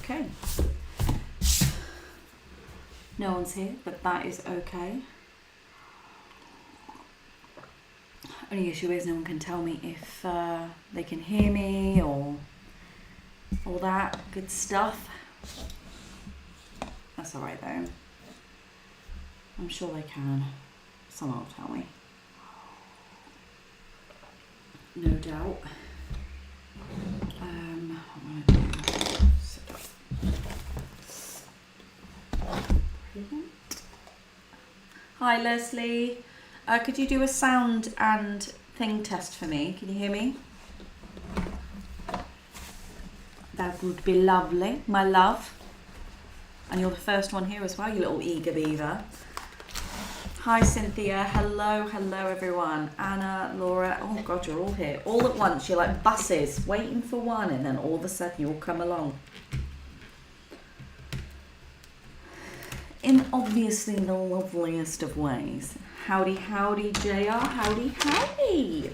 okay. No one's here, but that is okay. Only issue is no one can tell me if they can hear me or all that good stuff. That's alright though. I'm sure they can. Someone will tell me. No doubt. I'm gonna do sit up. Brilliant. Hi Leslie. Could you do a sound and thing test for me? Can you hear me? That would be lovely, my love. And you're the first one here as well, you little eager beaver. Hi Cynthia, hello everyone. Anna, Laura, oh God, you're all here. All at once, you're like buses, waiting for one, and then all of a sudden you all come along. In obviously the loveliest of ways. Howdy, howdy, JR, howdy, howdy.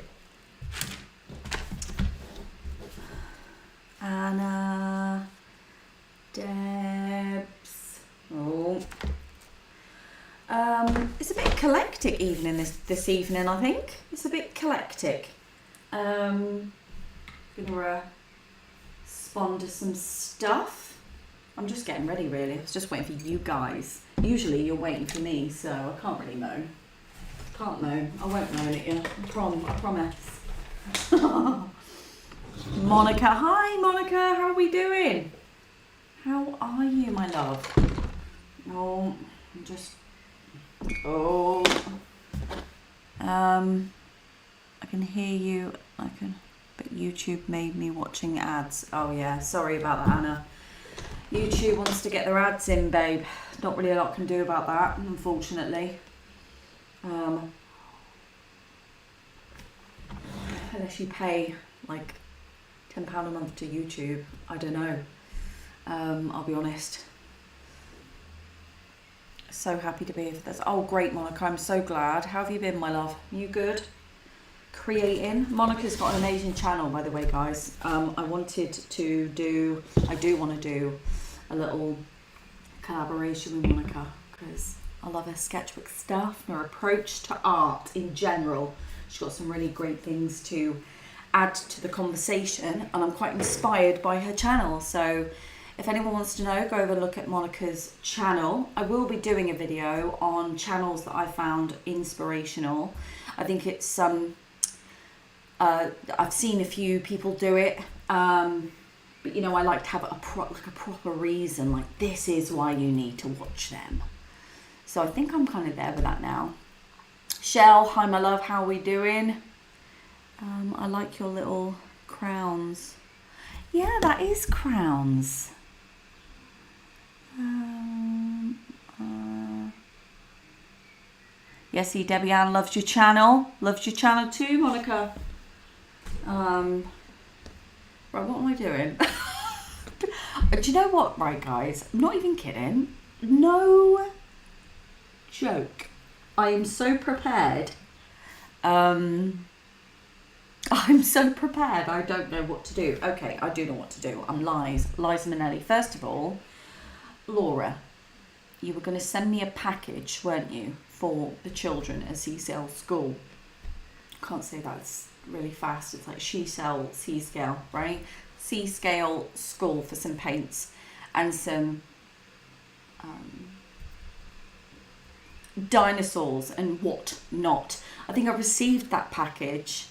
Anna, Debs, oh. It's a bit eclectic evening this evening, I think. It's a bit eclectic. Gonna respond to some stuff. I'm just getting ready really. I was just waiting for you guys. Usually you're waiting for me, so I can't really moan. Can't moan. I won't moan at you. I promise. Monica. Hi Monica, how are we doing? How are you, my love? Oh, I'm just... Oh. I can hear you. But YouTube made me watching ads. Oh yeah, sorry about that, Anna. YouTube wants to get their ads in, babe. Not really a lot can do about that, unfortunately. Unless you pay like £10 a month to YouTube. I don't know. I'll be honest. So happy to be here for this. Oh, great, Monica. I'm so glad. How have you been, my love? You good? Creating. Monica's got an amazing channel, by the way, guys. I do want to do a little collaboration with Monica because I love her sketchbook stuff and her approach to art in general. She's got some really great things to add to the conversation, and I'm quite inspired by her channel. So if anyone wants to know, go over and look at Monica's channel. I will be doing a video on channels that I found inspirational. I think it's I've seen a few people do it, but you know, I like to have a proper reason, like this is why you need to watch them. So I think I'm kind of there with that now. Shell, hi my love, how are we doing? I like your little crowns. Yeah, that is crowns. Yes, see, Debbie Ann loves your channel. Loves your channel too, Monica. Right, what am I doing? Do you know what, right guys? I'm not even kidding. No joke. I am so prepared. I'm so prepared. I don't know what to do. Okay, I do know what to do. I'm Liza Minnelli. First of all, Laura, you were going to send me a package, weren't you, for the children at Seascale School. Can't say that's really fast. It's like Seascale, right? Seascale School for some paints and some dinosaurs and what not. I think I received that package.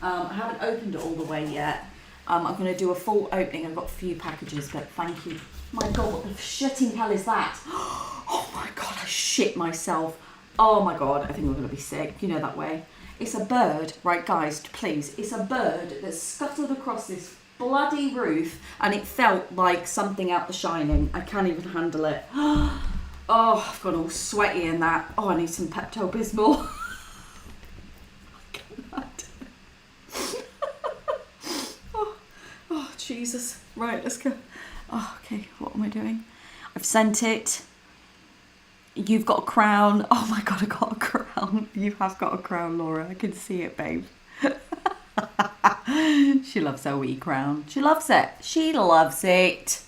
I haven't opened it all the way yet. I'm going to do a full opening. I've got a few packages, but thank you. My God, what the shitting hell is that? Oh my God, I shit myself. Oh my God, I think we're going to be sick. You know that way. It's a bird, right guys, please. It's a bird that scuttled across this bloody roof and it felt like something out The Shining. I can't even handle it. Oh, I've gone all sweaty in that. Oh, I need some Pepto-Bismol. Oh, Jesus. Right, let's go. Oh, okay, what am I doing? I've sent it. You've got a crown. Oh my God, I got a crown. You have got a crown, Laura. I can see it, babe. She loves her wee crown. She loves it. She loves it.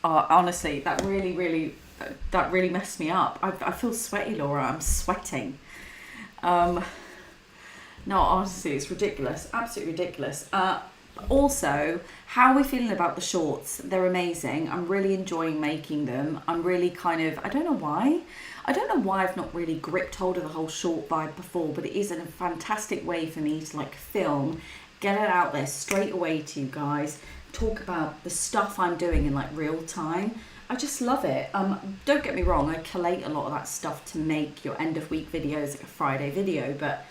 Honestly, that really messed me up. I feel sweaty, Laura. I'm sweating. No, honestly, it's ridiculous. Absolutely ridiculous. Also, how are we feeling about the shorts? They're amazing. I'm really enjoying making them. I'm really kind of, I don't know why. I don't know why I've not really gripped hold of the whole short vibe before, but it is a fantastic way for me to like film, get it out there straight away to you guys, talk about the stuff I'm doing in like real time. I just love it. Don't get me wrong, I collate a lot of that stuff to make your end of week videos, like a Friday video, but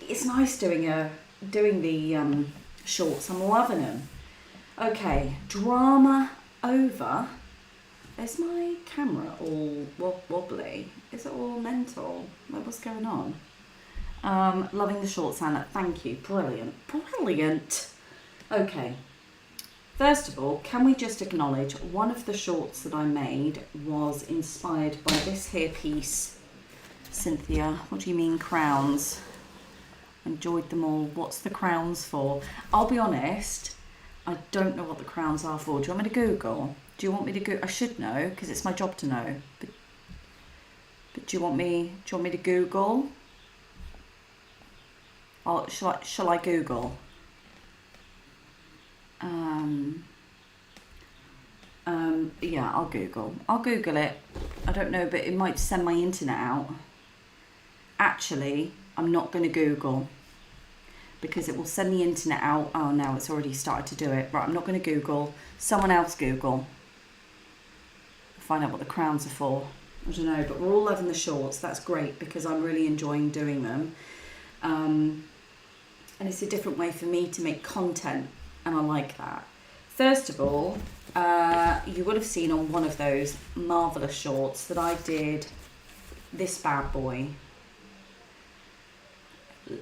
it's nice doing the shorts. I'm loving them. Okay, drama over. Is my camera all wobbly? Is it all mental? Like, what's going on? Loving the shorts, Anna. Thank you. Brilliant. Brilliant. Okay. First of all, can we just acknowledge one of the shorts that I made was inspired by this here piece. Cynthia, what do you mean crowns? Enjoyed them all. What's the crowns for? I'll be honest, I don't know what the crowns are for. Do you want me to Google? Do you want me to go? I should know because it's my job to know. But do you want me to Google? Shall I Google? Yeah, I'll Google. I'll Google it. I don't know, but it might send my internet out. Actually, I'm not going to Google because it will send the internet out. Oh no, it's already started to do it. Right, I'm not going to Google. Someone else Google. Find out what the crowns are for. I don't know, but we're all loving the shorts. That's great because I'm really enjoying doing them. And it's a different way for me to make content, and I like that. First of all, you would have seen on one of those marvellous shorts that I did this bad boy.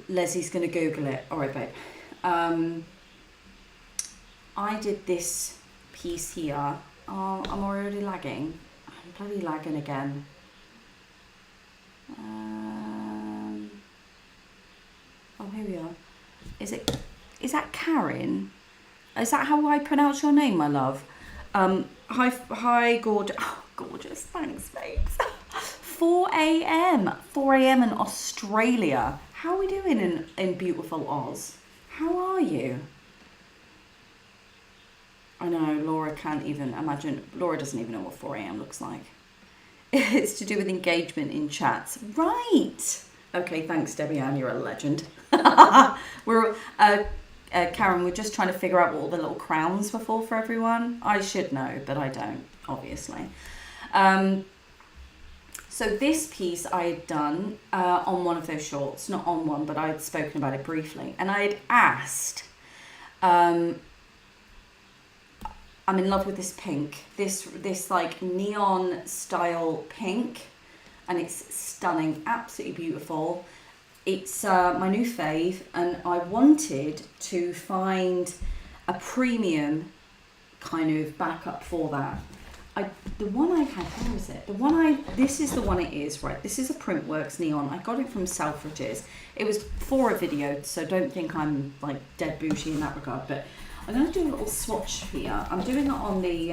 Leslie's going to Google it. All right, babe. I did this piece here. Oh, I'm already lagging. I'm bloody lagging again. Oh, here we are. Is that Karen? Is that how I pronounce your name, my love? Hi, gorgeous. Oh, gorgeous. Thanks, babes. 4 a.m. 4 a.m. in Australia. How are we doing in beautiful Oz? How are you? I know, Laura can't even imagine. Laura doesn't even know what 4 a.m. looks like. It's to do with engagement in chats. Right. Okay, thanks, Debbie Ann. You're a legend. Karen, we're just trying to figure out what all the little crowns were for everyone. I should know, but I don't, obviously. So this piece I had done on one of those shorts. Not on one, but I had spoken about it briefly. And I had asked... I'm in love with this pink, this like neon style pink, and it's stunning, absolutely beautiful. It's my new fave, and I wanted to find a premium kind of backup for that. The one I had, where is it? This is the one it is, right? This is a Printworks neon. I got it from Selfridges. It was for a video, so don't think I'm like dead bougie in that regard, but I'm going to do a little swatch here. I'm doing it on the,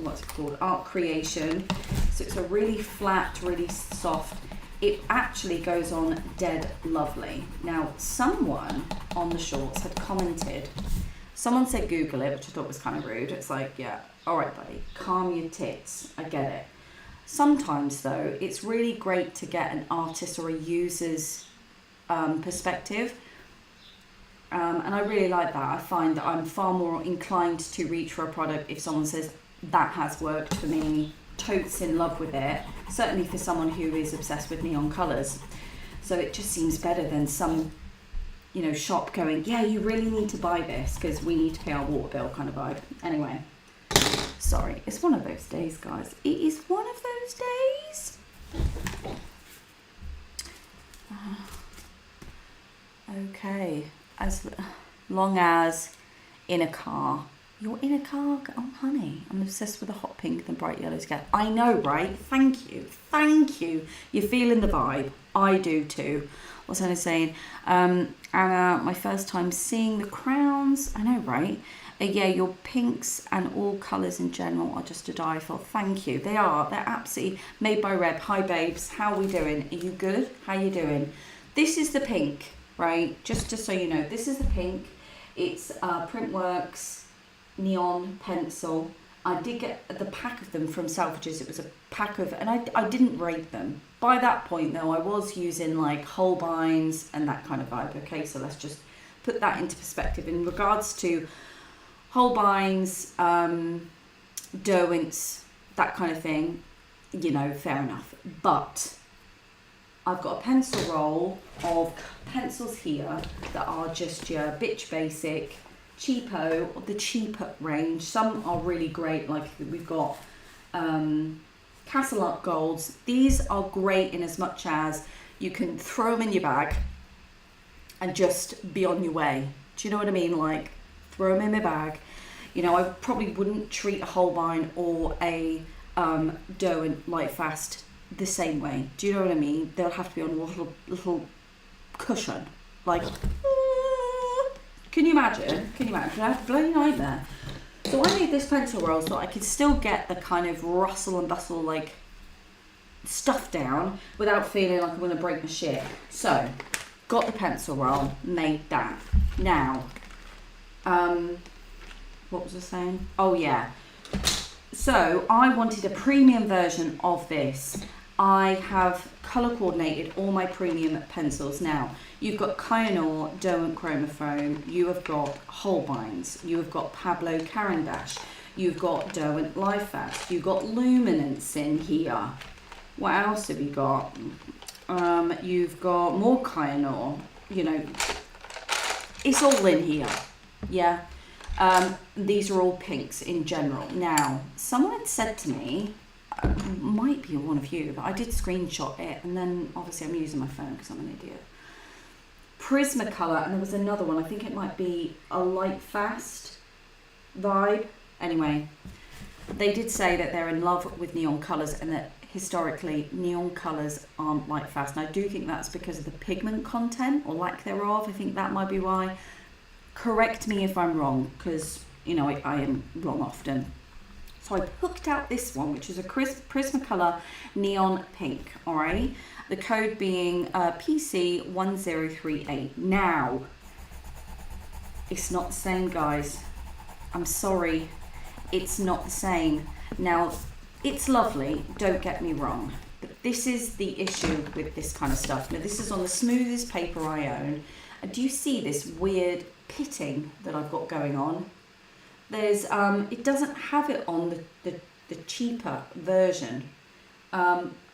what's it called, Art Creation. So it's a really flat, really soft. It actually goes on dead lovely. Now, someone on the shorts had commented, someone said Google it, which I thought was kind of rude. It's like, yeah, all right, buddy, calm your tits. I get it. Sometimes, though, it's really great to get an artist or a user's perspective. And I really like that. I find that I'm far more inclined to reach for a product if someone says, that has worked for me, totes in love with it. Certainly for someone who is obsessed with neon colours. So it just seems better than some, shop going, yeah, you really need to buy this because we need to pay our water bill kind of vibe. Anyway, sorry. It's one of those days, guys. It is one of those days. Okay. As long as in a car You're in a car. Oh, honey, I'm obsessed with the hot pink and the bright yellow skin. I know, right? Thank you. Thank you. You're feeling the vibe. I do too. What's I saying? Anna, my first time seeing the crowns. I know, right? Yeah, your pinks and all colours in general are just to die for. Thank you. They are. They're absolutely made by Reb. Hi, babes. How are we doing? Are you good? How you doing? This is the pink, right? Just so you know, this is the pink. It's Printworks neon pencil. I did get the pack of them from Selfridges. It was a pack of, and I didn't rate them. By that point though, I was using like Holbeins and that kind of vibe. Okay, so let's just put that into perspective. In regards to Holbeins, Derwent's, that kind of thing, you know, fair enough. But I've got a pencil roll of pencils here that are just your bitch basic, cheapo, the cheaper range. Some are really great, like we've got Castle Art Golds. These are great in as much as you can throw them in your bag and just be on your way. Do you know what I mean? Like, throw them in my bag. You know, I probably wouldn't treat a Holbein or a Derwent Lightfast the same way. Do you know what I mean? They'll have to be on a little cushion. Like, can you imagine? Can you imagine? That's a bloody nightmare. So I made this pencil roll so I could still get the kind of rustle and bustle, like, stuff down without feeling like I'm going to break my shit. So, got the pencil roll, made that. Now, what was I saying? Oh, yeah. So, I wanted a premium version of this. I have colour coordinated all my premium pencils. Now, you've got Kyanor, Derwent Chromophone, you have got Holbeins, you have got Pablo Carandash, you've got Derwent Lightfast, you've got Luminance in here. What else have you got? You've got more Kyanor, you know, it's all in here, yeah. These are all pinks in general. Now, someone had said to me, might be one of you, but I did screenshot it, and then obviously I'm using my phone because I'm an idiot. Prismacolor, and there was another one, I think it might be a Lightfast vibe. Anyway, they did say that they're in love with neon colours and that historically neon colours aren't Lightfast. And I do think that's because of the pigment content or lack thereof. I think that might be why. Correct me if I'm wrong, because, you know, I am wrong often. So I hooked out this one, which is a Prismacolor Neon Pink, all right? The code being PC1038. Now, it's not the same, guys. I'm sorry, it's not the same. Now, it's lovely, don't get me wrong, but this is the issue with this kind of stuff. Now, this is on the smoothest paper I own. And do you see this weird pitting that I've got going on? There's it doesn't have it on the cheaper version.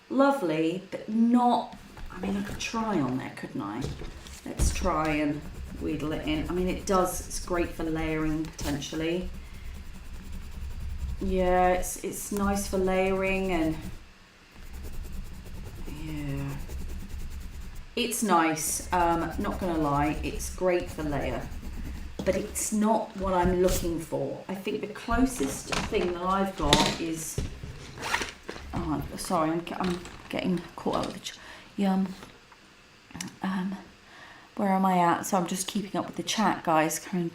Lovely, but not, I mean, I could try on there, couldn't I? Let's try and wheedle it in. I mean, it does, it's great for layering potentially. Yeah, it's nice for layering, and yeah, it's nice. Not gonna lie, it's great for layer. But it's not what I'm looking for. I think the closest thing that I've got is, oh, sorry, I'm getting caught up with the, where am I at? So I'm just keeping up with the chat, guys. Karen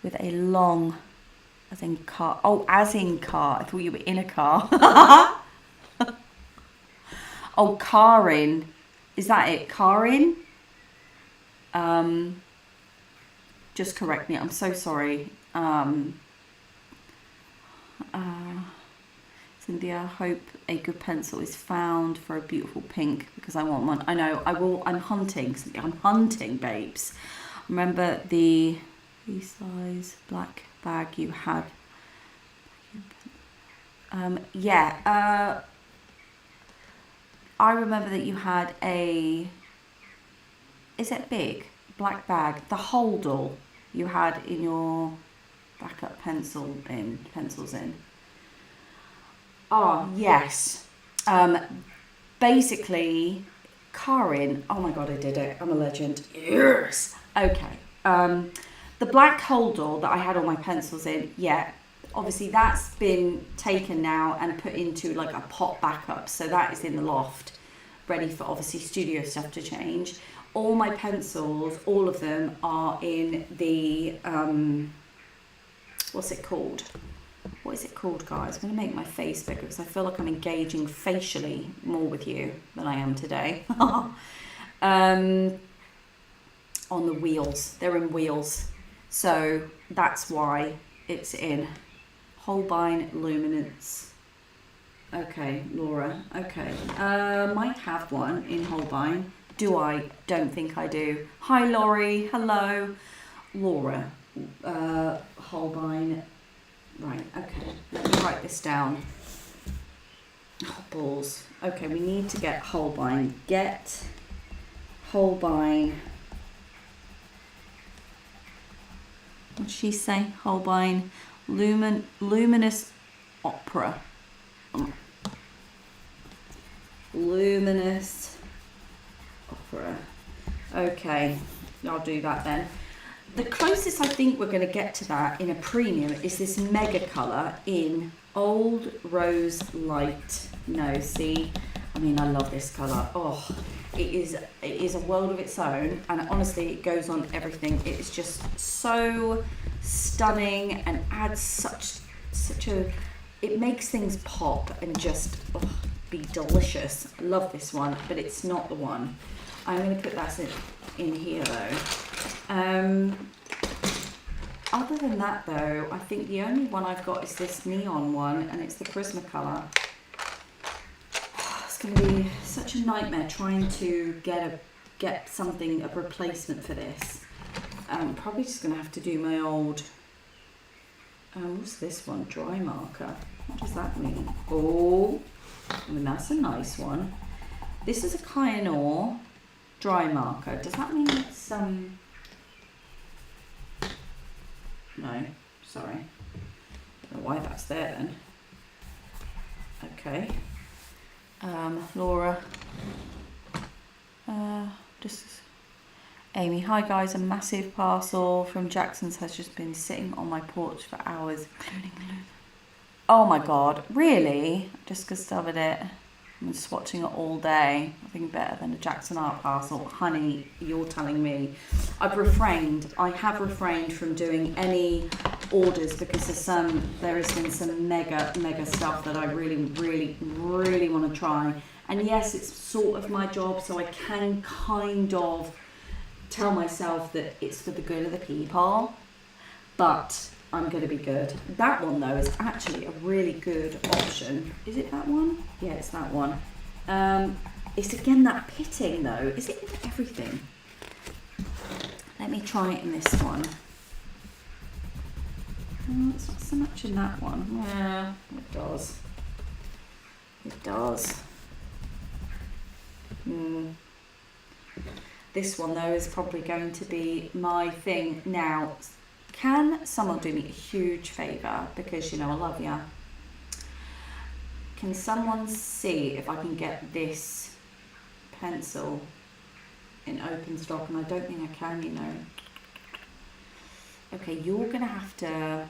with a long, as in car. Oh, as in car. I thought you were in a car. Oh, Karin. Is that it? Karin? Just correct me. I'm so sorry. Cynthia, hope a good pencil is found for a beautiful pink because I want one. I know. I will. I'm hunting. Cynthia, I'm hunting, babes. Remember the size black bag you had? Yeah. I remember that you had a. Is it big? Black bag, the holdall you had in your backup pencils in. Oh, yes. Basically, Karin, oh my God, I did it. I'm a legend. Yes. Okay. The black holder that I had all my pencils in, yeah, obviously that's been taken now and put into like a pot backup. So that is in the loft, ready for obviously studio stuff to change. All my pencils, all of them are in the, what's it called? What is it called, guys? I'm going to make my face bigger because I feel like I'm engaging facially more with you than I am today. On the wheels. They're in wheels. So that's why it's in Holbein Luminance. Okay, Laura. Okay. Might have one in Holbein. Do I? Don't think I do. Hi, Laurie. Hello. Laura. Holbein. Right, okay. Let me write this down. Oh, balls. Okay, we need to get Holbein. Get Holbein. What did she say? Holbein Luminous Opera. Luminous Opera. Okay, I'll do that then. The closest I think we're going to get to that in a premium is this mega colour in Old Rose Light. No, see, I mean, I love this colour. Oh, it is a world of its own, and honestly, it goes on everything. It is just so stunning and adds such a. It makes things pop and just be delicious. I love this one, but it's not the one. I'm going to put that in here though. Other than that though, I think the only one I've got is this neon one, and it's the Prismacolor. It's going to be such a nightmare trying to get something, a replacement for this. Probably just going to have to do my old, what's this one? Dry marker. What does that mean? Oh, I mean, that's a nice one. This is a Kyanor dry marker. Does that mean it's no, sorry. I don't know why that's there then. Okay. Laura. Just Amy. Hi guys, a massive parcel from Jackson's has just been sitting on my porch for hours, including Lou. Oh my god, really? Just discovered it. I've been swatching it all day. Nothing better than a Jackson art parcel. Honey, you're telling me. I have refrained from doing any orders because there has been some mega stuff that I really want to try. And yes, it's sort of my job, so I can kind of tell myself that it's for the good of the people, but I'm going to be good. That one though is actually a really good option. Is it that one? Yeah, it's that one. It's again that pitting though. Is it in everything? Let me try it in this one. Oh, it's not so much in that one. Yeah, it does. It does. This one though is probably going to be my thing. Now, can someone do me a huge favour, because you know I love ya? Can someone see if I can get this pencil in open stock? And I don't think I can, you know. Okay, you're gonna have to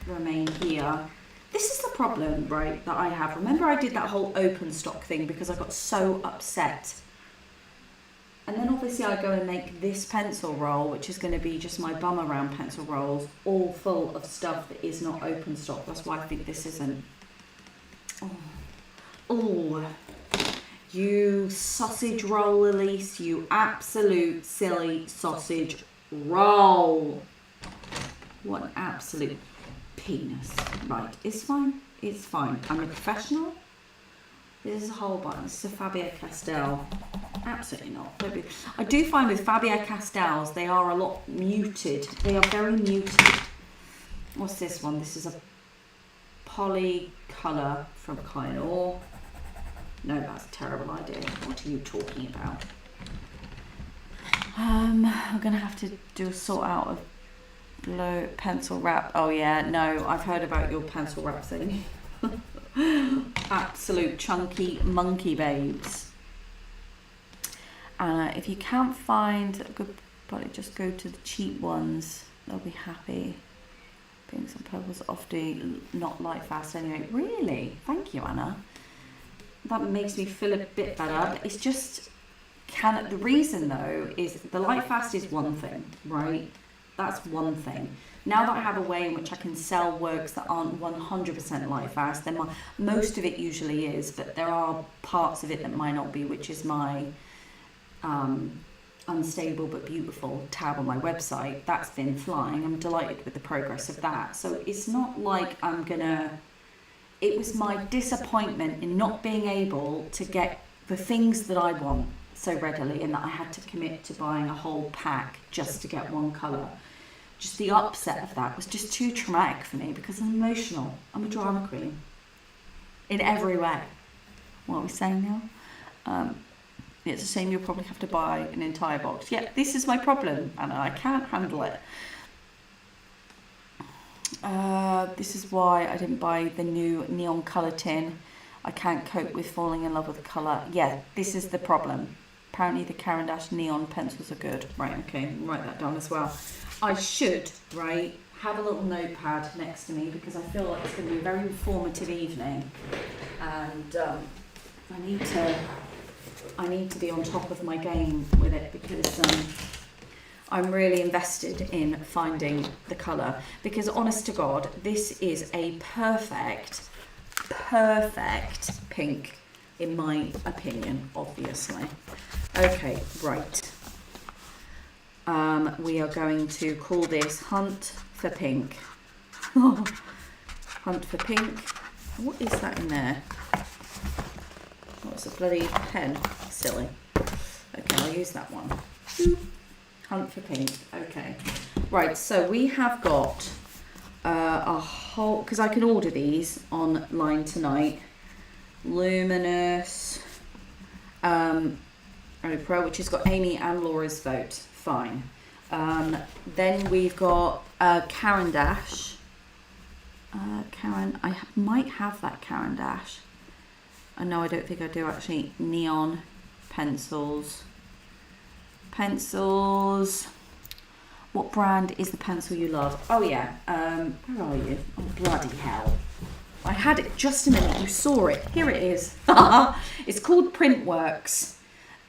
remain here. This is the problem, right, that I have. Remember I did that whole open stock thing because I got so upset. And then obviously I go and make this pencil roll, which is going to be just my bum around pencil rolls, all full of stuff that is not open stock. That's why I think this isn't. Oh, you sausage roll, Elise, you absolute silly sausage roll. What an absolute penis. Right, it's fine. It's fine. I'm a professional. This is a whole button. This is a Faber-Castell. Absolutely not. I do find with Faber-Castells, they are a lot muted. They are very muted. What's this one? This is a Polycolour from Kyanor. No, that's a terrible idea. What are you talking about? I'm going to have to do a sort out of pencil wrap. Oh yeah, no, I've heard about your pencil wrap thing. Absolute chunky monkey babes. If you can't find a good But just go to the cheap ones. They'll be happy. Pinks and purples often not light fast anyway. Really? Thank you, Anna. That makes me feel a bit better. It's just, the reason though is the light fast is one thing, right? That's one thing. Now that I have a way in which I can sell works that aren't 100% light fast, then most of it usually is, but there are parts of it that might not be, which is my unstable but beautiful tab on my website. That's been flying. I'm delighted with the progress of that. So it's not like it was my disappointment in not being able to get the things that I want so readily, and that I had to commit to buying a whole pack just to get one colour. Just the upset of that was just too traumatic for me, because I'm emotional. I'm a drama queen in every way. What are we saying now? It's a shame you'll probably have to buy an entire box. Yeah, this is my problem, and I can't handle it. This is why I didn't buy the new neon colour tin. I can't cope with falling in love with the colour. Yeah, this is the problem. Apparently the Caran d'Ache neon pencils are good. Right, okay, write that down as well. I should, right, have a little notepad next to me, because I feel like it's going to be a very informative evening, and I need to be on top of my game with it, because I'm really invested in finding the colour, because honest to God, this is a perfect pink in my opinion, obviously. Okay, right. We are going to call this Hunt for Pink. Hunt for Pink. What is that in there? What's a bloody pen? Silly. Okay, I'll use that one. Hunt for Pink. Okay. Right, so we have got a whole, because I can order these online tonight. Luminous Oprah, which has got Amy and Laura's vote. Fine. Then we've got Caran d'Ache. I might have that Caran d'Ache. No, I don't think I do actually. Neon pencils. What brand is the pencil you love? Oh yeah. Where are you? Oh bloody hell. I had it just a minute. You saw it. Here it is. It's called Printworks.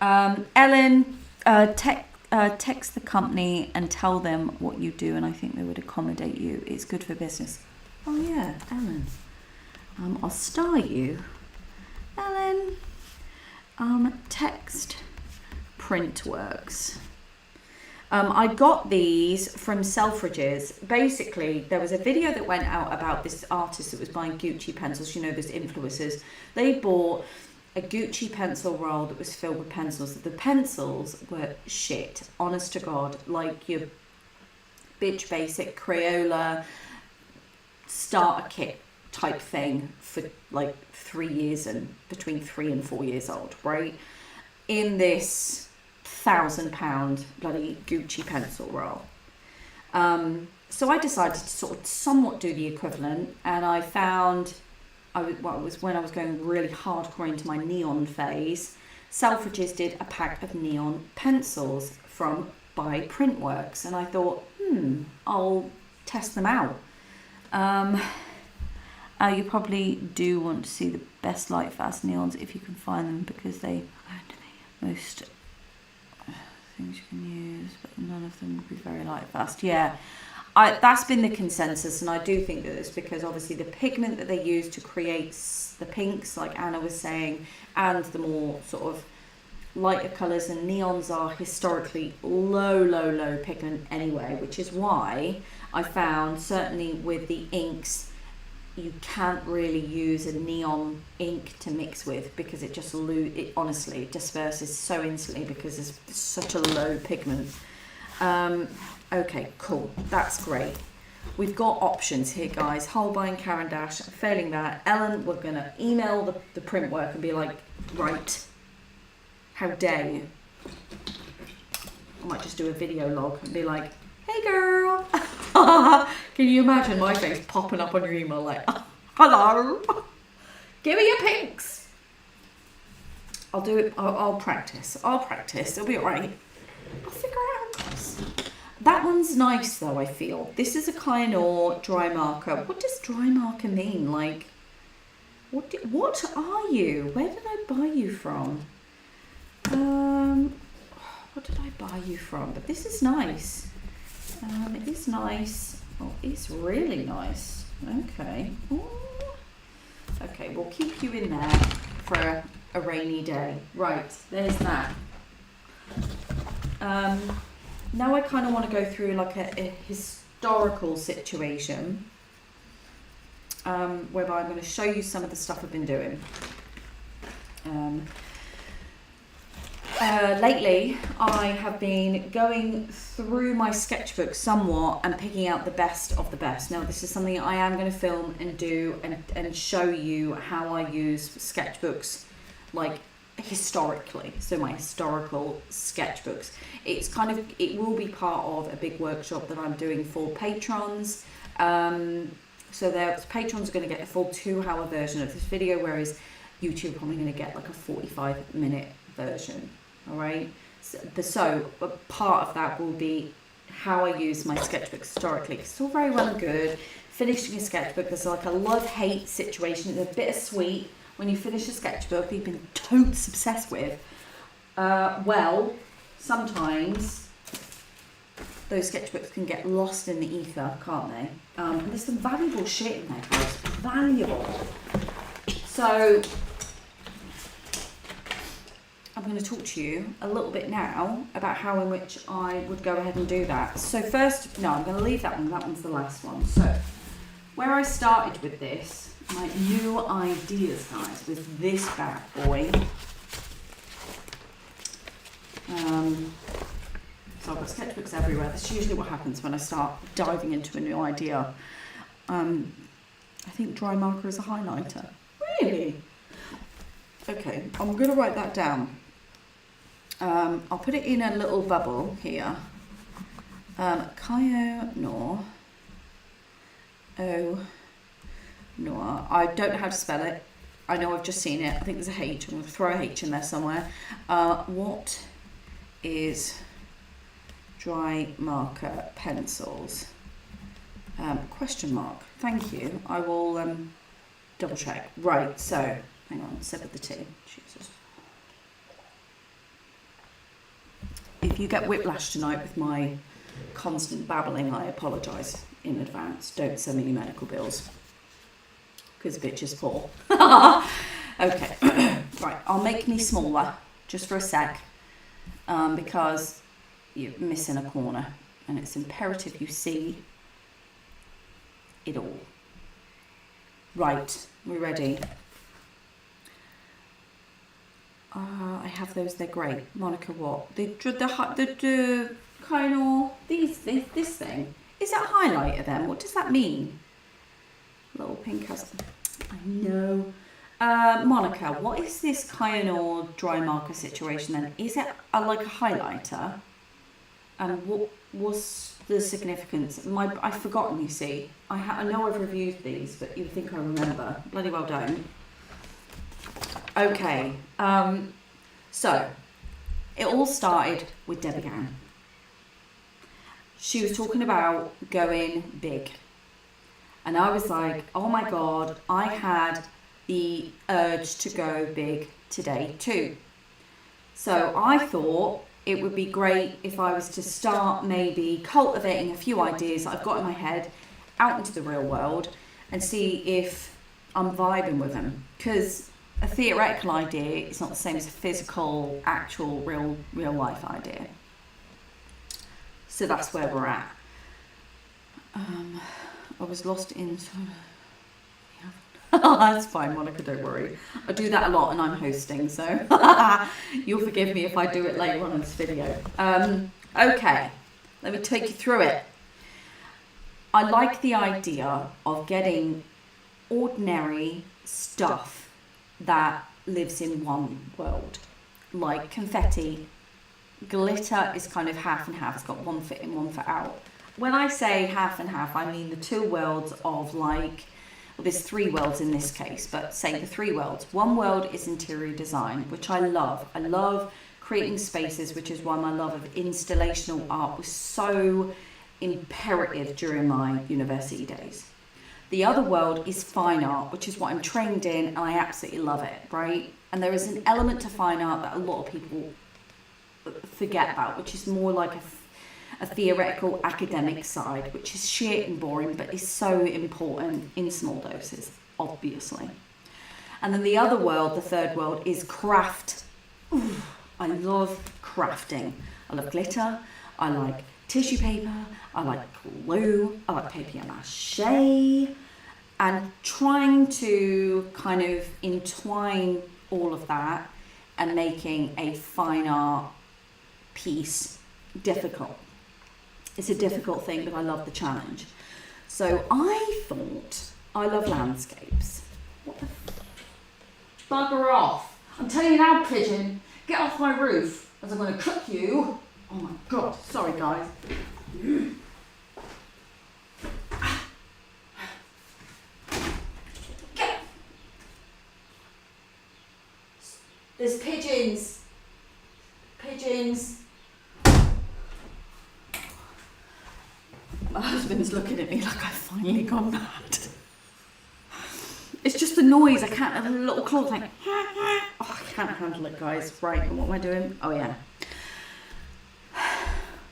Ellen, text the company and tell them what you do, and I think they would accommodate you. It's good for business. Oh yeah, Ellen. I'll star you. Ellen. Text Printworks. I got these from Selfridges. Basically, there was a video that went out about this artist that was buying Gucci pencils. You know, those influencers. They bought a Gucci pencil roll that was filled with pencils. The pencils were shit, honest to God, like your bitch basic Crayola starter kit type thing for like 3 years and between 3 and 4 years old, right? In this £1,000 bloody Gucci pencil roll. So I decided to sort of somewhat do the equivalent, and I found, it was when I was going really hardcore into my neon phase, Selfridges did a pack of neon pencils by Printworks, and I thought, I'll test them out. You probably do want to see the best light fast neons if you can find them, because they most things you can use, but none of them would be very light fast. Yeah, that's been the consensus, and I do think that it's because obviously the pigment that they use to create the pinks, like Anna was saying, and the more sort of lighter colours, and neons are historically low pigment anyway, which is why I found certainly with the inks you can't really use a neon ink to mix with, because it just honestly disperses so instantly because it's such a low pigment. Okay, cool, that's great. We've got options here, guys. Holbein, Caran d'Ache. Failing that, Ellen, we're gonna email the print work and be like, right, how dare you? I might just do a video log and be like, hey girl. Can you imagine my face popping up on your email like, hello, give me your pinks. I'll do it. I'll practice. It'll be all right. I'll figure it out, guys. That one's nice though, I feel. This is a Kyanor dry marker. What does dry marker mean? Like, what are you? Where did I buy you from? What did I buy you from? But this is nice. It is nice. Oh, it's really nice. Okay. Ooh. Okay, we'll keep you in there for a rainy day. Right, there's that. Now I kind of want to go through like a historical situation, whereby I'm going to show you some of the stuff I've been doing. Lately, I have been going through my sketchbook somewhat and picking out the best of the best. Now, this is something I am going to film and do and show you how I use sketchbooks, like historically. So my historical sketchbooks. It will be part of a big workshop that I'm doing for patrons. So patrons are going to get a full 2-hour version of this video, whereas YouTube are probably going to get like a 45-minute version. All right. So part of that will be how I use my sketchbook historically. It's all very well and good finishing a sketchbook. There's like a love-hate situation. It's a bittersweet when you finish a sketchbook that you've been totes obsessed with. Well, sometimes those sketchbooks can get lost in the ether, can't they? And there's some valuable shit in there, guys. Valuable. So I'm going to talk to you a little bit now about how in which I would go ahead and do that. So first, no, I'm going to leave that one. That one's the last one. So where I started with this, my new ideas, guys, with this bad boy. So I've got sketchbooks everywhere. That's usually what happens when I start diving into a new idea. I think dry marker is a highlighter. Really? Okay, I'm going to write that down. I'll put it in a little bubble here. Kyanor. Noir. I don't know how to spell it. I know I've just seen it. I think there's a H. I'm going to throw a H in there somewhere. What is dry marker pencils? Question mark. Thank you. I will double check. Right, so hang on, sip of the tea. Jesus. If you get whiplash tonight with my constant babbling, I apologise in advance. Don't send me any medical bills, because bitch is poor. Okay, right, I'll make me smaller just for a sec, because you're missing a corner and it's imperative you see it all. Right, we're ready. I have those, they're great. Monica, what? The kind of, this thing. Is that a highlighter then? What does that mean? Little pink house. I know. Monica, what is this Kyanor dry marker situation then? Is it like a highlighter? And what's the significance? I've forgotten, you see. I know I've reviewed these, but you think I remember. Bloody well don't. Okay, so it all started with Debbie Gann. She was talking about going big. And I was like, oh my God, I had the urge to go big today too. So I thought it would be great if I was to start maybe cultivating a few ideas that I've got in my head out into the real world and see if I'm vibing with them. Because a theoretical idea is not the same as a physical, actual, real life idea. So that's where we're at. I was lost in... That's fine, Monica, don't worry. I do that a lot and I'm hosting, so you'll forgive me if I do it later on in this video. Okay, let me take you through it. I like the idea of getting ordinary stuff that lives in one world, like confetti. Glitter is kind of half and half. It's got one foot in, one foot out. When I say half and half, I mean the two worlds of like, well, there's three worlds in this case, but say the three worlds. One world is interior design, which I love. I love creating spaces, which is why my love of installational art was so imperative during my university days. The other world is fine art, which is what I'm trained in, and I absolutely love it, right? And there is an element to fine art that a lot of people forget about, which is more like a theoretical academic side, which is shit and boring, but is so important in small doses, obviously. And then the other world, the third world, is craft. Ooh, I love crafting. I love glitter. I like tissue paper. I like glue. I like papier-mâché. And trying to kind of entwine all of that and making a fine art piece difficult. It's a difficult thing, but I love the challenge. So I thought, I love landscapes. What the bugger off. I'm telling you now, pigeon, get off my roof, as I'm going to cook you. Oh my God, sorry guys. Get. There's pigeons. Pigeons. My husband's looking at me like I've finally gone mad. It's just the noise. I can't have a little claw like. Oh, I can't handle it, guys. Right, what am I doing? Oh yeah.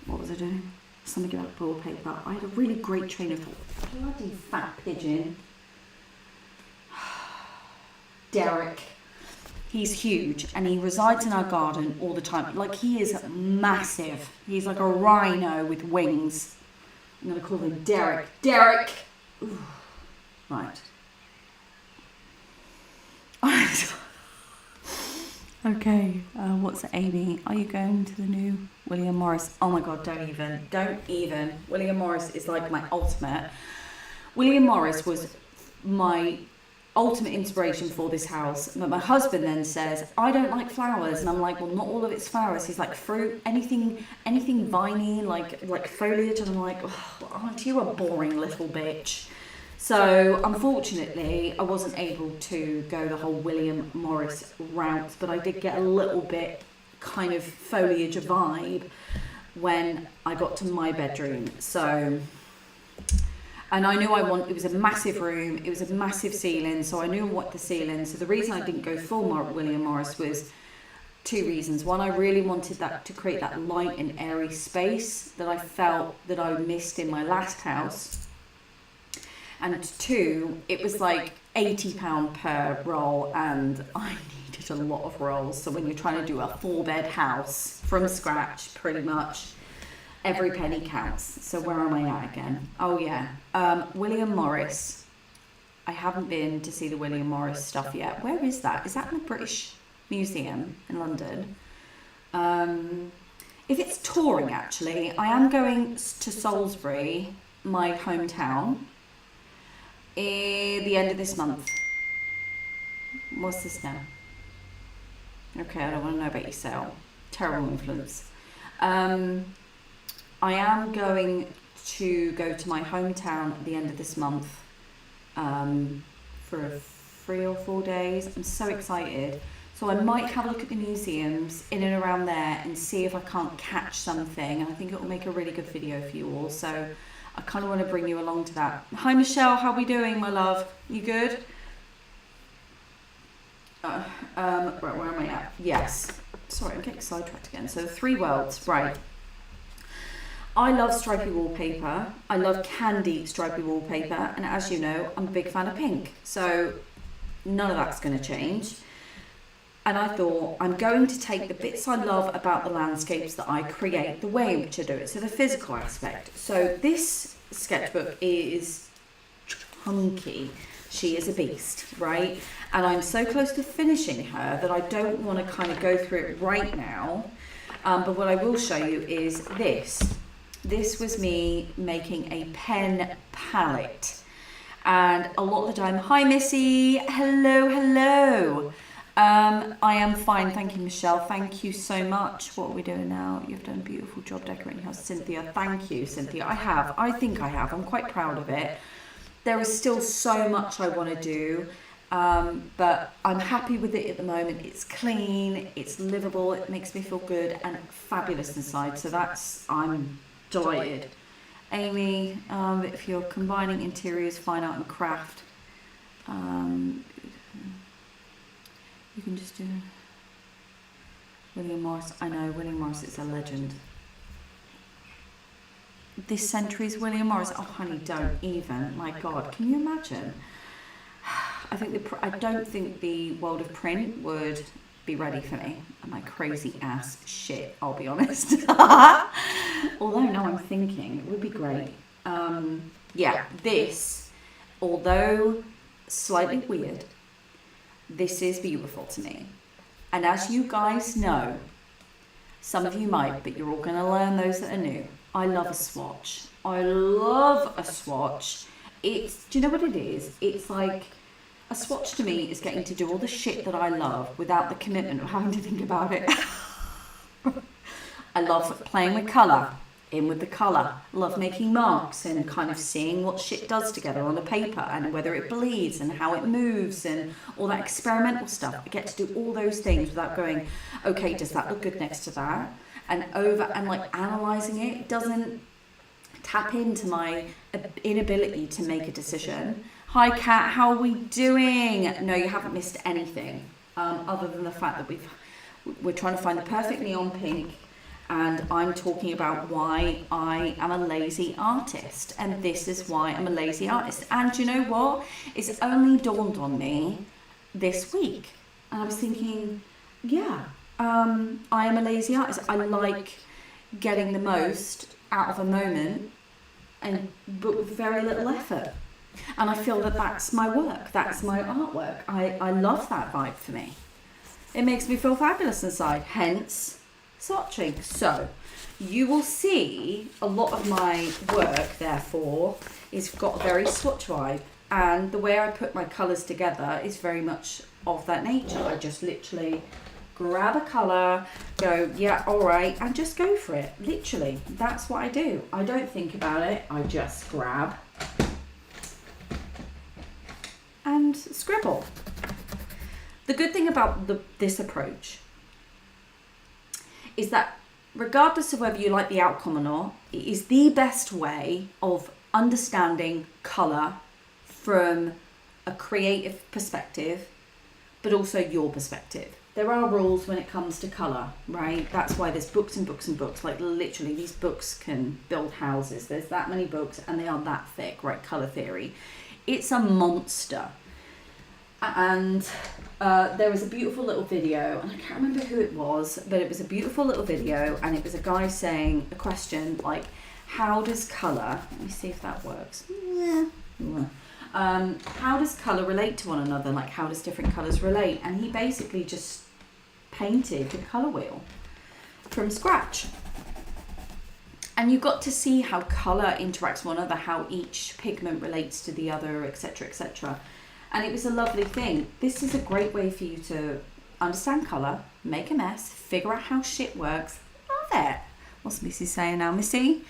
What was I doing? Something about wallpaper. I had a really great train of thought. Bloody fat pigeon. Derek. He's huge and he resides in our garden all the time. Like, he is massive. He's like a rhino with wings. I'm going to call him Derek. Derek! Ooh. Right. Okay, what's it, Amy? Are you going to the new William Morris? Oh my God, don't even. William Morris is like my ultimate. William Morris was my ultimate inspiration for this house. But my husband then says, I don't like flowers. And I'm like, well, not all of it's flowers. He's like, fruit, anything viney, like foliage. And I'm like, oh, aren't you a boring little bitch? So unfortunately, I wasn't able to go the whole William Morris route, but I did get a little bit kind of foliage vibe when I got to my bedroom. So, and I knew it was a massive room, it was a massive ceiling, so I knew what the ceiling. So the reason I didn't go full William Morris was two reasons. One, I really wanted that to create that light and airy space that I felt that I missed in my last house. And two, it was like £80 per roll, and I needed a lot of rolls. So when you're trying to do a 4-bed house from scratch, pretty much, every penny counts. So where am I at again? Oh yeah, William Morris. I haven't been to see the William Morris stuff yet. Where is that? Is that in the British Museum in London? If it's touring, actually, I am going to Salisbury, my hometown, the end of this month. What's this now? Okay, I don't want to know about your sale. Terrible influence. I am going to go to my hometown at the end of this month for 3 or 4 days. I'm so excited. So I might have a look at the museums in and around there and see if I can't catch something. And I think it will make a really good video for you all. So I kind of want to bring you along to that. Hi Michelle, how are we doing, my love? You good? Right, where am I at? Yes. Sorry, I'm getting sidetracked again. So the 3 worlds, right. I love stripy wallpaper. I love candy stripy wallpaper. And as you know, I'm a big fan of pink. So none of that's going to change. And I thought, I'm going to take the bits I love about the landscapes that I create, the way in which I do it, so the physical aspect. So this sketchbook is chunky. She is a beast, right? And I'm so close to finishing her that I don't want to kind of go through it right now. But what I will show you is this. This was me making a pen palette. And a lot of the time, hi Missy, hello. I am fine, thank you Michelle, thank you so much. What are we doing now? You've done a beautiful job decorating your house, Cynthia. Thank you, Cynthia. I think I have, I'm quite proud of it. There is still so much I want to do, But I'm happy with it at the moment. It's clean, it's livable, it makes me feel good and fabulous inside. So I'm delighted. Amy, if you're combining interiors, fine art and craft, you can just do William Morris. I know, William Morris is a legend. This century's William Morris. Oh, honey, don't even. My God, can you imagine? I don't think the world of print would be ready for me. My crazy ass shit, I'll be honest. Although now I'm thinking it would be great. Yeah, this, although slightly weird, this is beautiful to me. And as you guys know, some of you might, but you're all going to learn, those that are new. I love a swatch. I love a swatch. Do you know what it is? It's like, a swatch to me is getting to do all the shit that I love without the commitment of having to think about it. I love playing with colour, in with the colour. Love making marks and kind of seeing what shit does together on the paper and whether it bleeds and how it moves and all that experimental stuff. I get to do all those things without going, okay, does that look good next to that? And like analysing it doesn't tap into my inability to make a decision. Hi Kat, how are we doing? No, you haven't missed anything, other than the fact that we're trying to find the perfect neon pink, and I'm talking about why I am a lazy artist, and this is why I'm a lazy artist. And you know what? It's only dawned on me this week, and I was thinking, yeah, I am a lazy artist. I like getting the most out of a moment, but with very little effort. And I feel that that's my work, that's my artwork. I love that vibe for me. It makes me feel fabulous inside, hence swatching. So you will see a lot of my work, therefore, is got a very swatch vibe. And the way I put my colours together is very much of that nature. I just literally grab a colour, go, yeah, all right, and just go for it. Literally, that's what I do. I don't think about it, I just grab and scribble. The good thing about this approach is that regardless of whether you like the outcome or not, it is the best way of understanding colour from a creative perspective, but also your perspective. There are rules when it comes to colour, right? That's why there's books and books and books. Like literally, these books can build houses. There's that many books and they are that thick, right? Colour theory. It's a monster. And there was a beautiful little video, and I can't remember who it was, but it was a beautiful little video, and it was a guy saying a question like, how does colour, let me see if that works. How does colour relate to one another? Like, how does different colours relate? And he basically just painted the colour wheel from scratch. And you got to see how colour interacts with one another, how each pigment relates to the other, etc., etc. And it was a lovely thing. This is a great way for you to understand colour, make a mess, figure out how shit works. Love it. What's Missy saying now? Missy?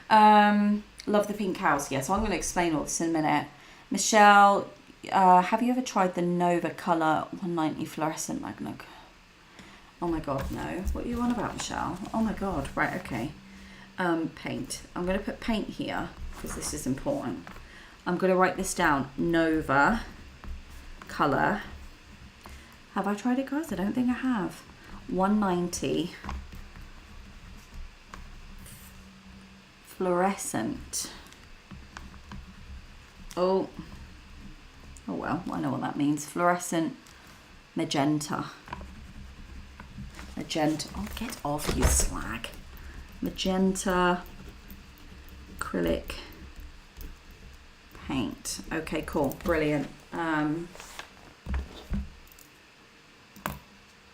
Love the pink house. Yeah, so I'm going to explain all this in a minute. Michelle, have you ever tried the Nova Colour 190 Fluorescent Magnet? Oh my God, no. What are you on about, Michelle? Oh my God, right, okay. Paint. I'm going to put paint here because this is important. I'm going to write this down. Nova Colour. Have I tried it, guys? I don't think I have. 190 Fluorescent. Oh well, I know what that means. Fluorescent magenta. Magenta. Oh, get off, you slag. Magenta acrylic paint. Okay, cool, brilliant.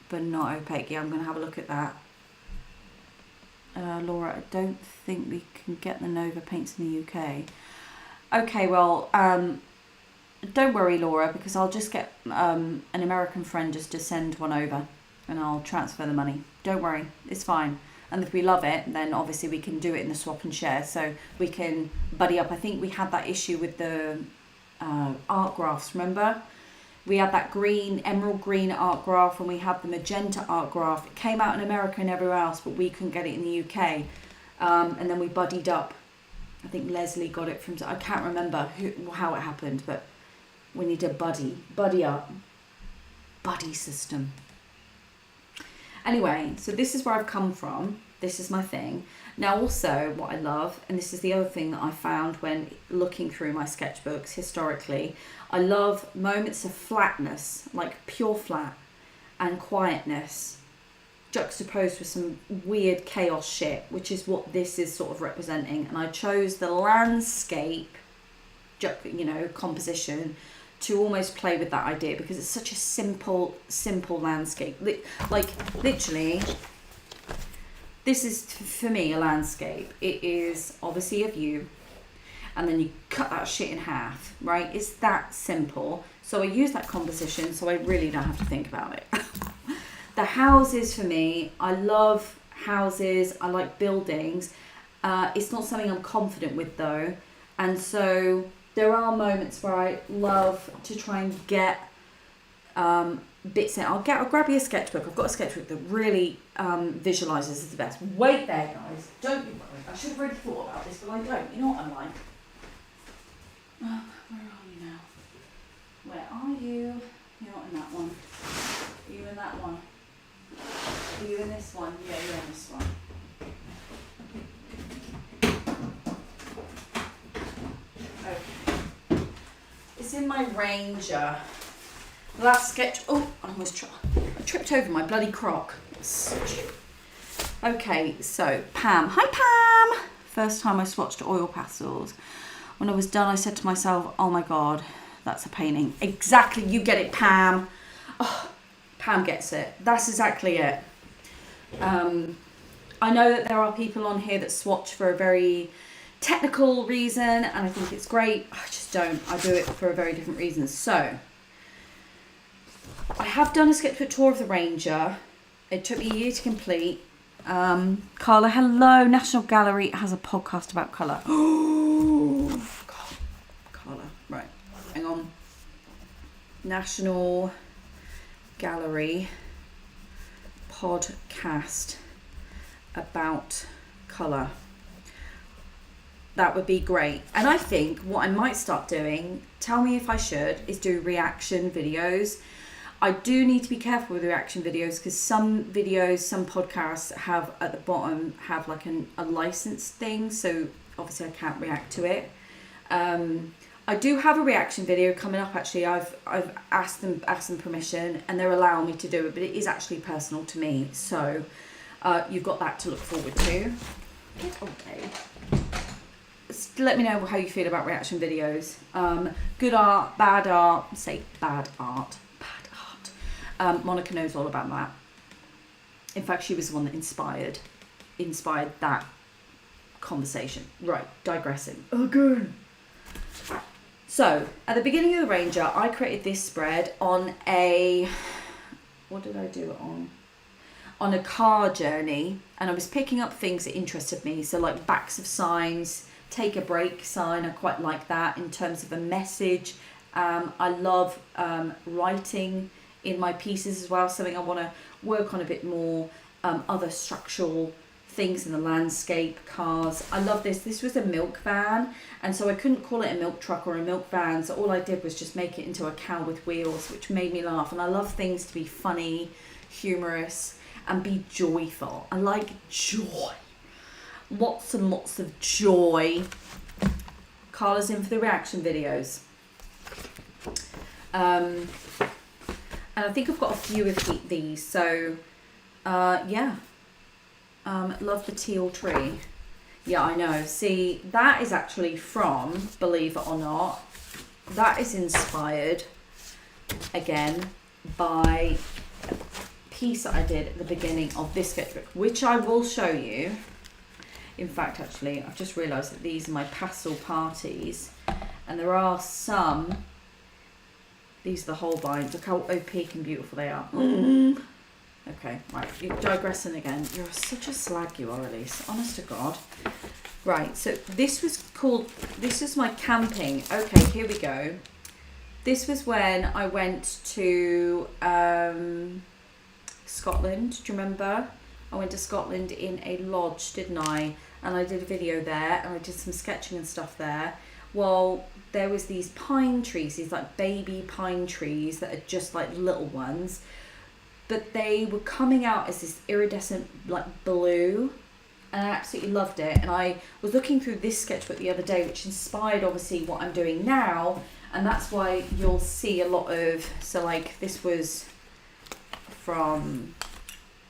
But not opaque. Yeah, I'm going to have a look at that. Laura, I don't think we can get the Nova paints in the UK. Okay, well, don't worry, Laura, because I'll just get an American friend just to send one over and I'll transfer the money. Don't worry, it's fine. And if we love it, then obviously we can do it in the swap and share. So we can buddy up. I think we had that issue with the art graphs, remember? We had that green, emerald green art graph, and we had the magenta art graph. It came out in America and everywhere else, but we couldn't get it in the UK. And then we buddied up. I think Leslie got it from, I can't remember how it happened, but we need to buddy up. Buddy system. Anyway, so this is where I've come from. This is my thing. Now also what I love, and this is the other thing that I found when looking through my sketchbooks historically, I love moments of flatness, like pure flat, and quietness, juxtaposed with some weird chaos shit, which is what this is sort of representing. And I chose the landscape, composition to almost play with that idea, because it's such a simple landscape. Like literally, this is for me a landscape. It is obviously a view, and then you cut that shit in half, right? It's that simple. So I use that composition so I really don't have to think about it. The houses for me, I love houses, I like buildings. It's not something I'm confident with though. And so there are moments where I love to try and get bits in. I'll grab you a sketchbook. I've got a sketchbook that really visualises as the best. Wait there, guys. Don't be worried. I should have really thought about this, but I don't. You know what I'm like? Where are you now? Where are you? You're not in that one. Are you in that one? Are you in this one? Yeah, you're in this one. Okay. It's in my Ranger. Last sketch. Oh, I almost tripped over my bloody crock. Okay, so Pam. Hi, Pam. First time I swatched oil pastels. When I was done, I said to myself, oh my God, that's a painting. Exactly, you get it, Pam. Oh, Pam gets it. That's exactly it. I know that there are people on here that swatch for a very technical reason, and I think it's great. I just don't. I do it for a very different reason. So, I have done a sketchbook tour of the Ranger. It took me a year to complete. Carla, hello. National Gallery has a podcast about colour. Oh, God. Carla. Right. Hang on. National Gallery podcast about colour. That would be great. And I think what I might start doing, tell me if I should, is do reaction videos. I do need to be careful with reaction videos, because some videos, some podcasts have at the bottom have like a license thing, so obviously I can't react to it. I do have a reaction video coming up actually. I've asked them permission, and they're allowing me to do it, but it is actually personal to me, so you've got that to look forward to. Okay. Let me know how you feel about reaction videos. Good art, bad art. Say bad art. Monica knows all about that. In fact, she was the one that inspired that conversation. Right, digressing. Again. So, at the beginning of the Ranger, I created this spread on a... What did I do it on? On a car journey. And I was picking up things that interested me. So, like backs of signs, take a break sign. I quite like that in terms of a message. I love writing in my pieces as well, something I want to work on a bit more, other structural things in the landscape, cars. I love this. This was a milk van, and so I couldn't call it a milk truck or a milk van, so all I did was just make it into a cow with wheels, which made me laugh. And I love things to be funny, humorous, and be joyful. I like joy. Lots and lots of joy. Carla's in for the reaction videos. And I think I've got a few of these, so yeah. Love the teal tree. Yeah, I know. See, that is actually from, believe it or not, that is inspired, again, by a piece that I did at the beginning of this sketchbook, which I will show you. In fact, actually, I've just realised that these are my pastel parties, and there are some... These are the whole binds. Look how opaque and beautiful they are. Okay, right. You're digressing again. You're such a slag, you are, Elise. Honest to God. Right, so this was called... This is my camping. Okay, here we go. This was when I went to Scotland. Do you remember? I went to Scotland in a lodge, didn't I? And I did a video there, and I did some sketching and stuff there. Well, there was these pine trees, these like baby pine trees that are just like little ones, but they were coming out as this iridescent like blue, and I absolutely loved it. And I was looking through this sketchbook the other day, which inspired obviously what I'm doing now, and that's why you'll see a lot of, so like this was from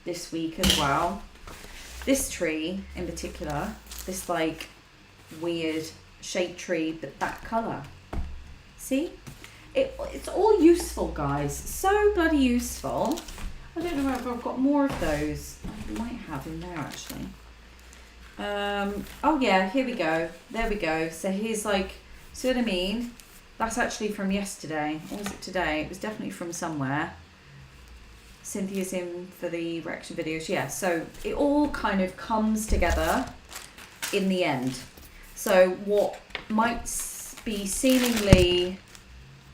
this week as well. This tree in particular, this like weird shaped tree, but that colour. See? It's all useful, guys. So bloody useful. I don't know if I've got more of those. I might have in there actually. Oh yeah, here we go. There we go. So here's like, see what I mean? That's actually from yesterday. Or was it today? It was definitely from somewhere. Cynthia's in for the reaction videos. Yeah, so it all kind of comes together in the end. So what might be seemingly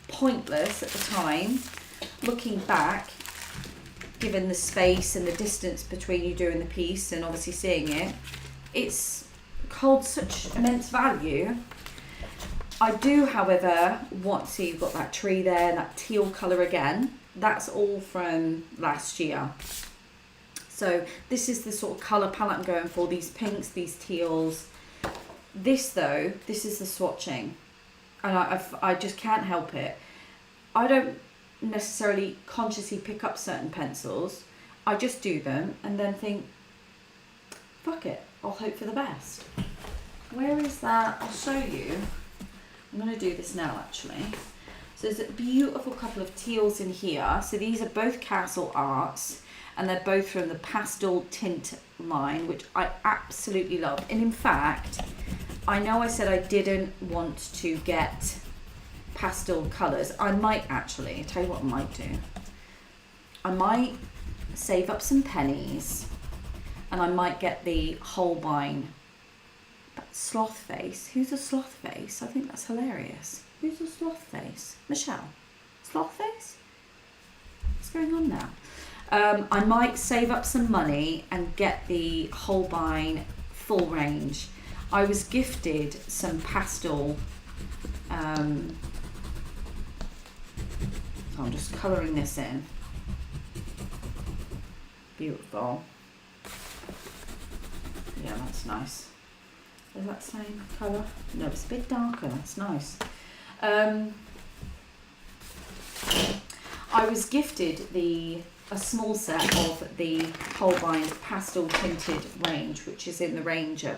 pointless at the time, looking back, given the space and the distance between you doing the piece and obviously seeing it, it's holds such immense value. I do, however, want to see you've got that tree there and that teal colour again. That's all from last year. So this is the sort of colour palette I'm going for, these pinks, these teals. This though, this is the swatching, and I just can't help it. I don't necessarily consciously pick up certain pencils. I just do them and then think, fuck it, I'll hope for the best. Where is that? I'll show you. I'm going to do this now actually. So there's a beautiful couple of teals in here. So these are both Castle Arts, and they're both from the pastel tint line, which I absolutely love. And in fact, I know I said I didn't want to get pastel colours. I might actually, I'll tell you what I might do. I might save up some pennies, and I might get the Holbein sloth face. Who's a sloth face? I think that's hilarious. Who's a sloth face? Michelle? Sloth face? What's going on now? I might save up some money and get the Holbein full range. I was gifted some pastel, so I'm just colouring this in. Beautiful. Yeah, that's nice. Is that same colour? No, it's a bit darker. That's nice. I was gifted a small set of the Holbein pastel tinted range, which is in the Ranger.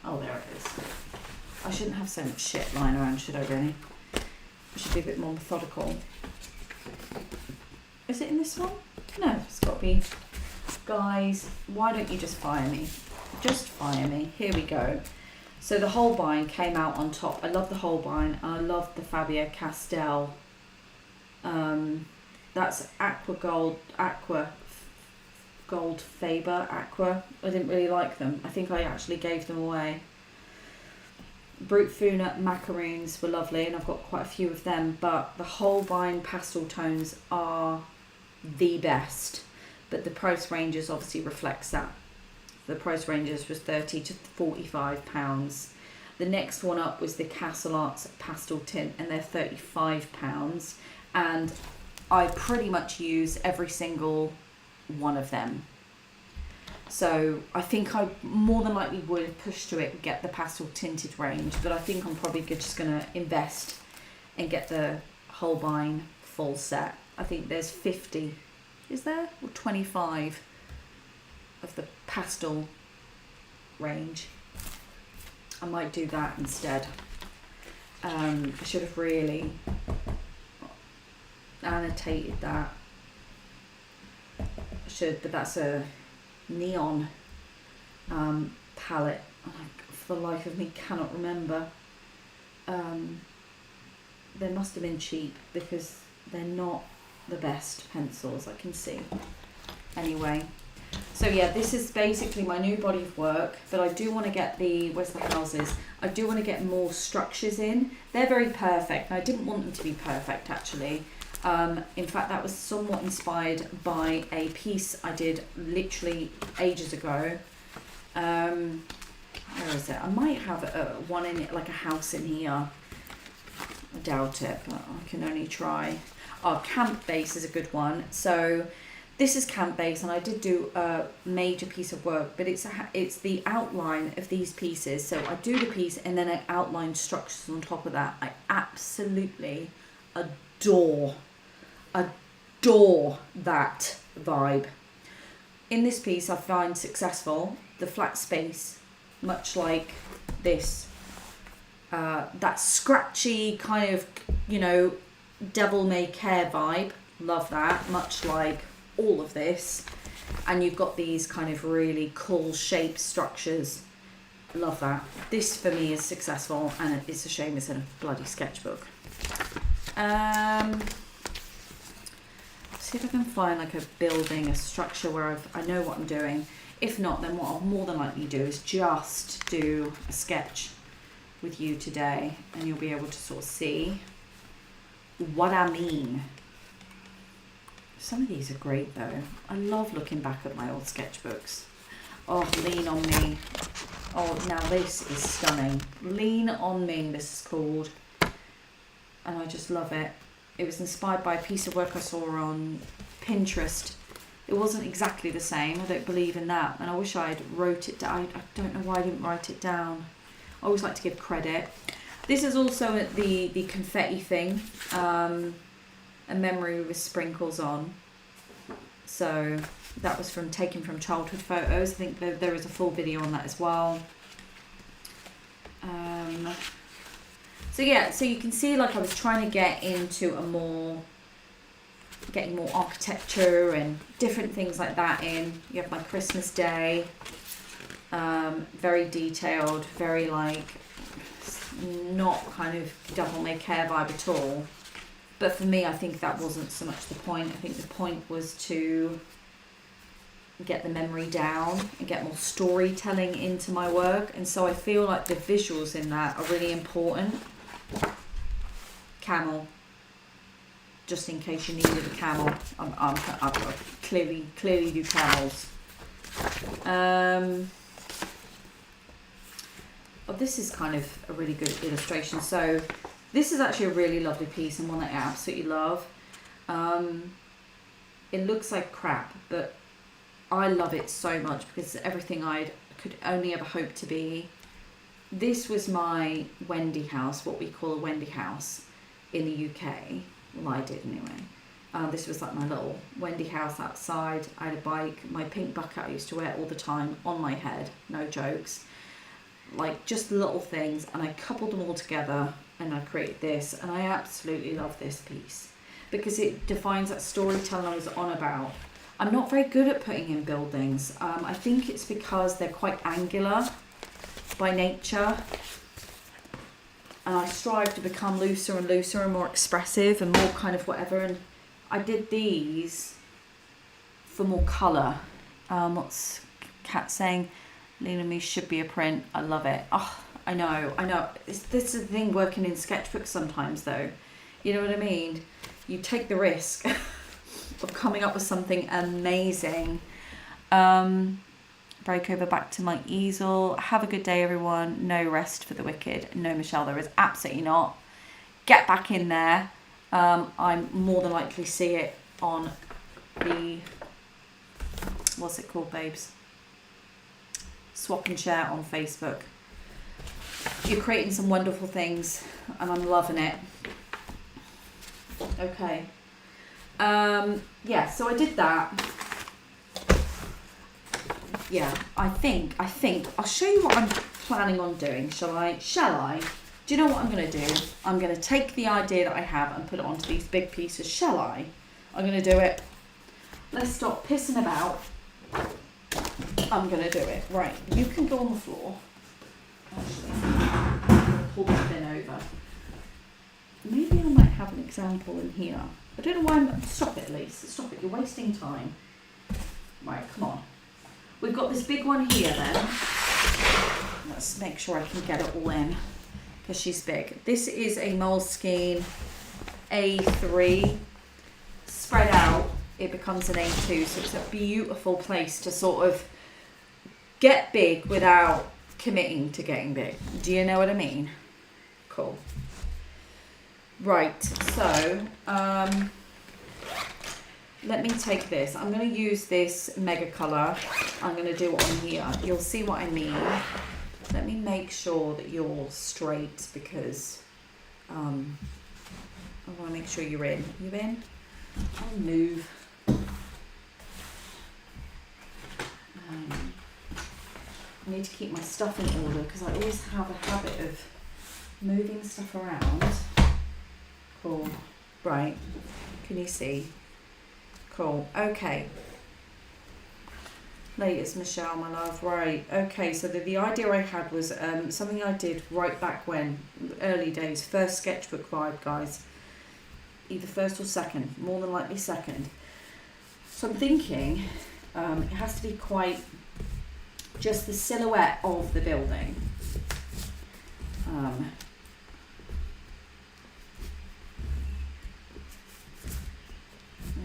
Oh, there it is. I shouldn't have so much shit lying around, should I really? I should be a bit more methodical. Is it in this one? No, it's got to be. Guys, why don't you just fire me? Just fire me. Here we go. So the Holbein came out on top. I love the Holbein, and I love the Faber-Castell. That's aqua gold Faber aqua. I didn't really like them. I think I actually gave them away. Brute Funa macaroons were lovely, and I've got quite a few of them, but the Holbein pastel tones are the best. But the price ranges obviously reflects that. The price ranges was £30 to £45. The next one up was the Castle Arts pastel tint, and they're £35. And I pretty much use every single one of them. So I think I more than likely would push to it and get the pastel tinted range, but I think I'm probably just going to invest and get the Holbein full set. I think there's 50, is there? Or 25 of the pastel range. I might do that instead. I should have really annotated that. I should, but that's a neon palette. For the life of me cannot remember. They must have been cheap because they're not the best pencils I can see. Anyway, So yeah, this is basically my new body of work, but I do want to get where's the houses? I do want to get more structures in. They're very perfect, and I didn't want them to be perfect actually. In fact, that was somewhat inspired by a piece I did literally ages ago. Where is it? I might have one in it, like a house in here. I doubt it, but I can only try. Oh, Camp Base is a good one. So this is Camp Base, and I did do a major piece of work, but it's the outline of these pieces. So I do the piece and then I outline structures on top of that. I absolutely adore that vibe. In this piece, I find successful the flat space, much like this. That scratchy kind of, you know, devil may care vibe. Love that, much like all of this. And you've got these kind of really cool shaped structures. Love that. This for me is successful, and it's a shame it's in a bloody sketchbook. See if I can find like a building, a structure where I know what I'm doing. If not, then what I'll more than likely do is just do a sketch with you today, and you'll be able to sort of see what I mean. Some of these are great though. I love looking back at my old sketchbooks. Oh, Lean on Me. Oh, now this is stunning. Lean on Me, this is called. And I just love it. It was inspired by a piece of work I saw on Pinterest. It wasn't exactly the same. I don't believe in that. And I wish I'd wrote it down. I don't know why I didn't write it down. I always like to give credit. This is also the confetti thing. A memory with sprinkles on. So that was taken from childhood photos. I think there is a full video on that as well. So yeah, so you can see like I was trying to get into getting more architecture and different things like that in. You have my Christmas day, very detailed, very like not kind of devil may care vibe at all. But for me, I think that wasn't so much the point. I think the point was to get the memory down and get more storytelling into my work. And so I feel like the visuals in that are really important. Camel, just in case you needed a camel. I'm clearly do camels. But this is kind of a really good illustration. So this is actually a really lovely piece and one that I absolutely love. It looks like crap, but I love it so much because it's everything I could only ever hope to be. This was my Wendy house, what we call a Wendy house in the UK. Well, I did anyway. This was like my little Wendy house outside. I had a bike, my pink bucket I used to wear all the time on my head, no jokes. Like just little things, and I coupled them all together and I created this, and I absolutely love this piece because it defines that storytelling I was on about. I'm not very good at putting in buildings. I think it's because they're quite angular by nature, and I strive to become looser and looser and more expressive and more kind of whatever, and I did these for more colour. What's Kat saying? Lean on Me should be a print. I love it. Oh, I know. This is the thing working in sketchbooks sometimes though. You know what I mean? You take the risk of coming up with something amazing. Break over back to my easel. Have a good day, everyone. No rest for the wicked. No, Michelle, there is absolutely not. Get back in there. I'm more than likely see it on the, what's it called, babes? Swap and share on Facebook. You're creating some wonderful things and I'm loving it. Okay. Yeah, so I did that. Yeah, I think I'll show you what I'm planning on doing. Shall I? Do you know what I'm going to do? I'm going to take the idea that I have and put it onto these big pieces. Shall I? I'm going to do it. Let's stop pissing about. I'm going to do it. Right, you can go on the floor. Actually, pull that bin over. Maybe I might have an example in here. I don't know why stop it, Elise. Stop it, you're wasting time. Right, come on. We've got this big one here then. Let's make sure I can get it all in because she's big. This is a Moleskine A3. Spread out, it becomes an A2, so it's a beautiful place to sort of get big without committing to getting big. Do you know what I mean? Cool. Right, so let me take this. I'm going to use this Mega Colour. I'm going to do it on here. You'll see what I mean. Let me make sure that you're straight because I want to make sure you're in. You in? I'll move. I need to keep my stuff in order because I always have a habit of moving stuff around. Cool. Right. Can you see? Cool. Okay. Latest, Michelle, my love. Right. Okay. So the idea I had was something I did right back when, early days, first sketchbook vibe, guys. Either first or second. More than likely second. So I'm thinking it has to be quite just the silhouette of the building.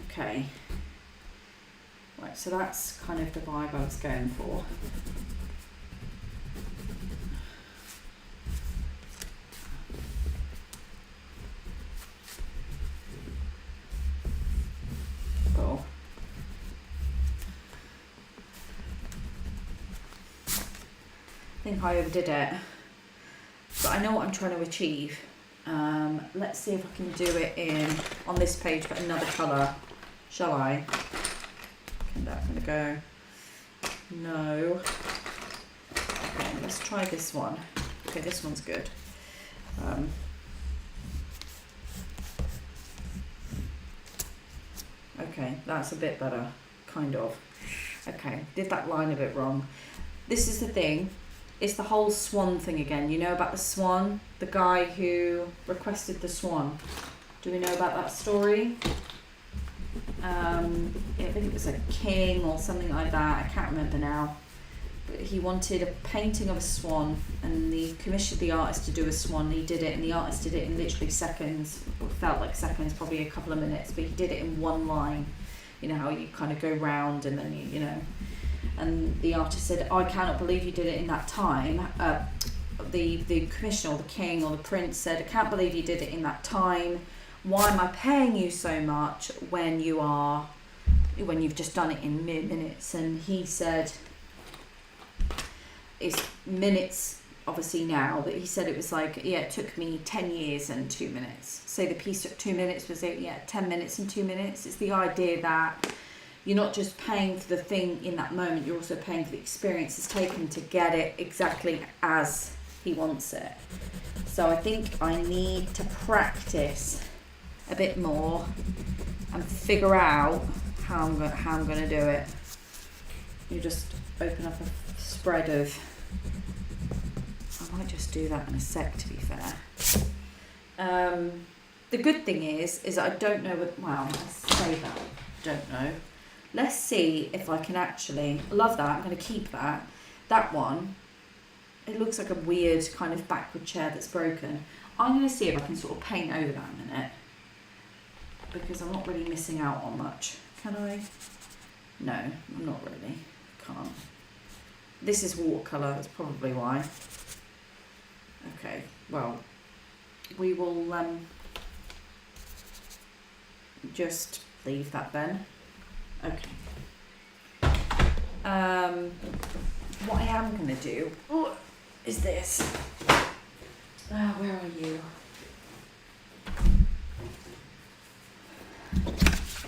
Okay. Right, so that's kind of the vibe I was going for. Cool. I think I overdid it, but I know what I'm trying to achieve. Let's see if I can do it on this page, but another colour. Shall I? I'm going to go. No. Okay, let's try this one. Okay, this one's good. Okay, that's a bit better, kind of. Okay, did that line a bit wrong. This is the thing. It's the whole swan thing again. You know about the swan? The guy who requested the swan. Do we know about that story? I think it was a king or something like that. I can't remember now. But he wanted a painting of a swan and he commissioned the artist to do a swan. He did it and the artist did it in literally seconds. It felt like seconds, probably a couple of minutes, but he did it in one line. You know how you kind of go round and then you know. And the artist said, I cannot believe you did it in that time. The commissioner or the king or the prince said, I can't believe you did it in that time. Why am I paying you so much when you've just done it in minutes? And he said, it's minutes obviously now, but he said it was like, yeah, it took me 10 years and 2 minutes. Say the piece took 2 minutes, was it? Yeah, 10 minutes and 2 minutes. It's the idea that you're not just paying for the thing in that moment, you're also paying for the experience it's taken to get it exactly as he wants it. So I think I need to practice a bit more and figure out how I'm going to do it. You just open up a spread of, I might just do that in a sec, to be fair. The good thing is I don't know what, well, I say that, don't know. Let's see if I can actually, I love that, I'm going to keep that. That one, it looks like a weird kind of backward chair that's broken. I'm going to see if I can sort of paint over that in a minute. Because I'm not really missing out on much. Can I? No, I'm not really. Can't. This is watercolour, that's probably why. Okay, well, we will just leave that then. Okay. What I am going to do is this. Where are you?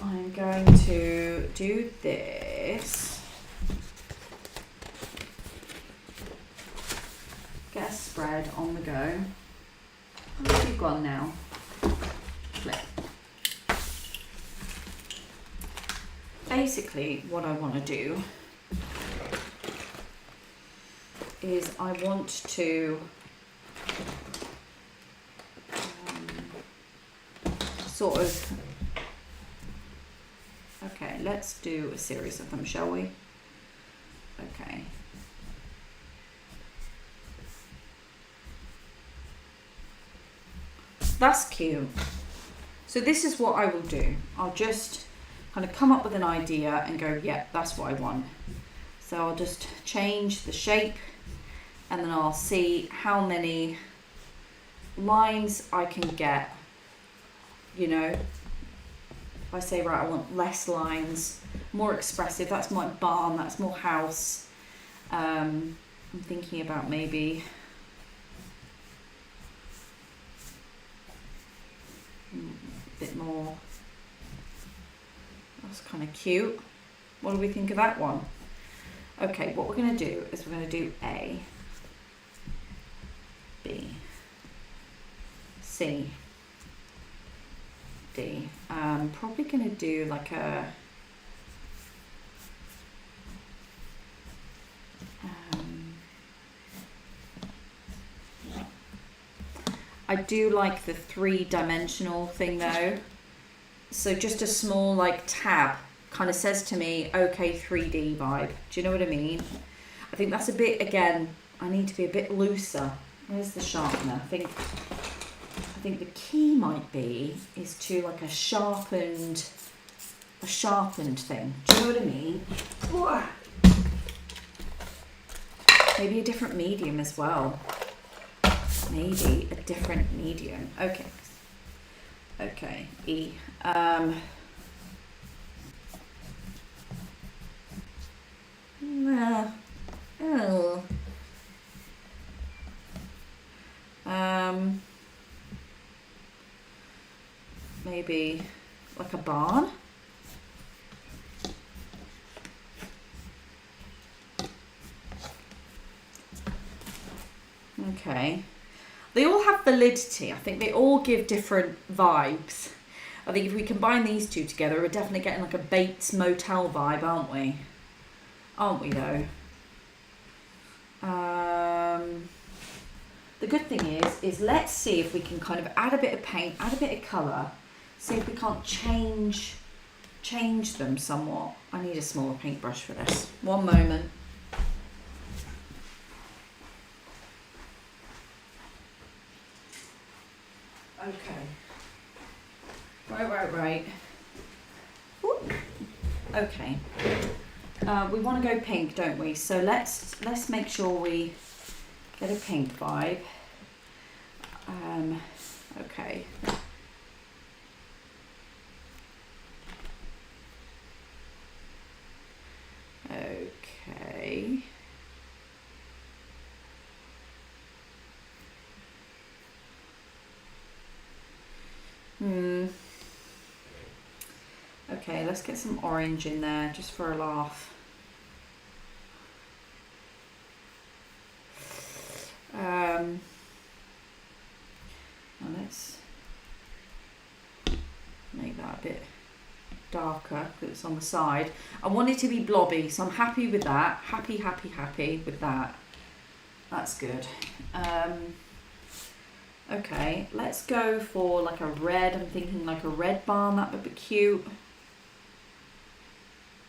I'm going to do this. Get a spread on the go. Where have you gone now? Flip. Basically, what I want to do is I want to sort of, okay, let's do a series of them, shall we? Okay. That's cute. So this is what I will do. I'll just kind of come up with an idea and go, yeah, that's what I want. So I'll just change the shape and then I'll see how many lines I can get. You know, if I say, right, I want less lines, more expressive, that's more barn, that's more house. I'm thinking about maybe a bit more. That's kind of cute. What do we think of that one? Okay, what we're going to do is we're going to do A, B, C, D. Probably going to do like a I do like the 3-dimensional thing though. So just a small like tab kind of says to me, okay, 3D vibe. Do you know what I mean? I think that's a bit, again, I need to be a bit looser. Where's the sharpener? I think the key might be is to like a sharpened thing. Do you know what I mean? Maybe a different medium as well. Maybe a different medium. Okay. Okay. E. Oh. Maybe like a barn. Okay. They all have validity. I think they all give different vibes. I think if we combine these two together, we're definitely getting like a Bates Motel vibe, aren't we? Aren't we though? The good thing is let's see if we can kind of add a bit of paint, add a bit of colour, see if we can't change them somewhat. I need a smaller paintbrush for this. One moment. Okay. Right. Whoop. Okay. We want to go pink, don't we? So let's make sure we get a pink vibe. Okay. Okay. Okay, let's get some orange in there just for a laugh. Now let's make that a bit darker because it's on the side. I want it to be blobby, so I'm happy with that. Happy with that. That's good. Okay, let's go for like a red. I'm thinking like a red barn, that would be cute.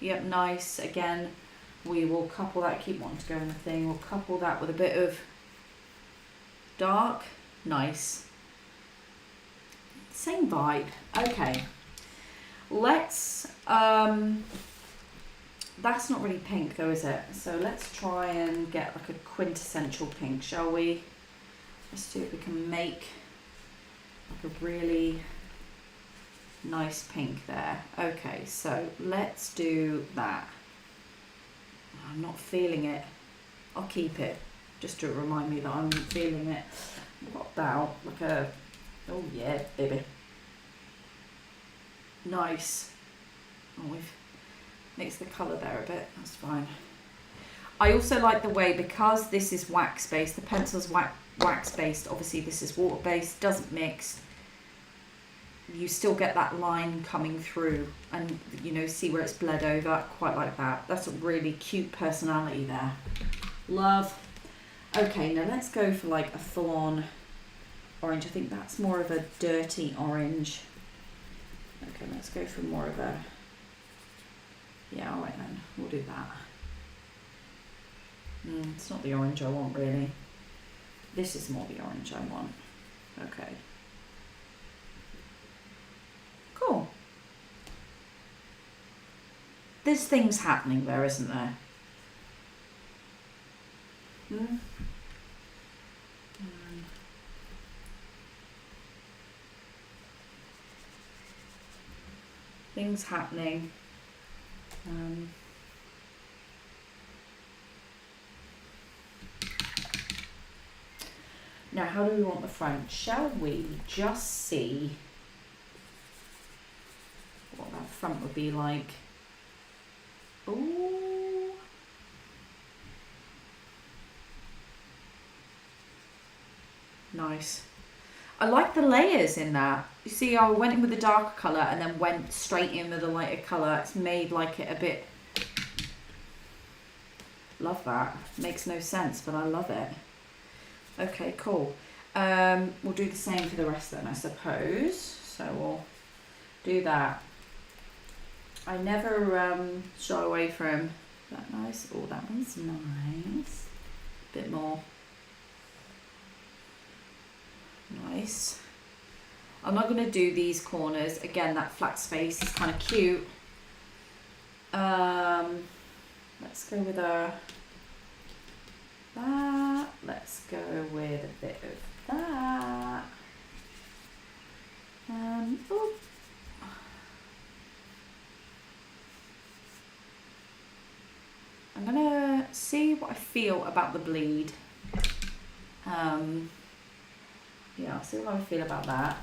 Yep, nice. Again, we will couple that, keep wanting to go in the thing, we'll couple that with a bit of dark. Nice. Same vibe. Okay. Let's, that's not really pink though, is it? So let's try and get like a quintessential pink, shall we? Let's see if we can make like a really nice pink there. Okay, so let's do that. I'm not feeling it. I'll keep it just to remind me that I'm feeling it. What about like a, oh yeah, baby. Nice. Oh, we've mixed the colour there a bit, that's fine. I also like the way, because this is wax based, the pencil's wax based, obviously this is water based, doesn't mix. You still get that line coming through and, you know, see where it's bled over. Quite like that. That's a really cute personality there. Love. Okay, now let's go for like a full-on orange. I think that's more of a dirty orange. Okay, let's go for more of a, yeah, all right then, we'll do that. It's not the orange I want really. This is more the orange I want. Okay. Cool. There's things happening there, isn't there? Things happening. Now, how do we want the front? Shall we just see what that front would be like? Ooh. Nice. I like the layers in that. You see, I went in with the darker colour and then went straight in with a lighter colour. It's made like it a bit... Love that. Makes no sense, but I love it. Okay, cool. We'll do the same for the rest then, I suppose. So we'll do that. I never shy away from that. Nice. Oh, that one's nice. Bit more. Nice. I'm not going to do these corners. Again, that flat space is kind of cute. Let's go with that. Let's go with a bit of that. Oh. I'm gonna see what I feel about the bleed. Yeah, I'll see what I feel about that.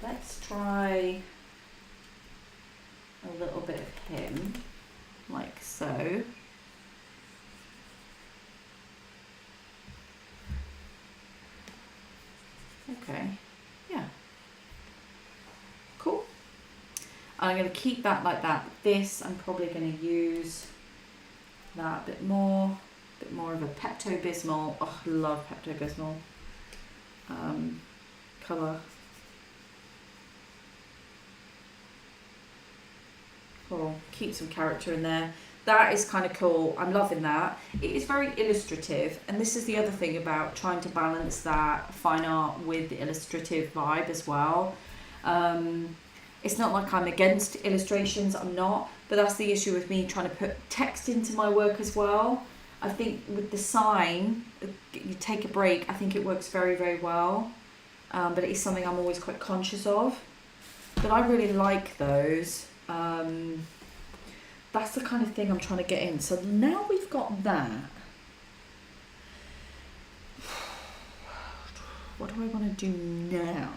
Let's try a little bit of him, like so. Okay, yeah. Cool. I'm going to keep that like that. This, I'm probably going to use that a bit more of a Pepto-Bismol. Oh, I love Pepto-Bismol colour. Cool. Keep some character in there. That is kind of cool. I'm loving that. It is very illustrative, and this is the other thing about trying to balance that fine art with the illustrative vibe as well. It's not like I'm against illustrations, I'm not, but that's the issue with me trying to put text into my work as well. I think with the sign, you take a break, I think it works very, very well, but it is something I'm always quite conscious of. But I really like those. That's the kind of thing I'm trying to get in. So now we've got that. What do I want to do now?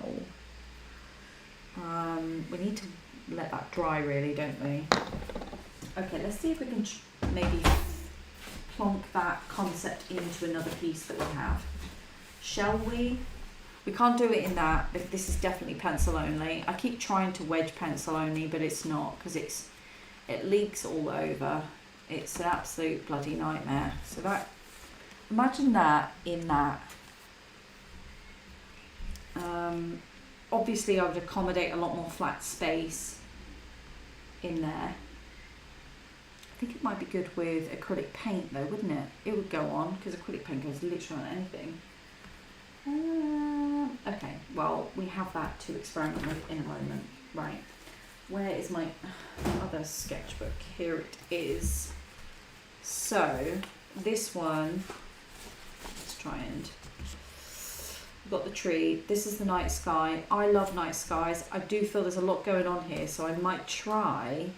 We need to let that dry really, don't we? Okay, let's see if we can maybe plonk that concept into another piece that we have. Shall we? We can't do it in that. This is definitely pencil only. I keep trying to wedge pencil only, but it's not, because it leaks all over. It's an absolute bloody nightmare. So that, imagine that in that. Obviously I would accommodate a lot more flat space in there. I think it might be good with acrylic paint though, wouldn't it? It would go on, because acrylic paint goes literally on anything. Okay, well, we have that to experiment with in a moment. Right, where is my other sketchbook? Here it is. So, this one, let's try and, we've got the tree. This is the night sky. I love night skies. I do feel there's a lot going on here, so I might try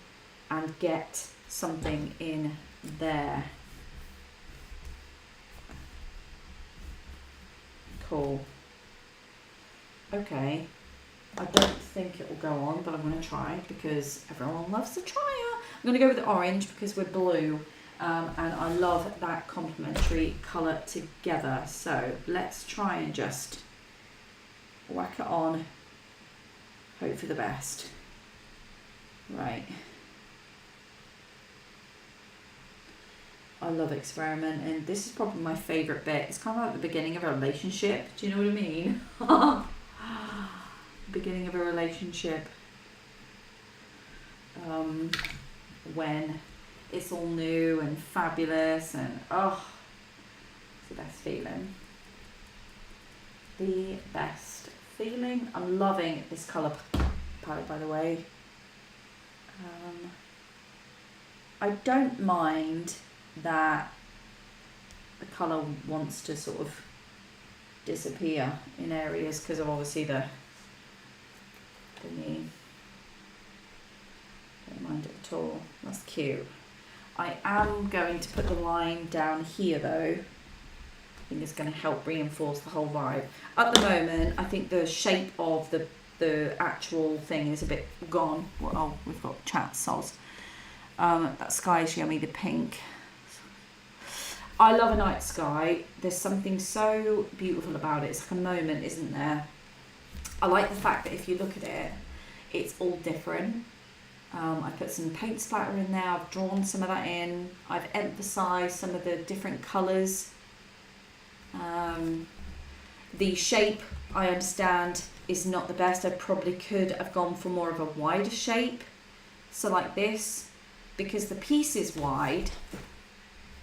and get something in there. Cool. Okay, I don't think it will go on, but I'm going to try because everyone loves to try it. I'm going to go with the orange because we're blue, and I love that complementary colour together. So let's try and just whack it on, hope for the best. Right. I love experimenting. This is probably my favourite bit. It's kind of like the beginning of a relationship. Do you know what I mean? Beginning of a relationship. When it's all new and fabulous and oh, the best feeling. The best feeling. I'm loving this colour palette, by the way. I don't mind that the colour wants to sort of disappear in areas because of obviously the knee. Don't mind it at all. That's cute. I am going to put the line down here though. I think it's going to help reinforce the whole vibe. At the moment, I think the shape of the actual thing is a bit gone. Oh, we've got chat soz. That sky's yummy, the pink. I love a night sky. There's something so beautiful about it. It's like a moment, isn't there? I like the fact that if you look at it, it's all different. I put some paint splatter in there. I've drawn some of that in. I've emphasised some of the different colours. The shape, I understand, is not the best. I probably could have gone for more of a wider shape. So like this, because the piece is wide,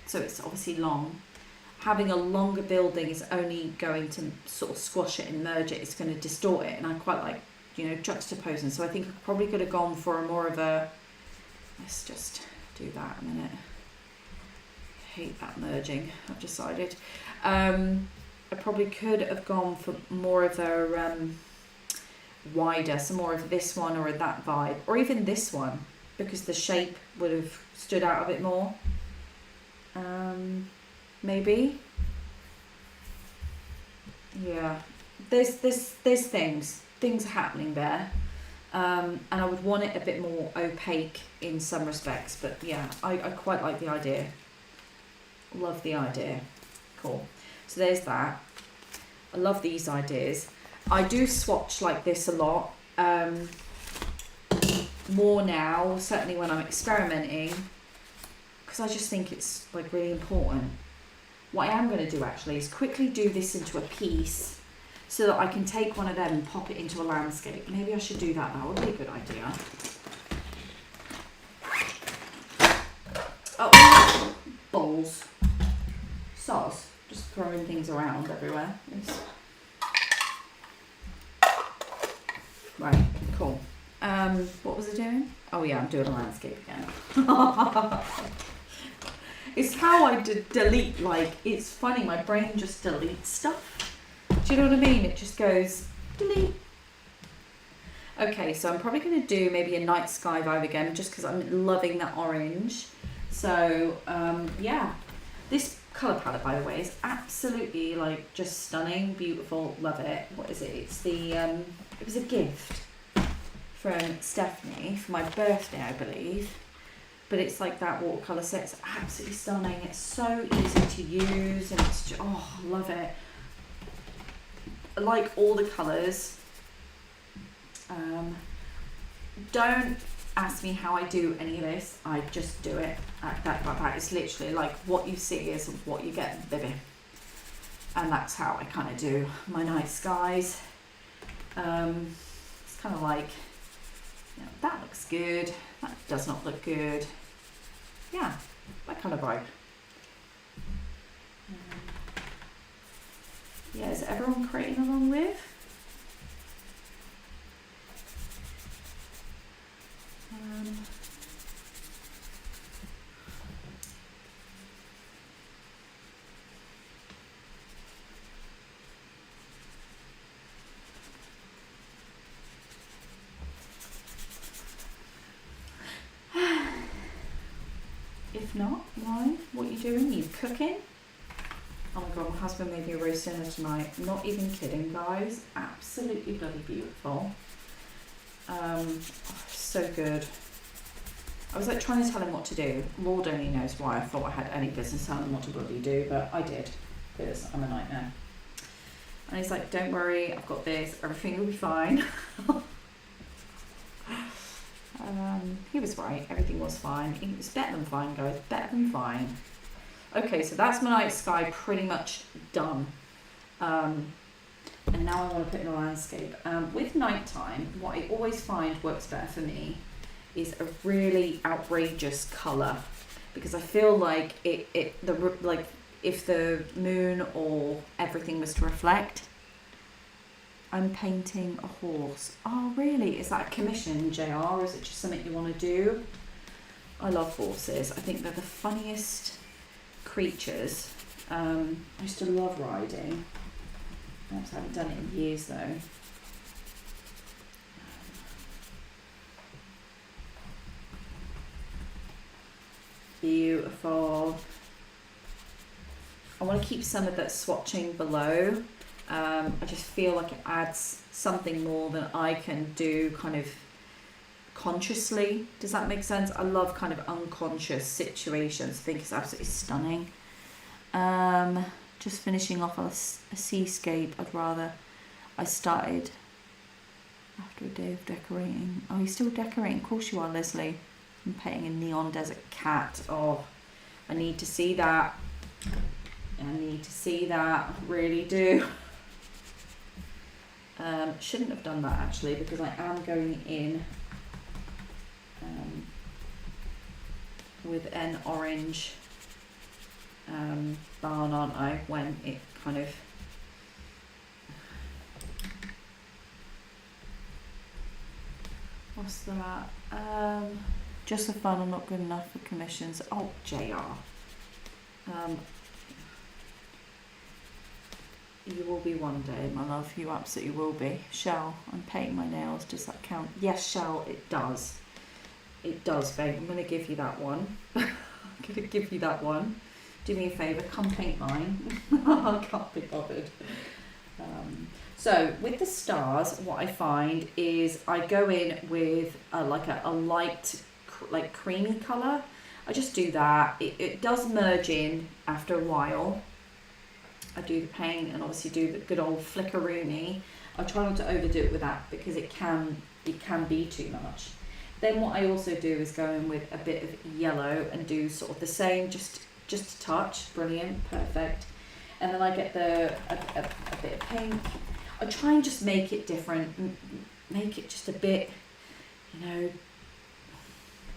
so it's obviously long. Having a longer building is only going to sort of squash it and merge it. It's going to distort it, and I quite like, you know, juxtaposing. So I think I probably could have gone for a more of a, let's just do that a minute. I hate that merging, I've decided. I probably could have gone for more of a wider, so more of this one or that vibe, or even this one, because the shape would have stood out a bit more. Maybe. Yeah, there's things are happening there, and I would want it a bit more opaque in some respects, but yeah, I quite like the idea. Love the idea. Cool. So there's that. I love these ideas. I do swatch like this a lot, more now, certainly when I'm experimenting, because I just think it's like really important. What I am going to do actually is quickly do this into a piece so that I can take one of them and pop it into a landscape. Maybe I should do that. That would be a good idea. Oh, balls. Sauce. Just throwing things around everywhere. Yes. Right, cool. What was I doing? Oh yeah, I'm doing a landscape again. It's how I delete, like, it's funny, my brain just deletes stuff. Do you know what I mean? It just goes, delete. Okay, so I'm probably going to do maybe a night sky vibe again, just because I'm loving that orange. So, yeah. This colour palette, by the way, is absolutely, like, just stunning, beautiful, love it. What is it? It's the, it was a gift from Stephanie for my birthday, I believe. But it's like that watercolour set. It's absolutely stunning. It's so easy to use, and it's just, oh, love it. I like all the colours. Don't ask me how I do any of this. I just do it like that. It's literally like what you see is what you get, baby. And that's how I kind of do my night skies. It's kind of like, you know, that looks good. That does not look good. Yeah, that kind of vibe. Yeah, is everyone creating along with? If not, why? What are you doing? You cooking? Oh my god, my husband made me a roast dinner tonight. Not even kidding, guys. Absolutely bloody beautiful. So good. I was like trying to tell him what to do. Lord only knows why I thought I had any business telling him what to bloody do, but I did, because I'm a nightmare. And he's like, don't worry, I've got this, everything will be fine. He was right, everything was fine. It was better than fine, guys, better than fine. Okay, so that's my night sky pretty much done. And now I want to put in a landscape. With nighttime, what I always find works better for me is a really outrageous colour, because I feel like if the moon or everything was to reflect. I'm painting a horse. Oh, really? Is that a commission, JR, or is it just something you want to do? I love horses. I think they're the funniest creatures. I used to love riding. I haven't done it in years, though. Beautiful. I want to keep some of that swatching below. I just feel like it adds something more than I can do kind of consciously. Does that make sense? I love kind of unconscious situations. I think it's absolutely stunning. Just finishing off a seascape. I started after a day of decorating. Oh, you're still decorating? Of course you are, Leslie. I'm painting a neon desert cat. Oh, I need to see that. I need to see that. Really do. Shouldn't have done that actually, because I am going in with an orange barn, aren't I, when it kind of what's that? Just for fun, I'm not good enough for commissions. Oh, JR. You will be one day, my love. You absolutely will be. Shell, I'm painting my nails. Does that count? Yes, Shell, it does. It does, babe. I'm going to give you that one. I'm going to give you that one. Do me a favour, come paint mine. I can't be bothered. So, with the stars, what I find is I go in with a light, like creamy colour. I just do that. It does merge in after a while. I do the paint and obviously do the good old flickeroony. I try not to overdo it with that because it can be too much. Then what I also do is go in with a bit of yellow and do sort of the same, just a touch. Brilliant, perfect. And then I get a bit of pink. I try and just make it different, make it just a bit,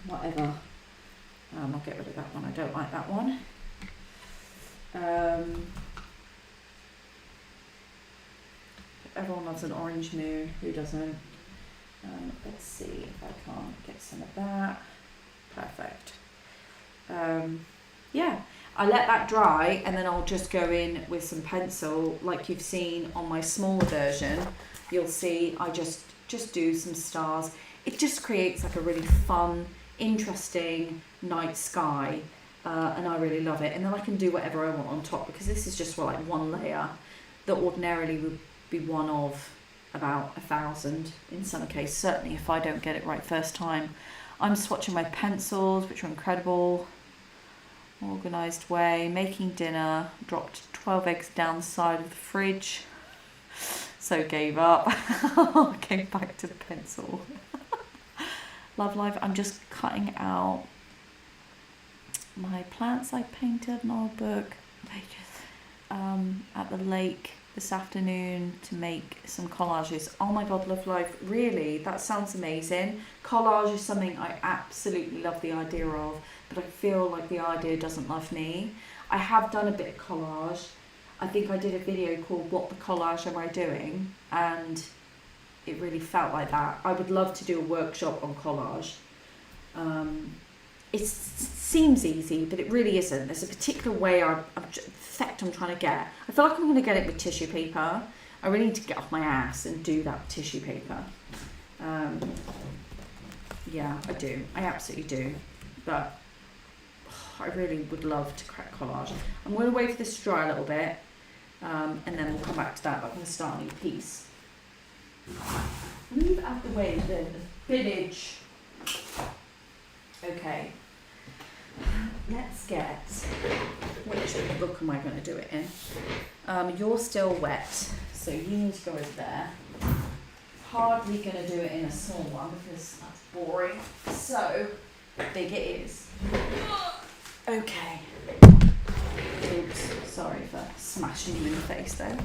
whatever. I'll get rid of that one. I don't like that one. Everyone loves an orange moon. Who doesn't? Let's see if I can't get some of that. Perfect. Yeah, I let that dry and then I'll just go in with some pencil like you've seen on my smaller version. You'll see I just do some stars. It just creates like a really fun, interesting night sky, and I really love it. And then I can do whatever I want on top because this is just like one layer that ordinarily would be one of about 1,000 in some case, certainly if I don't get it right first time. I'm swatching my pencils, which are incredible. Organised way, making dinner, dropped 12 eggs down the side of the fridge, so gave up. Came back to the pencil. Love life. I'm just cutting out my plants I painted in our book at the lake this afternoon to make some collages. Oh my god, love life, really? That sounds amazing. Collage is something I absolutely love the idea of, but I feel like the idea doesn't love me. I have done a bit of collage. I think I did a video called What the Collage Am I Doing? And it really felt like that. I would love to do a workshop on collage. It seems easy, but it really isn't. There's a particular way, effect I'm trying to get. I feel like I'm going to get it with tissue paper. I really need to get off my ass and do that with tissue paper. Yeah, I do. I absolutely do. But I really would love to crack collage. I'm going to wait for this to dry a little bit, and then we'll come back to that. But I'm going to start a new piece. Move out the way, the village. Okay. Let's get, which book am I going to do it in? You're still wet, so you need to go over there. Hardly going to do it in a small one because that's boring. So, big it is. Okay. Oops, sorry for smashing you in the face though.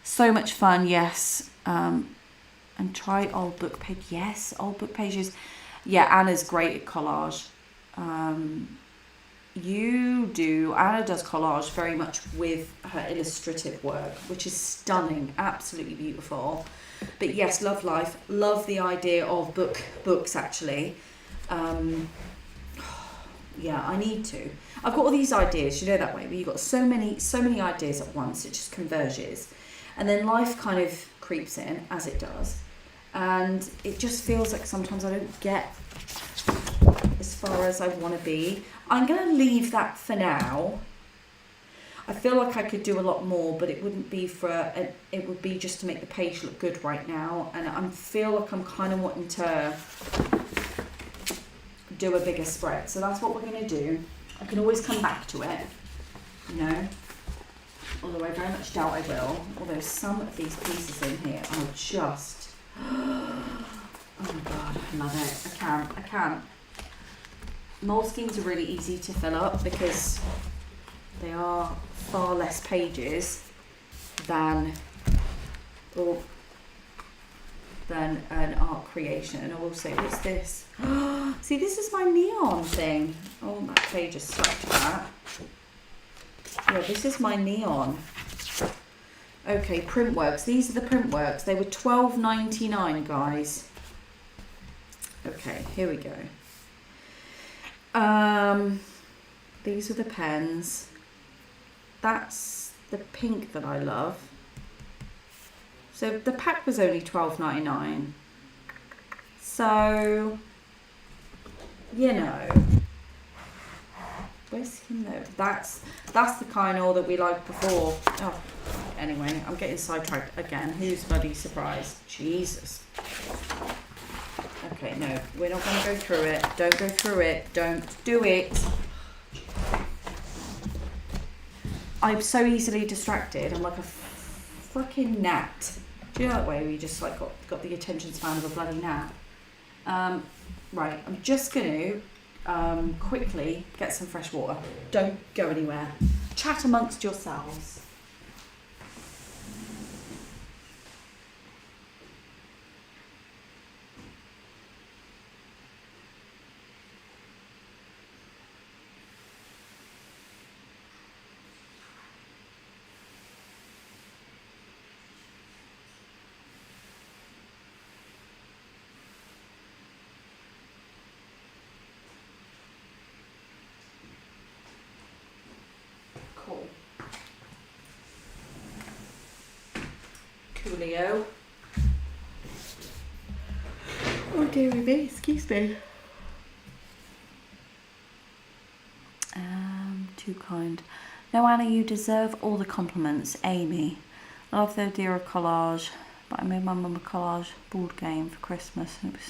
So much fun, yes. And try old book page. Yes, old book pages. Yeah, Anna's great at collage. Anna does collage very much with her illustrative work, which is stunning, absolutely beautiful. But yes, love life, love the idea of books actually. Yeah, I need to. I've got all these ideas, you know, that way, where you've got so many ideas at once, it just converges. And then life kind of creeps in, as it does. And it just feels like sometimes I don't get as far as I want to be. I'm going to leave that for now. I feel like I could do a lot more, but it wouldn't be it would be just to make the page look good right now. And I feel like I'm kind of wanting to do a bigger spread. So that's what we're going to do. I can always come back to it, you know, although I very much doubt I will. Although some of these pieces in here are just, oh my God, I love it. I can't. Moleskines are really easy to fill up because they are far less pages than an art creation. And I will say, what's this? See, this is my neon thing. Oh, that page is stuck to that. Yeah, this is my neon. Okay, Printworks. These are the Printworks. They were $12.99, guys. Okay, here we go. These are the pens. That's the pink that I love. So the pack was only $12.99. So, you know, where's him though? That's the Kynor that we liked before. Oh, anyway, I'm getting sidetracked again. Who's bloody surprised? Jesus. Okay, no, we're not going to go through it. Don't go through it. Don't do it. I'm so easily distracted. I'm like a freaking gnat. Do you know that way where you just like got the attention span of a bloody gnat? Right, I'm just going to quickly get some fresh water. Don't go anywhere. Chat amongst yourselves. Coolio. Oh dearie me, excuse me. Too kind. No, Anna, you deserve all the compliments. Amy. I love the idea of collage, but I made my mum a collage board game for Christmas and it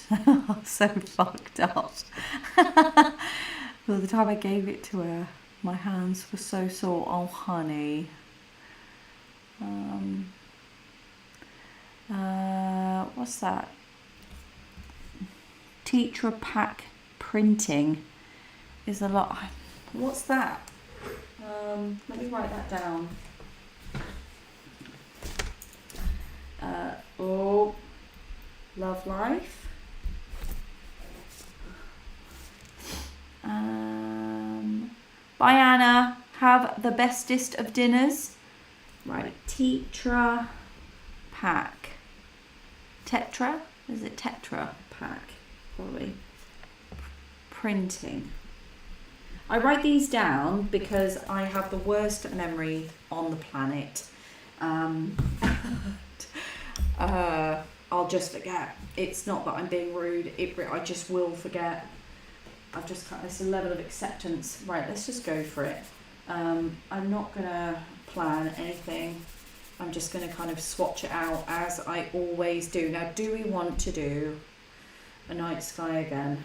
was so fucked up. Well, the time I gave it to her, my hands were so sore. Oh, honey. What's that? Teacher pack printing is a lot. What's that? Let me write that down. Oh, love life. Bye, Anna. Have the bestest of dinners. Right, Tetra pack. Tetra? Is it Tetra pack? Probably. Printing. I write these down because I have the worst memory on the planet. I'll just forget. It's not that I'm being rude. I just will forget. I've just got this level of acceptance. Right, let's just go for it. I'm not going to plan anything. I'm just going to kind of swatch it out as I always do. Now, do we want to do a night sky again?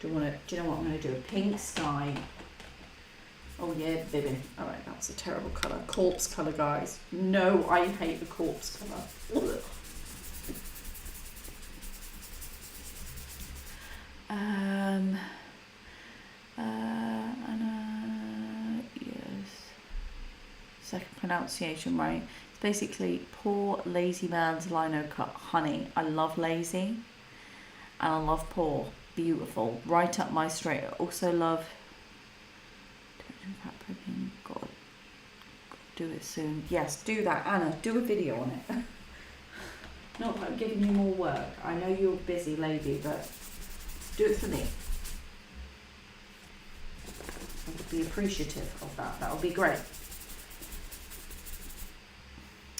Do you know what I'm going to do? A pink sky. Oh yeah, baby. All right, that was a terrible colour. Corpse colour, guys. No, I hate the corpse colour. Ugh. Yes. Second pronunciation, right? It's basically poor lazy man's lino cut. Honey, I love lazy and I love poor. beautiful. Right up my street. Also love God, do it soon. Yes, do that, Anna. Do a video on it. Not that I'm giving you more work. I know you're a busy lady, but do it for me. I would be appreciative of that. That would be great.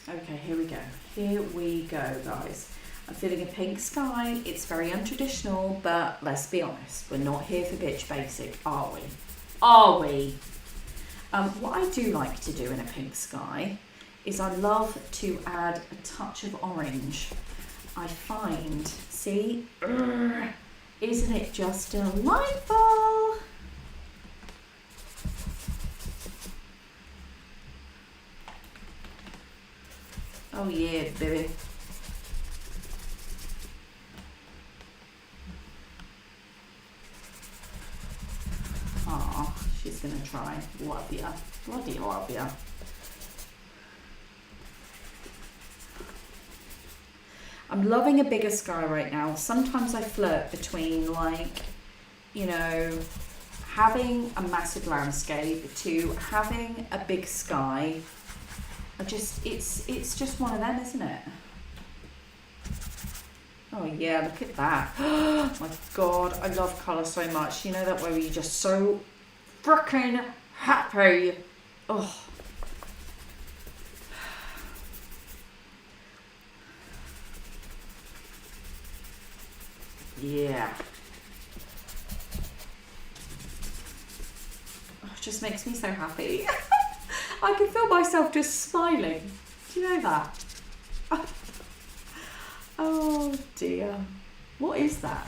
Okay, here we go. Here we go, guys. I'm feeling a pink sky. It's very untraditional, but let's be honest. We're not here for bitch basic, are we? Are we? What I do like to do in a pink sky is I love to add a touch of orange. I find, see, isn't it just delightful? Oh yeah, baby. Aw, she's gonna try. Love ya. Bloody love ya. I'm loving a bigger sky right now. Sometimes I flirt between, like, you know, having a massive landscape to having a big sky. It's just one of them, isn't it? Oh yeah, look at that. Oh my God, I love colour so much. You know that way where you're just so freaking happy. Oh. Yeah. Oh, it just makes me so happy. I can feel myself just smiling. Do you know that? Oh dear. What is that?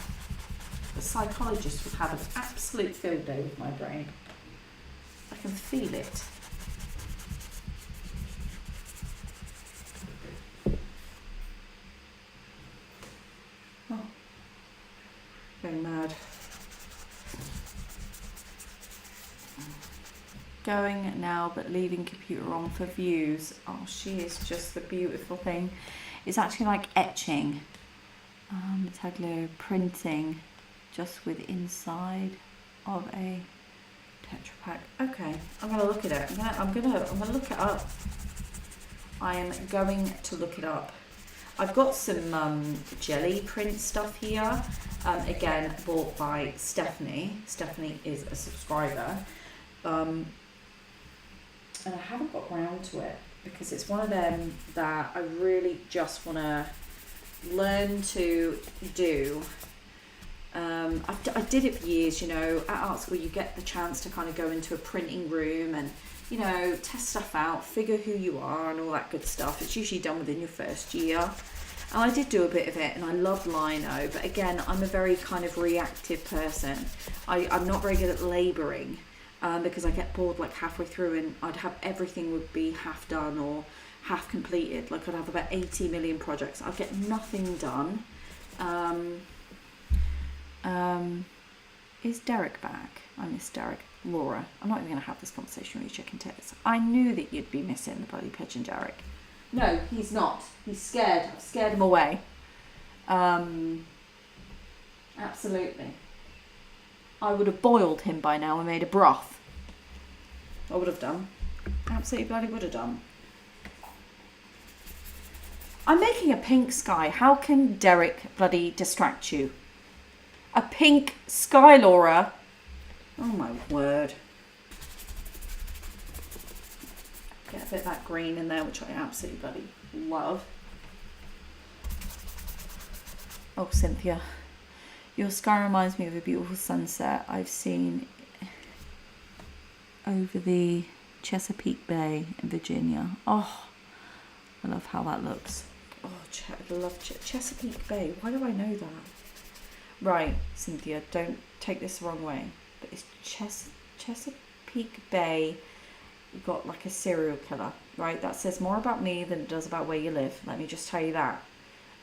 The psychologist would have an absolute field day with my brain. I can feel it. Oh. Going mad. Going now, but leaving computer on for views. Oh, she is just the beautiful thing. It's actually like etching. Taglio printing just with inside of a Tetra Pak. Okay, I'm gonna look at it. I'm gonna look it up. I am going to look it up. I've got some jelly print stuff here. Again, bought by Stephanie. Stephanie is a subscriber. And I haven't got round to it because it's one of them that I really just want to learn to do. I did it for years, you know. At art school you get the chance to kind of go into a printing room and, you know, test stuff out, figure who you are and all that good stuff. It's usually done within your first year. And I did do a bit of it and I loved lino, but again, I'm a very kind of reactive person. I'm not very good at labouring. Because I get bored like halfway through and I'd have everything would be half done or half completed. Like I'd have about 80 million projects. I'd get nothing done. Is Derek back? I miss Derek. Laura, I'm not even going to have this conversation with you, chicken tits. I knew that you'd be missing the bloody pigeon Derek. No, he's not. He's scared. I've scared him away. Absolutely. I would have boiled him by now and made a broth. I would have done. Absolutely bloody would have done. I'm making a pink sky. How can Derek bloody distract you? A pink sky, Laura. Oh my word. Get a bit of that green in there, which I absolutely bloody love. Oh, Cynthia. Your sky reminds me of a beautiful sunset I've seen over the Chesapeake Bay in Virginia. Oh, I love how that looks. Oh, I love Chesapeake Bay. Why do I know that? Right, Cynthia, don't take this the wrong way. But it's Chesapeake Bay. You've got like a serial killer, right? That says more about me than it does about where you live. Let me just tell you that.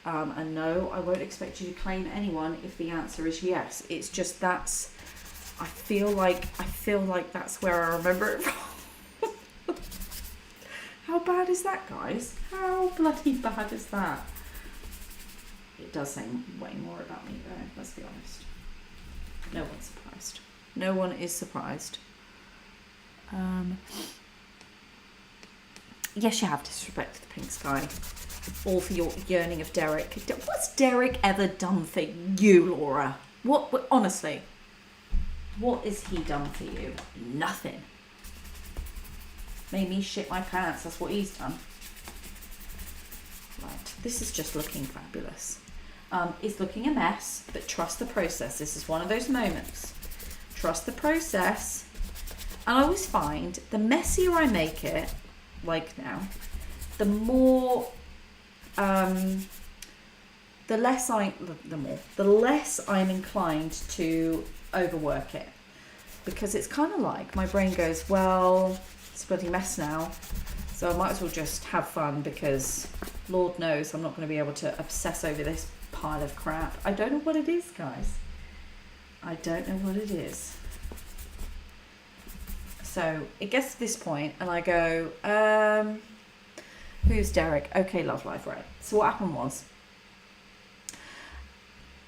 And no, I won't expect you to claim anyone if the answer is yes. It's just I feel like that's where I remember it from. How bad is that, guys? How bloody bad is that? It does say way more about me though, let's be honest. No one's surprised. No one is surprised. Yes, you have disrespect for the pink sky. All for your yearning of Derek. What's Derek ever done for you, Laura? What honestly, what has he done for you? Nothing. Made me shit my pants. That's what he's done. Right, this is just looking fabulous. It's looking a mess, but trust the process. This is one of those moments. Trust the process. And I always find the messier I make it, like now, the more, the less I'm inclined to overwork it. Because it's kind of like my brain goes, well, it's a bloody mess now, so I might as well just have fun, because Lord knows I'm not going to be able to obsess over this pile of crap. I don't know what it is, guys. I don't know what it is. So it gets to this point and I go, who's Derek? Okay, love life, right. So what happened was,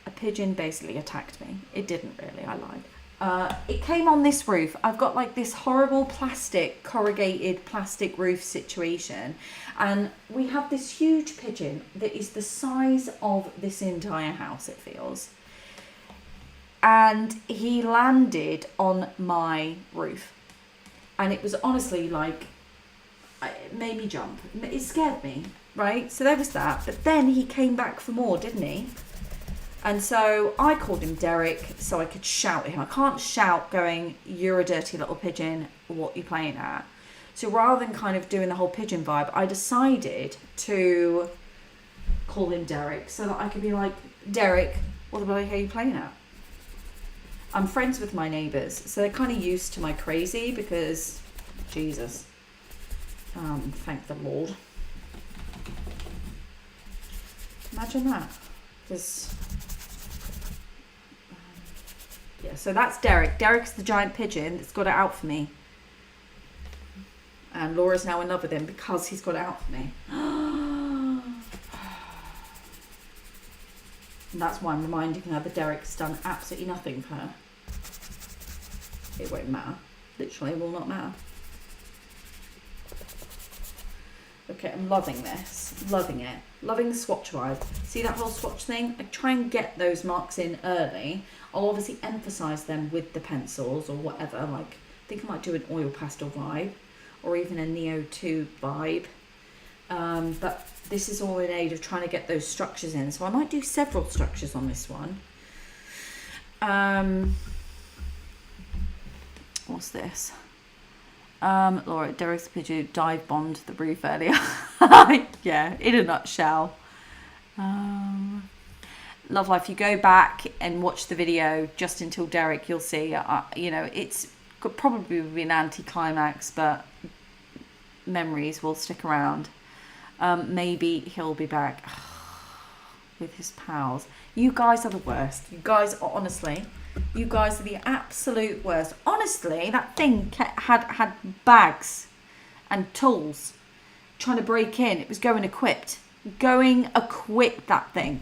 a pigeon basically attacked me. It didn't really, I lied. It came on this roof. I've got like this horrible corrugated plastic roof situation. And we have this huge pigeon that is the size of this entire house, it feels. And he landed on my roof. And it was honestly like, it made me jump. It scared me, right? So there was that. But then he came back for more, didn't he? And so I called him Derek so I could shout at him. I can't shout going, you're a dirty little pigeon, what are you playing at? So rather than kind of doing the whole pigeon vibe, I decided to call him Derek so that I could be like, Derek, what the bloody hell are you playing at? I'm friends with my neighbours, so they're kind of used to my crazy because, Jesus, thank the Lord. Imagine that. Because, yeah, so that's Derek. Derek's the giant pigeon that's got it out for me. And Laura's now in love with him because he's got it out for me. And that's why I'm reminding her that Derek's done absolutely nothing for her. It won't matter. Literally will not matter. Okay, I'm loving this. Loving it. Loving the swatch vibe. See that whole swatch thing? I try and get those marks in early. I'll obviously emphasise them with the pencils or whatever. Like, I think I might do an oil pastel vibe. Or even a Neo 2 vibe. But this is all in aid of trying to get those structures in. So I might do several structures on this one. What's this? Laura, Derek's pigeon dive bombed the roof earlier. Yeah, in a nutshell. Love life, you go back and watch the video just until Derek, you'll see, you know, it's could probably be an anti-climax, but memories will stick around. Maybe he'll be back with his pals. You guys are the worst. You guys are, honestly, you guys are the absolute worst. Honestly, that thing had bags and tools trying to break in. It was going equipped. That thing.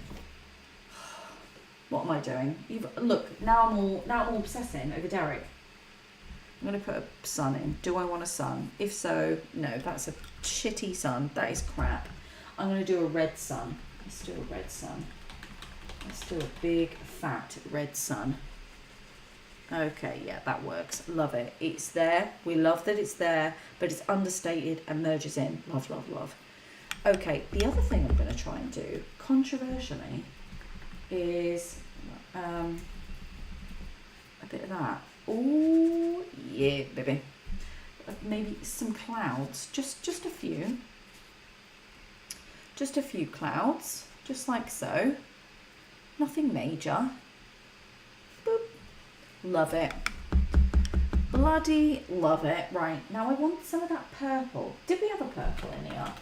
What am I doing? Look, now I'm all obsessing over Derek. I'm going to put a sun in. Do I want a sun? If so, no, that's a shitty sun. That is crap. I'm going to do a red sun. Let's do a red sun. Let's do a big, fat red sun. Okay, yeah, that works. Love it. It's there. We love that it's there, but it's understated and merges in. Love, love, love. Okay, the other thing I'm going to try and do, controversially, is a bit of that. Oh, yeah, baby. Maybe some clouds. Just a few. Just a few clouds. Just like so. Nothing major. Boop. Love it. Bloody love it. Right, now I want some of that purple. Did we have a purple in here?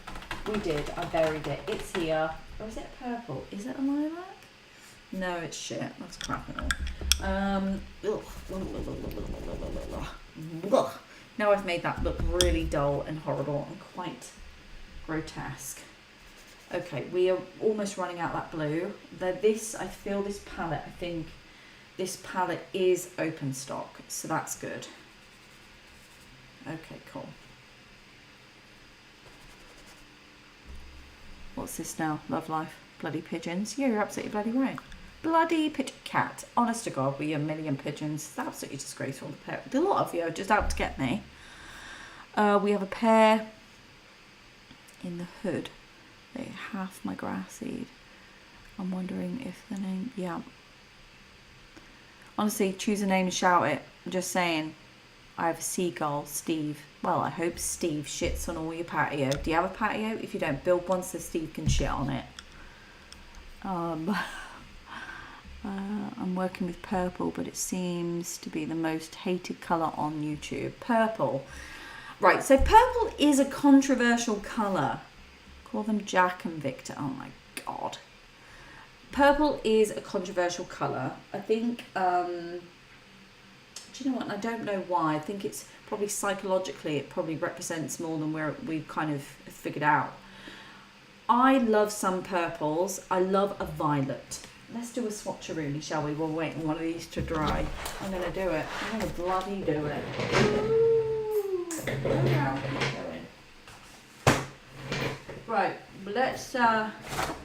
We did. I buried it. It's here. Or is it purple? Is it a lilac? No, it's shit. That's crap and all. Now I've made that look really dull and horrible and quite grotesque. Okay, we are almost running out that blue. I feel this palette, I think, this palette is open stock, so that's good. Okay, cool. What's this now? Love life. Bloody pigeons. Yeah, you're absolutely bloody right. Bloody cat. Honest to God, with your million pigeons. It's absolutely disgraceful. A lot of you are just out to get me. We have a pear in the hood. They half my grass seed. I'm wondering if the name... Yeah. Honestly, choose a name and shout it. I'm just saying. I have a seagull, Steve. Well, I hope Steve shits on all your patio. Do you have a patio? If you don't, build one so Steve can shit on it. I'm working with purple, but it seems to be the most hated colour on YouTube. Purple. Right, so purple is a controversial colour. Call them Jack and Victor. Oh my God. Purple is a controversial colour. I think, do you know what? I don't know why. I think it's probably psychologically, it probably represents more than we've kind of figured out. I love some purples. I love a violet. Let's do a swatcheroonie, shall we? We're waiting one of these to dry. I'm going to do it. I'm going to bloody do it. Ooh. Go down. Keep going. Right. Let's,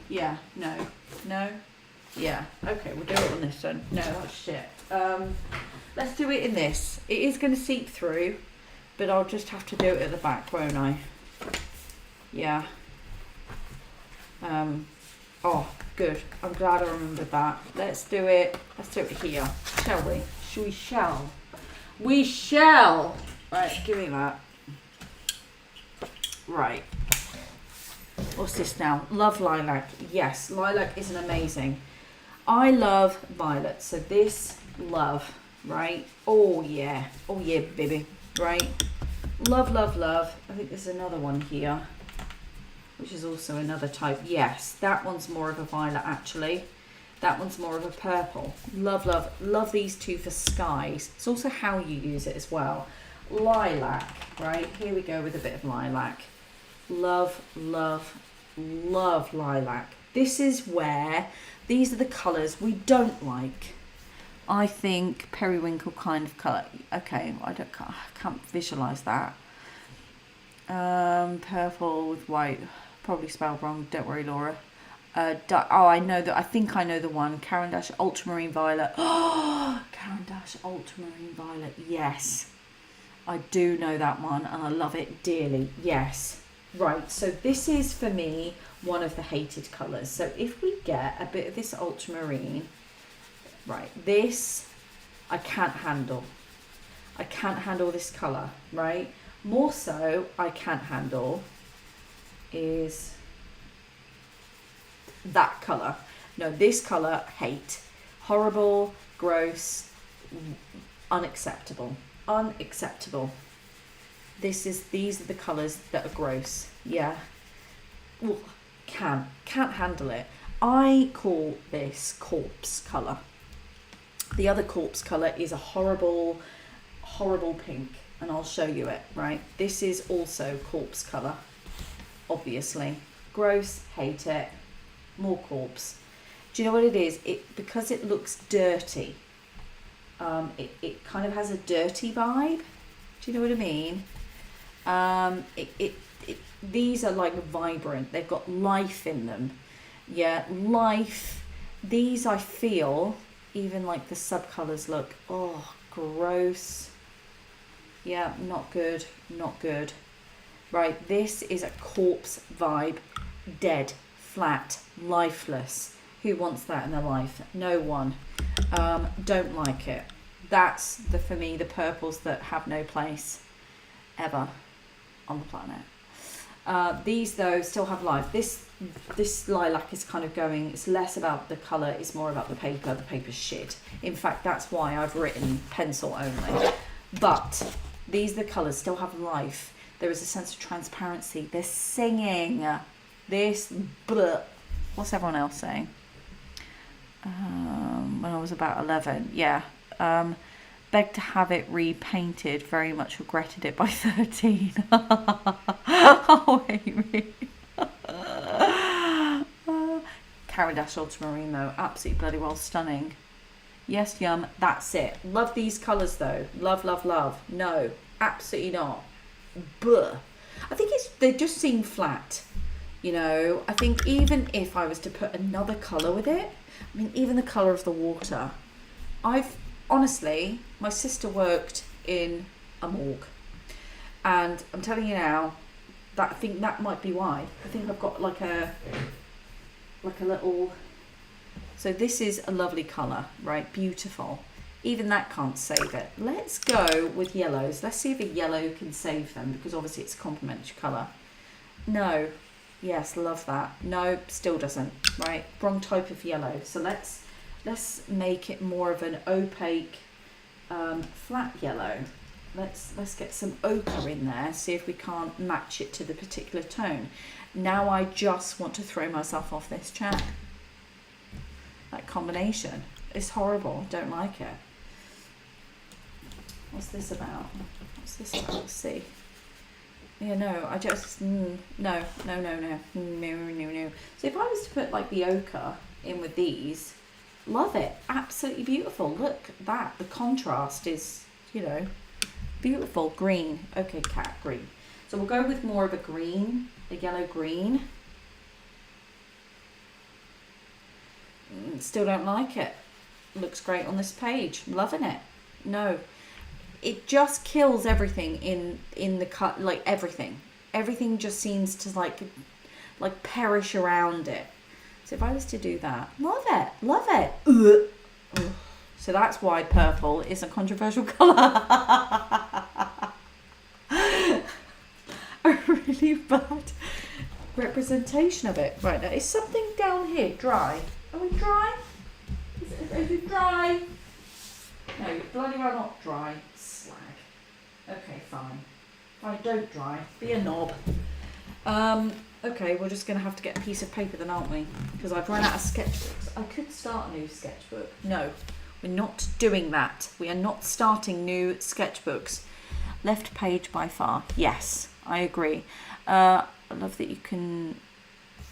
yeah. No. Yeah. Okay, we'll do it on this one. No, that's shit. Let's do it in this. It is going to seep through, but I'll just have to do it at the back, won't I? Yeah. Oh, good. I'm glad I remembered that. Let's do it. Let's do it here, shall we? We shall. We shall. Right, give me that. Right. What's this now? Love lilac. Yes, lilac is an amazing. I love violet. So this love, right? Oh yeah. Oh yeah, baby. Right? Love, love, love. I think there's another one here, which is also another type. Yes, that one's more of a violet actually. That one's more of a purple. Love, love, love these two for skies. It's also how you use it as well. Lilac, right? Here we go with a bit of lilac. Love, love, love lilac. This is where, these are the colours we don't like. I think periwinkle kind of colour. Okay, I can't visualise that. Purple with white. Probably spelled wrong. Don't worry, Laura. I know that. I think I know the one. Caran d'Ache ultramarine violet. Oh, Caran d'Ache ultramarine violet. Yes, I do know that one, and I love it dearly. Yes. Right. So this is for me one of the hated colours. So if we get a bit of this ultramarine, right? This I can't handle. I can't handle this colour. Right. More so, I can't handle is that colour. No, this colour, hate. Horrible, gross, unacceptable. Unacceptable. These are the colours that are gross. Yeah. Ooh, can't handle it. I call this corpse colour. The other corpse colour is a horrible, horrible pink. And I'll show you it, right? This is also corpse colour, obviously. Gross, hate it. More corpse. Do you know what it is? Because it looks dirty. It kind of has a dirty vibe. Do you know what I mean? These are like vibrant. They've got life in them. Yeah, life. These I feel, even like the subcolours look, oh, gross. Yeah, not good, not good. Right, this is a corpse vibe. Dead, flat, lifeless. Who wants that in their life? No one. Don't like it. That's, for me, the purples that have no place ever on the planet. These, though, still have life. This lilac is kind of going, it's less about the colour, it's more about the paper. The paper's shit. In fact, that's why I've written pencil only. But these, the colours, still have life. There is a sense of transparency. They're singing. This, bleh. What's everyone else saying? When I was about 11, yeah. Begged to have it repainted. Very much regretted it by 13. Oh, Amy. Caran d'Ache ultramarine, though, absolutely bloody well stunning. Yes, yum. That's it. Love these colours though. Love, love, love. No, absolutely not. Buh. I think they just seem flat. You know, I think even if I was to put another colour with it, I mean, even the colour of the water. Honestly, my sister worked in a morgue. And I'm telling you now, I think that might be why. I think I've got like a little... So this is a lovely colour, right? Beautiful. Even that can't save it. Let's go with yellows. Let's see if a yellow can save them, because obviously it's a complementary colour. No. Yes, love that. No, still doesn't. Right, wrong type of yellow. So let's make it more of an opaque, flat yellow. Let's get some ochre in there. See if we can't match it to the particular tone. Now I just want to throw myself off this chair. That combination is horrible. Don't like it. What's this about? What's this about? Let's see. Yeah, no, I just, no. So if I was to put like the ochre in with these, love it. Absolutely beautiful. Look at that. The contrast is, you know, beautiful. Green. Okay, cat, green. So we'll go with more of a green, a yellow green. Still don't like it. Looks great on this page. Loving it. No. It just kills everything in the cut, like everything just seems to like perish around it. So if I was to do that, love it. Ugh. So that's why purple is a controversial colour. A really bad representation of it. Right, now is something down here dry? Are we dry? Is it dry? No, bloody well not dry. Slag. Okay, fine. Fine, don't dry. Be a knob. Okay, we're just going to have to get a piece of paper then, aren't we? Because I've run out of sketchbooks. I could start a new sketchbook. No, we're not doing that. We are not starting new sketchbooks. Left page by far. Yes, I agree. I love that you can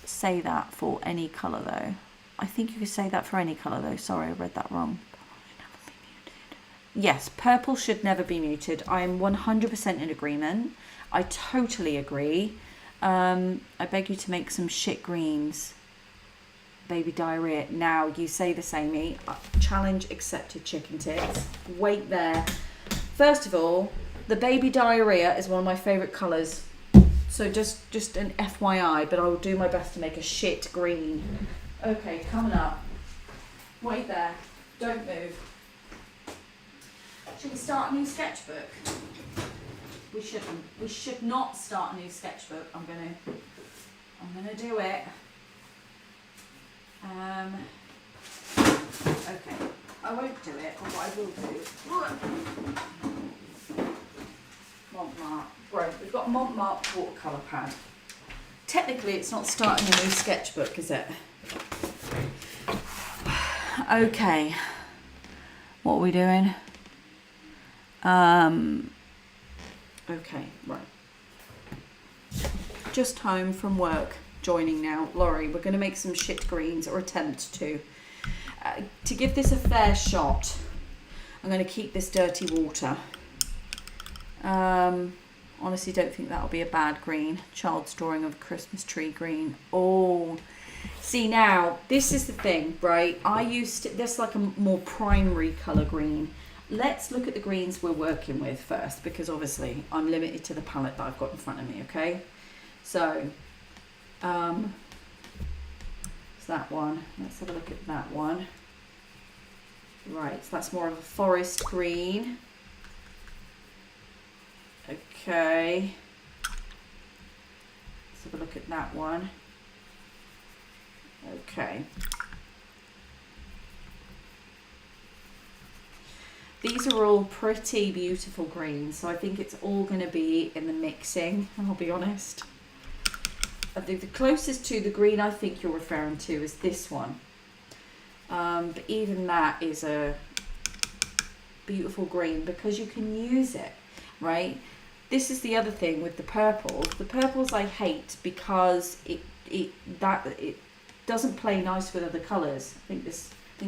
say that for any colour though. I think you could say that for any colour though. Sorry, I read that wrong. Yes, purple should never be muted. I am 100% in agreement. I totally agree. I beg you to make some shit greens. Baby diarrhea. Now you say the same. Challenge accepted, chicken tits. Wait there. First of all, the baby diarrhea is one of my favourite colours. So just an FYI, but I will do my best to make a shit green. Okay, coming up. Wait there. Don't move. Should we start a new sketchbook? We shouldn't. We should not start a new sketchbook. I'm gonna do it. Okay. I won't do it, but what I will do. Montmartre. Right, we've got Montmartre watercolour pad. Technically, it's not starting a new sketchbook, is it? Okay. What are we doing? Okay, right. Just home from work, joining now. Laurie, we're going to make some shit greens, or attempt to. To give this a fair shot, I'm going to keep this dirty water. Honestly, don't think that'll be a bad green. Child's drawing of a Christmas tree green. Oh, see now, this is the thing, right? I used to, this like a more primary colour green. Let's look at the greens we're working with first, because obviously I'm limited to the palette that I've got in front of me, okay? So, it's that one. Let's have a look at that one. Right, so that's more of a forest green. Okay. Let's have a look at that one. Okay. These are all pretty beautiful greens, so I think it's all going to be in the mixing, I'll be honest. I think the closest to the green I think you're referring to is this one. But even that is a beautiful green because you can use it, right? This is the other thing with the purples. The purples I hate because it doesn't play nice with other colours. I think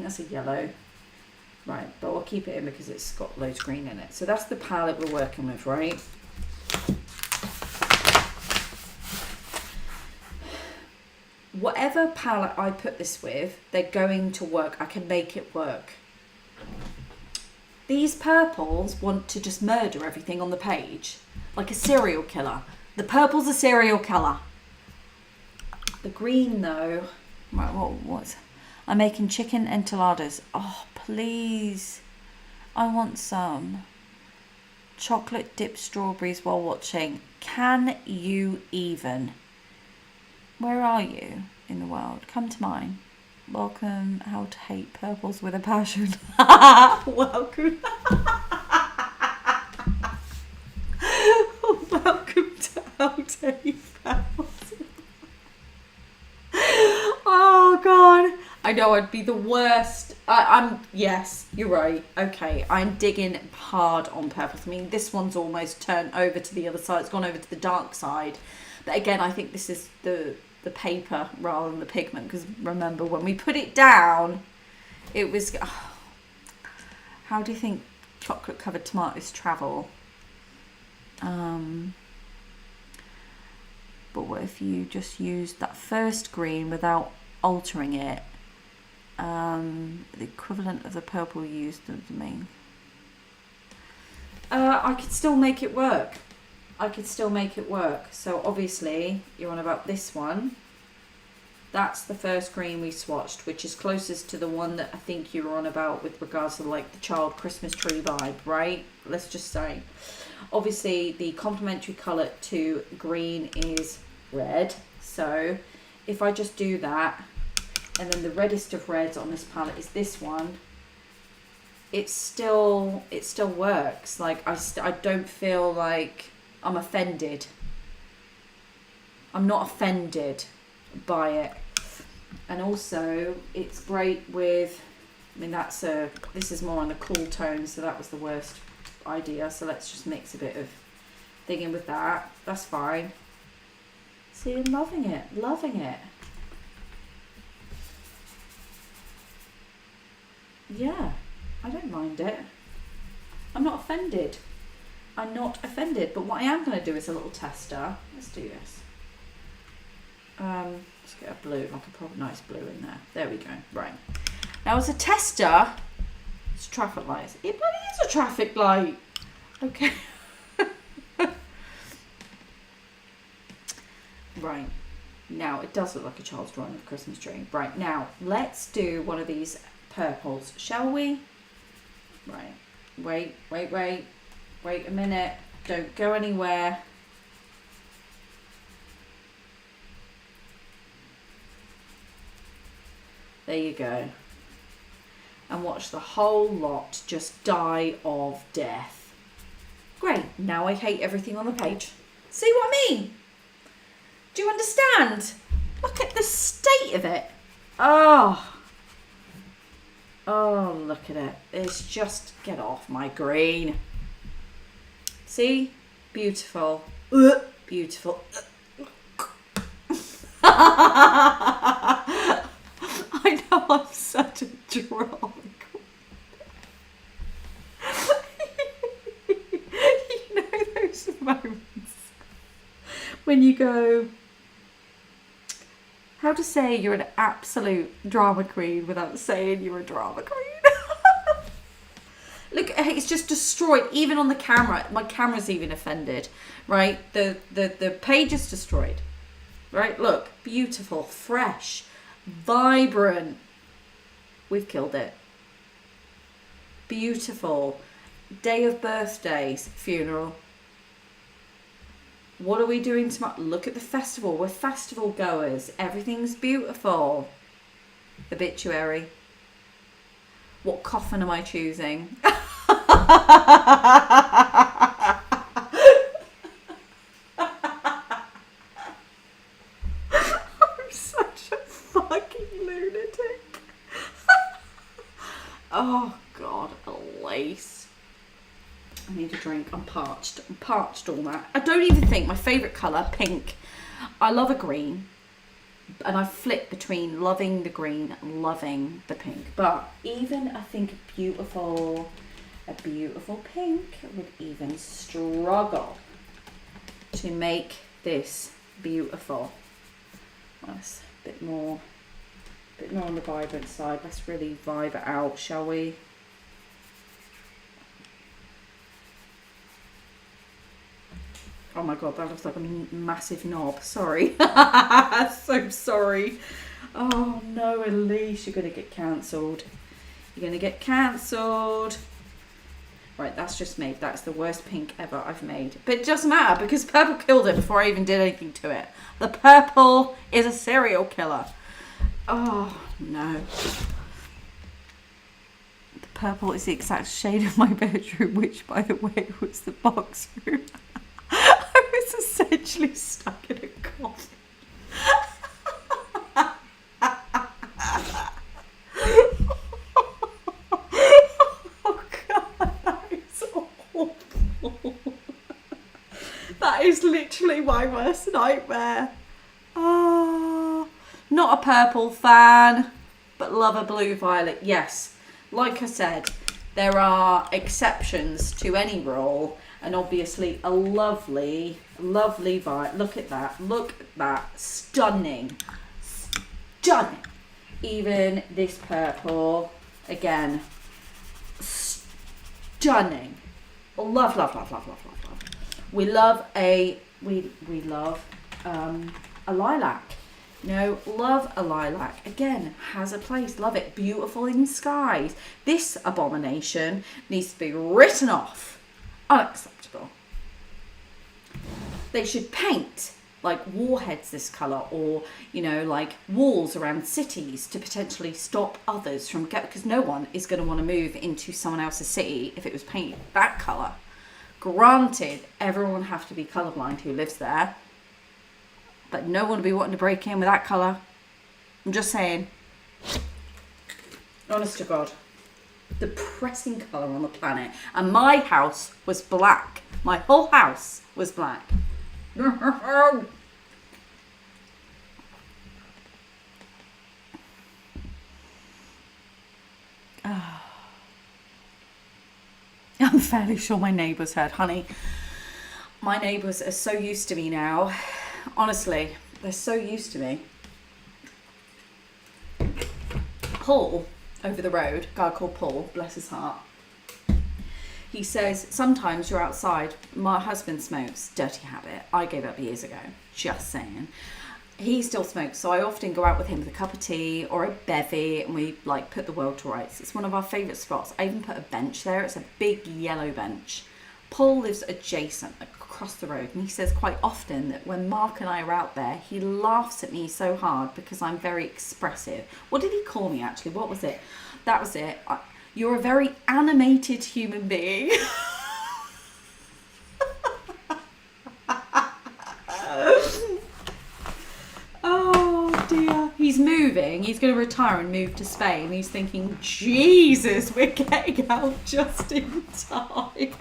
that's a yellow. Right, but I'll keep it in because it's got loads of green in it. So that's the palette we're working with, right? Whatever palette I put this with, they're going to work. I can make it work. These purples want to just murder everything on the page. Like a serial killer. The purple's a serial killer. The green though, right, what's... I'm making chicken enchiladas. Oh, please. I want some. Chocolate dipped strawberries while watching. Can you even? Where are you in the world? Come to mine. Welcome, how to hate purples with a passion. Welcome. Welcome to how to hate purples. Oh God. I know I'd be the worst. Yes, you're right. Okay, I'm digging hard on purples. I mean, this one's almost turned over to the other side. It's gone over to the dark side. But again, I think this is the paper rather than the pigment, because remember when we put it down, it was... Oh, how do you think chocolate covered tomatoes travel? But what if you just used that first green without altering it? The equivalent of the purple used as the main. I could still make it work. So obviously you're on about this one. That's the first green we swatched, which is closest to the one that I think you were on about with regards to like the child Christmas tree vibe, right? Let's just say. Obviously the complementary colour to green is red. So if I just do that, and then the reddest of reds on this palette is this one, it still works. Like I don't feel like I'm offended. I'm not offended by it. And also it's great with, I mean this is more on the cool tone, so that was the worst idea. So let's just mix a bit of thing in with that. That's fine. See, I'm loving it. Yeah, I don't mind it. I'm not offended. But what I am going to do is a little tester. Let's do this. Let's get a blue, like a proper nice blue in there. There we go. Right. Now as a tester, it's traffic lights. It bloody is a traffic light. Okay. Right. Now it does look like a child's drawing of a Christmas tree. Right. Now let's do one of these purples, shall we? Right. Wait a minute. Don't go anywhere. There you go. And watch the whole lot just die of death. Great. Now I hate everything on the page. See what I mean? Do you understand? Look at the state of it. Oh, look at it. It's just, get off my green. See? Beautiful. Beautiful. I know I'm such a drama queen. You know those moments when you go, how to say you're an absolute drama queen without saying you're a drama queen. Look, it's just destroyed, even on the camera. My camera's even offended, right? The page is destroyed, right? Look, beautiful, fresh, vibrant. We've killed it. Beautiful. Day of birthdays, funeral. What are we doing tomorrow? Look at the festival. We're festival goers. Everything's beautiful. Obituary. What coffin am I choosing? I'm such a fucking lunatic. Oh God, a lace. I need a drink. I'm parched. All that. I don't even think my favourite colour, pink. I love a green. and I flip between loving the green and loving the pink. But even I think a beautiful pink would even struggle to make this beautiful. That's a bit more on the vibrant side. Let's really vibe it out, shall we? Oh my god, that looks like a massive knob. Sorry. So sorry. Oh no, Elise, you're going to get cancelled. You're going to get cancelled. Right, that's just made. That's the worst pink ever I've made. But it doesn't matter because purple killed it before I even did anything to it. The purple is a serial killer. Oh no. The purple is the exact shade of my bedroom, which by the way was the box room. I was essentially stuck in a coffin. Oh god, that is awful. That is literally my worst nightmare. Oh, not a purple fan, but love a blue violet. Yes, like I said, there are exceptions to any rule. And obviously a lovely violet. Look at that. Stunning. Even this purple, again, stunning. Love. We love a lilac. You know, love a lilac. Again, has a place. Love it. Beautiful in skies. This abomination needs to be written off. Unacceptable. They should paint like warheads this colour, or you know, like walls around cities to potentially stop others from because no one is going to want to move into someone else's city if it was painted that colour. Granted, everyone would have to be colourblind who lives there, but no one would be wanting to break in with that colour. I'm just saying. Honest to God. Depressing colour on the planet. And my house was black. My whole house was black. I'm fairly sure my neighbours heard. Honey, my neighbours are so used to me now. Honestly, they're so used to me. Paul, over the road, a guy called Paul, bless his heart, he says, sometimes you're outside. My husband smokes, dirty habit. I gave up years ago, just saying. He still smokes, so I often go out with him with a cup of tea or a bevy, and we like put the world to rights. It's one of our favourite spots. I even put a bench there. It's a big yellow bench. Paul lives adjacent across the road, and he says quite often that when Mark and I are out there, he laughs at me so hard because I'm very expressive. What did he call me actually? What was it? That was it. You're a very animated human being. Oh dear. He's moving. He's going to retire and move to Spain. He's thinking, Jesus, we're getting out just in time.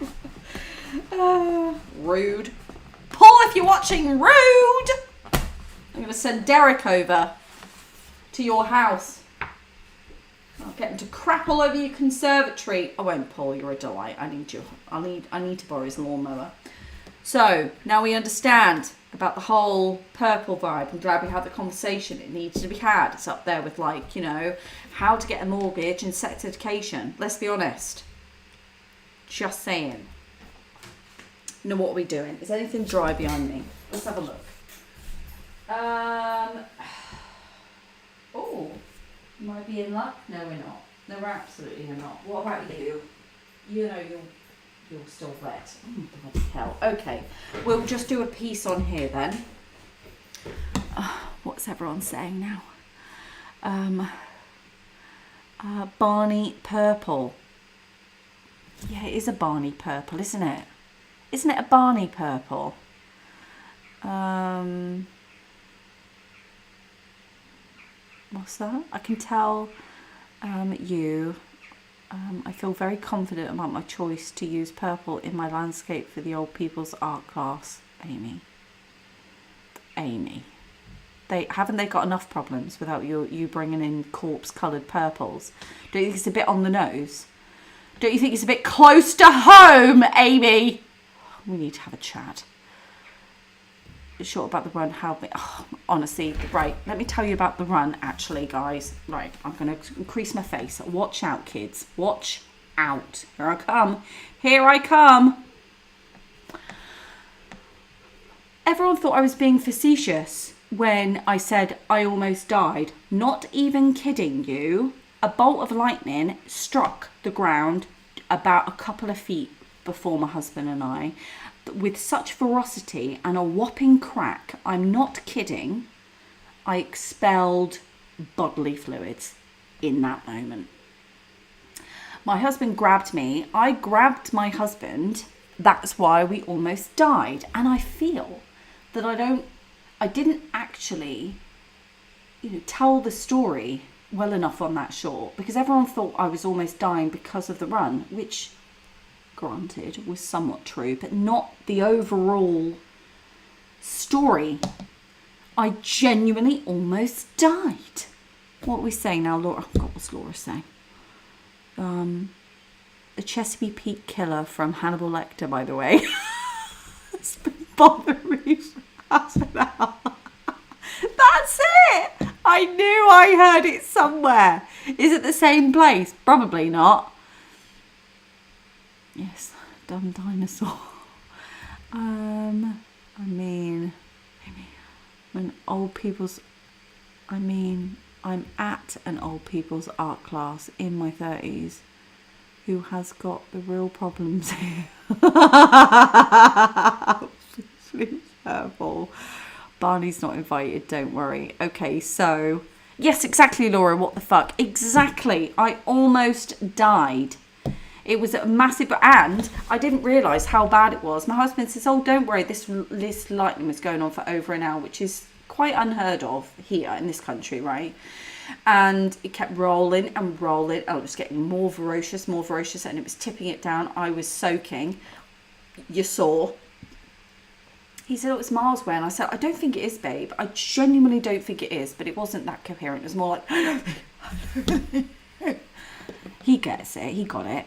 Rude. Paul, if you're watching, rude. I'm going to send Derek over to your house. I'll get him to crap all over your conservatory. I won't, Paul, you're a delight. I need to borrow his lawnmower. So, now we understand about the whole purple vibe. I'm glad we had the conversation. It needs to be had. It's up there with, like, you know, how to get a mortgage and sex education. Let's be honest. Just saying. Now, what are we doing? Is anything dry behind me? Let's have a look. Oh, might be in luck. No, we're not. No, we're absolutely not. What about you? You know, you're still wet. Oh, bloody hell. Okay, we'll just do a piece on here then. What's everyone saying now? Barney purple. Yeah, it is a Barney purple, isn't it? Isn't it a Barney purple? What's that? I can tell you. I feel very confident about my choice to use purple in my landscape for the old people's art class. Amy. Haven't they got enough problems without you bringing in corpse-coloured purples? Don't you think it's a bit on the nose? Don't you think it's a bit close to home, Amy? We need to have a chat. Short about the run. Honestly, right. Let me tell you about the run, actually, guys. Right, I'm going to increase my face. Watch out, kids. Watch out. Here I come. Here I come. Everyone thought I was being facetious when I said I almost died. Not even kidding you. A bolt of lightning struck the ground about a couple of feet before my husband and I, with such ferocity and a whopping crack. I'm not kidding. I expelled bodily fluids in that moment. My husband grabbed me. I grabbed my husband. That's why we almost died. And I feel that I didn't actually, tell the story well enough on that short, because everyone thought I was almost dying because of the run, which, granted, was somewhat true, but not the overall story. I genuinely almost died. What are we saying now, Laura? Oh God, what's Laura saying? The Chesapeake Peak Killer from Hannibal Lecter, by the way. It's been bothering me for half an hour. That's it! I knew I heard it somewhere. Is it the same place? Probably not. Yes, dumb dinosaur. I'm at an old people's art class in my 30s who has got the real problems here. Please careful. Barney's not invited, don't worry. Okay, so yes, exactly, Laura, what the fuck? Exactly. I almost died. It was a massive, and I didn't realise how bad it was. My husband says, oh, don't worry, this lightning was going on for over an hour, which is quite unheard of here in this country, right? And it kept rolling and rolling, and it was getting more ferocious, and it was tipping it down. I was soaking. You saw. He said, oh, it's miles away. And I said, I don't think it is, babe. I genuinely don't think it is. But it wasn't that coherent. It was more like, he gets it. He got it.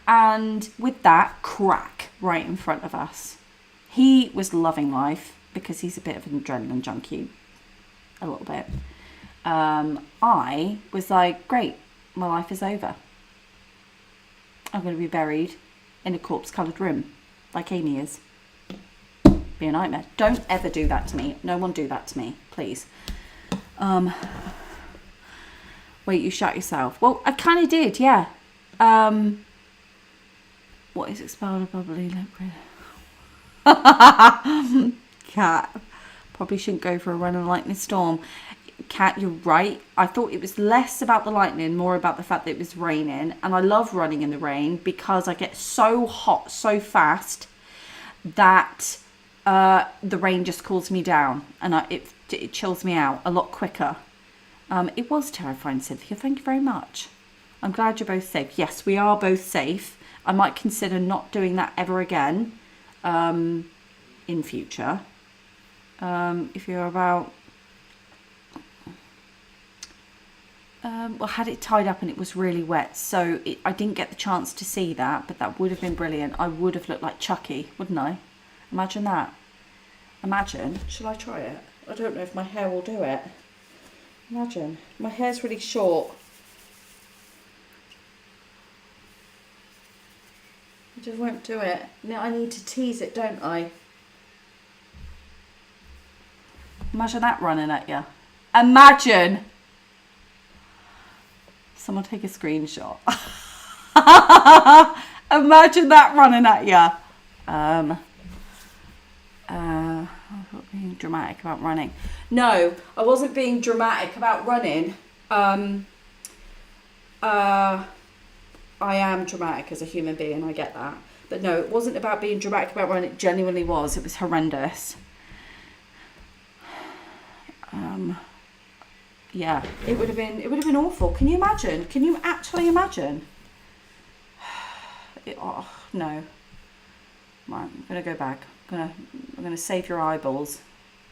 And with that, crack right in front of us. He was loving life because he's a bit of an adrenaline junkie. A little bit. I was like, great. My life is over. I'm going to be buried in a corpse-coloured room like Amy is. Be a nightmare. Don't ever do that to me. No one do that to me, please. Wait, you shot yourself. Well, I kind of did, yeah. What is expelled bubbly liquid? Cat. Probably shouldn't go for a run in a lightning storm. Cat, you're right. I thought it was less about the lightning, more about the fact that it was raining. And I love running in the rain because I get so hot so fast that the rain just cools me down, and it chills me out a lot quicker. It was terrifying, Cynthia. Thank you very much. I'm glad you're both safe. Yes, we are both safe. I might consider not doing that ever again in future. If you're about... well, I had it tied up and it was really wet, so I didn't get the chance to see that, but that would have been brilliant. I would have looked like Chucky, wouldn't I? Imagine that. Imagine. Shall I try it? I don't know if my hair will do it. Imagine. My hair's really short. I just won't do it. Now I need to tease it, don't I? Imagine that running at you. Imagine. Someone take a screenshot. Imagine that running at you. I wasn't being dramatic about running. No, I wasn't being dramatic about running. I am dramatic as a human being, I get that. But no, it wasn't about being dramatic about running. It genuinely was. It was horrendous. Yeah, it would have been awful. Can you imagine? Can you actually imagine? No. Right, I'm gonna go back. I'm gonna save your eyeballs.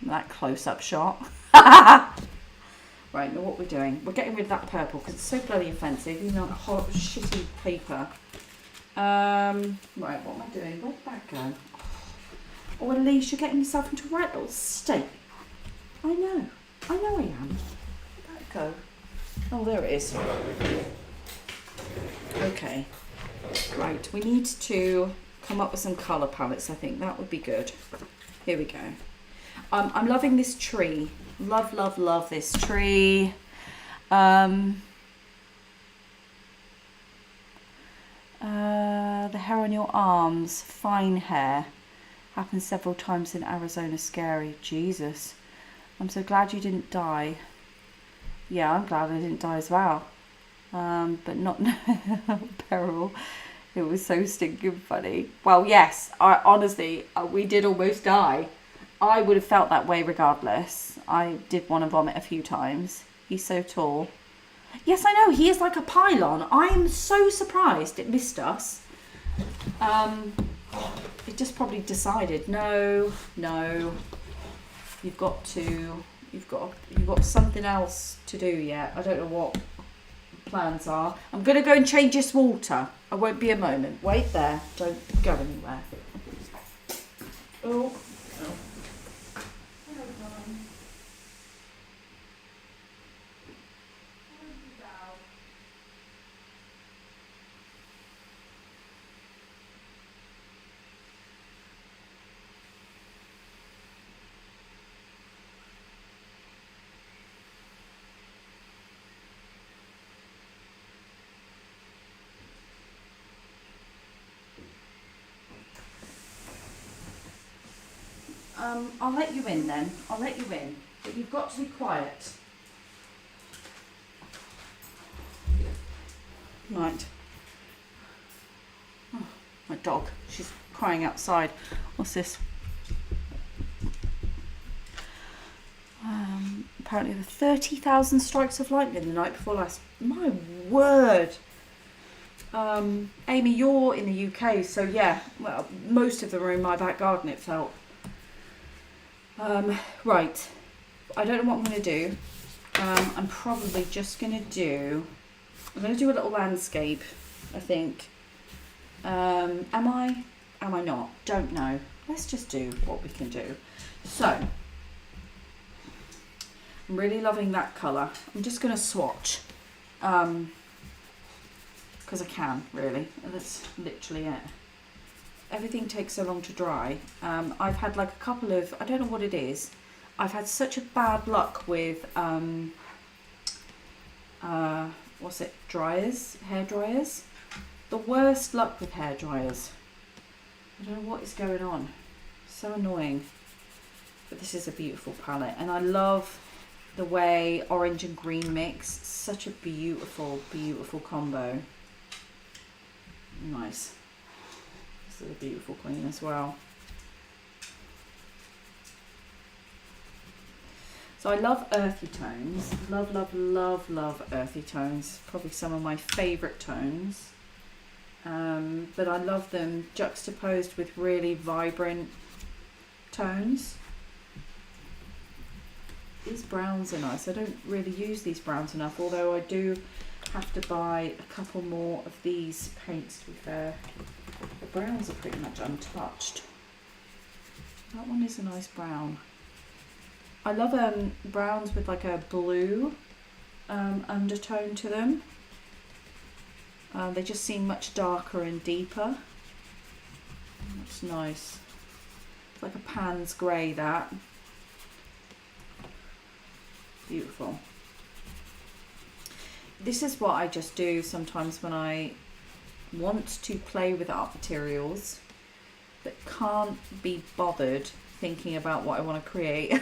That close-up shot. Right, now what we're doing, we're getting rid of that purple because it's so bloody offensive, even on a hot, shitty paper. Right, what am I doing? Where'd that go? Oh, Elise, you're getting yourself into a right little state. I know I am. Where'd that go? Oh, there it is. Okay. Right, we need to come up with some colour palettes. I think that would be good. Here we go. I'm loving this tree. Love, love, love this tree. The hair on your arms, fine hair. Happened several times in Arizona. Scary. Jesus. I'm so glad you didn't die. Yeah, I'm glad I didn't die as well. But not peril. It was so stinking funny. Well, yes, honestly, we did almost die. I would have felt that way regardless. I did want to vomit a few times. He's so tall. Yes, I know, he is like a pylon. I am so surprised it missed us. It just probably decided, no, you've got something else to do yet. I don't know what plans are. I'm going to go and change this water. I won't be a moment. Wait there. Don't go anywhere. Oh. I'll let you in then. I'll let you in. But you've got to be quiet. Right. Oh, my dog. She's crying outside. What's this? Apparently there were 30,000 strikes of lightning the night before last. My word. Amy, you're in the UK, so yeah, well, most of them are in my back garden, it felt. Right, I don't know what I'm going to do. I'm probably just going to do, I'm going to do a little landscape, I think. Am I not? Don't know. Let's just do what we can do. So, I'm really loving that colour. I'm just going to swatch. Because I can, really. That's literally it. Everything takes so long to dry. I've had like a couple of, I don't know what it is. I've had such a bad luck with, what's it, dryers, hair dryers. The worst luck with hair dryers. I don't know what is going on. So annoying. But this is a beautiful palette. And I love the way orange and green mix. Such a beautiful, beautiful combo. Nice. This is a beautiful queen as well. So I love earthy tones. Love, love, love, love earthy tones. Probably some of my favourite tones. But I love them juxtaposed with really vibrant tones. These browns are nice. I don't really use these browns enough, although I do have to buy a couple more of these paints, to be fair. The browns are pretty much untouched. That one is a nice brown. I love browns with like a blue undertone to them. They just seem much darker and deeper. That's nice. It's like a Pans grey, that. Beautiful. This is what I just do sometimes when I want to play with art materials but can't be bothered thinking about what I want to create.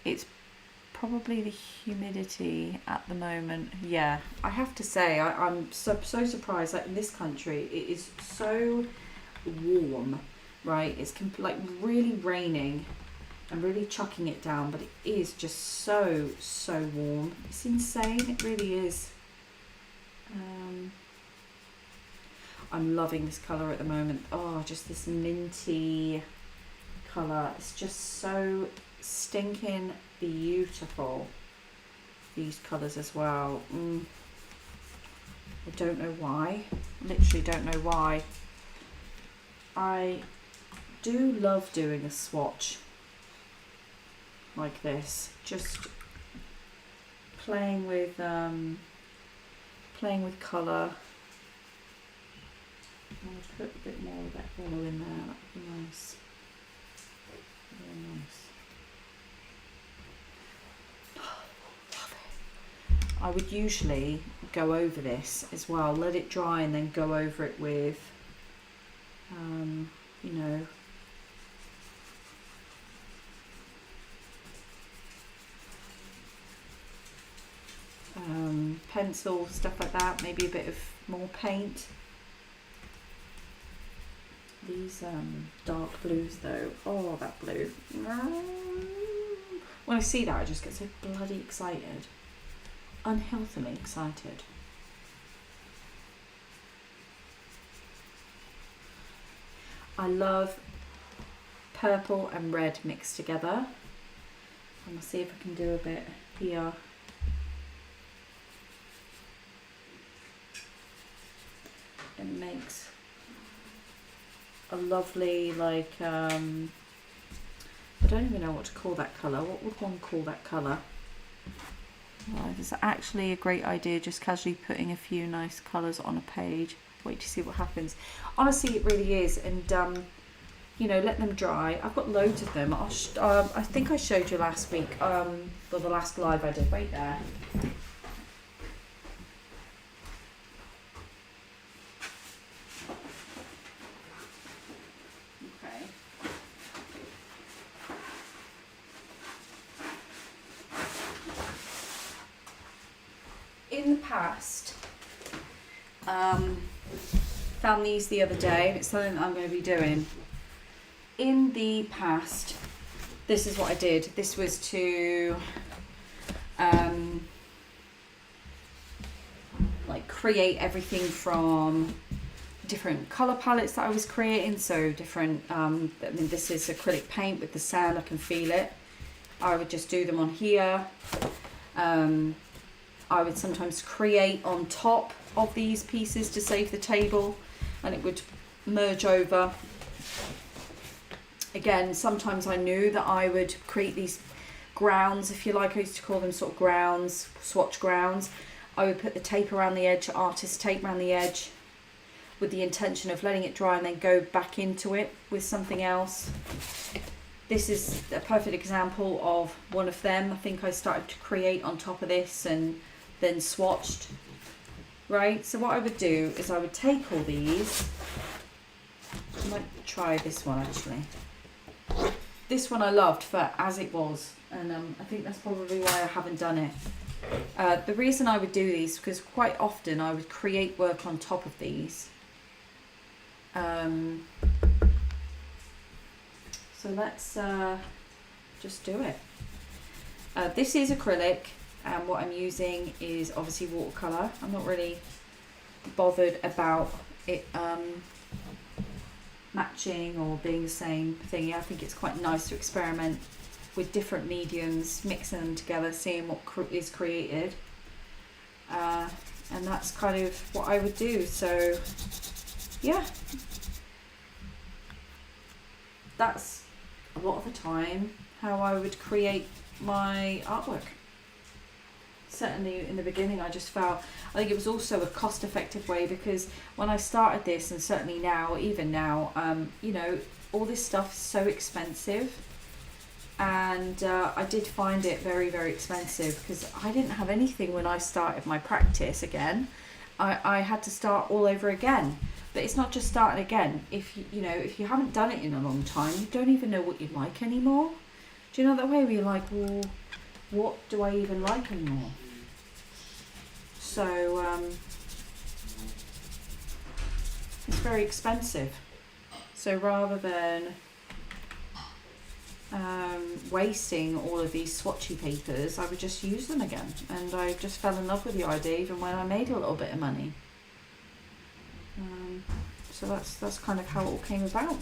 It's probably the humidity at the moment. Yeah, I have to say I'm so surprised that in this country it is so warm, right? It's like really raining and really chucking it down, but it is just so warm. It's insane. It really is. I'm loving this colour at the moment. Oh, just this minty colour. It's just so stinking beautiful. These colours as well. I don't know why. Literally don't know why. I do love doing a swatch like this. Just playing with colour. I'll put a bit more of that colour in there. That'd be nice. Very nice. Love it. I would usually go over this as well, let it dry, and then go over it with, you know, pencil, stuff like that. Maybe a bit of more paint. These dark blues though, oh that blue. When I see that I just get so bloody excited. Unhealthily excited. I love purple and red mixed together. I'm gonna see if I can do a bit here. It makes a lovely, like, I don't even know what to call that colour. What would one call that colour? It's actually a great idea, just casually putting a few nice colours on a page. Wait to see what happens. Honestly, it really is. And, you know, let them dry. I've got loads of them. I think I showed you last week, well, the last live I did. Wait there. In the past, found these the other day. It's something that I'm going to be doing. In the past, this is what I did. This was to like create everything from different color palettes that I was creating. So different, I mean, this is acrylic paint with the sand. I can feel it. I would just do them on here. I would sometimes create on top of these pieces to save the table, and it would merge over. Again, sometimes I knew that I would create these grounds, if you like. I used to call them sort of grounds, swatch grounds. I would put the tape around the edge, artist tape around the edge, with the intention of letting it dry and then go back into it with something else. This is a perfect example of one of them. I think I started to create on top of this and then swatched, right? So what I would do is I would take all these. I might try this one actually. This one I loved for as it was, and I think that's probably why I haven't done it. The reason I would do these, because quite often I would create work on top of these. So let's just do it. This is acrylic, and what I'm using is obviously watercolour. I'm not really bothered about it matching or being the same thing. I think it's quite nice to experiment with different mediums, mixing them together, seeing what is created. And that's kind of what I would do. So yeah, that's a lot of the time how I would create my artwork. Certainly in the beginning I just felt, I think it was also a cost-effective way, because when I started this, and certainly now, even now, you know, all this stuff is so expensive, and I did find it very, very expensive, because I didn't have anything when I started my practice again. I had to start all over again. But it's not just starting again. If you know, if you haven't done it in a long time, you don't even know what you like anymore. Do you know that way where you're like, well, what do I even like anymore? So it's very expensive. So rather than wasting all of these swatchy papers, I would just use them again. And I just fell in love with the idea even when I made a little bit of money. so that's kind of how it all came about.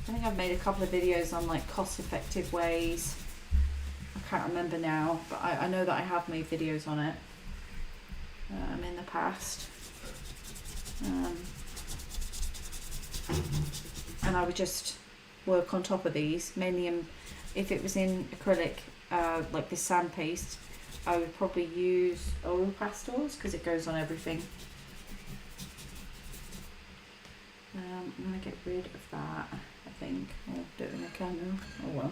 I think I've made a couple of videos on like cost-effective ways. I can't remember now, but I know that I have made videos on it in the past. And I would just work on top of these, mainly if it was in acrylic, like this sand paste, I would probably use oil pastels because it goes on everything. I'm going to get rid of that, I think. I'll do it in a candle. Oh well.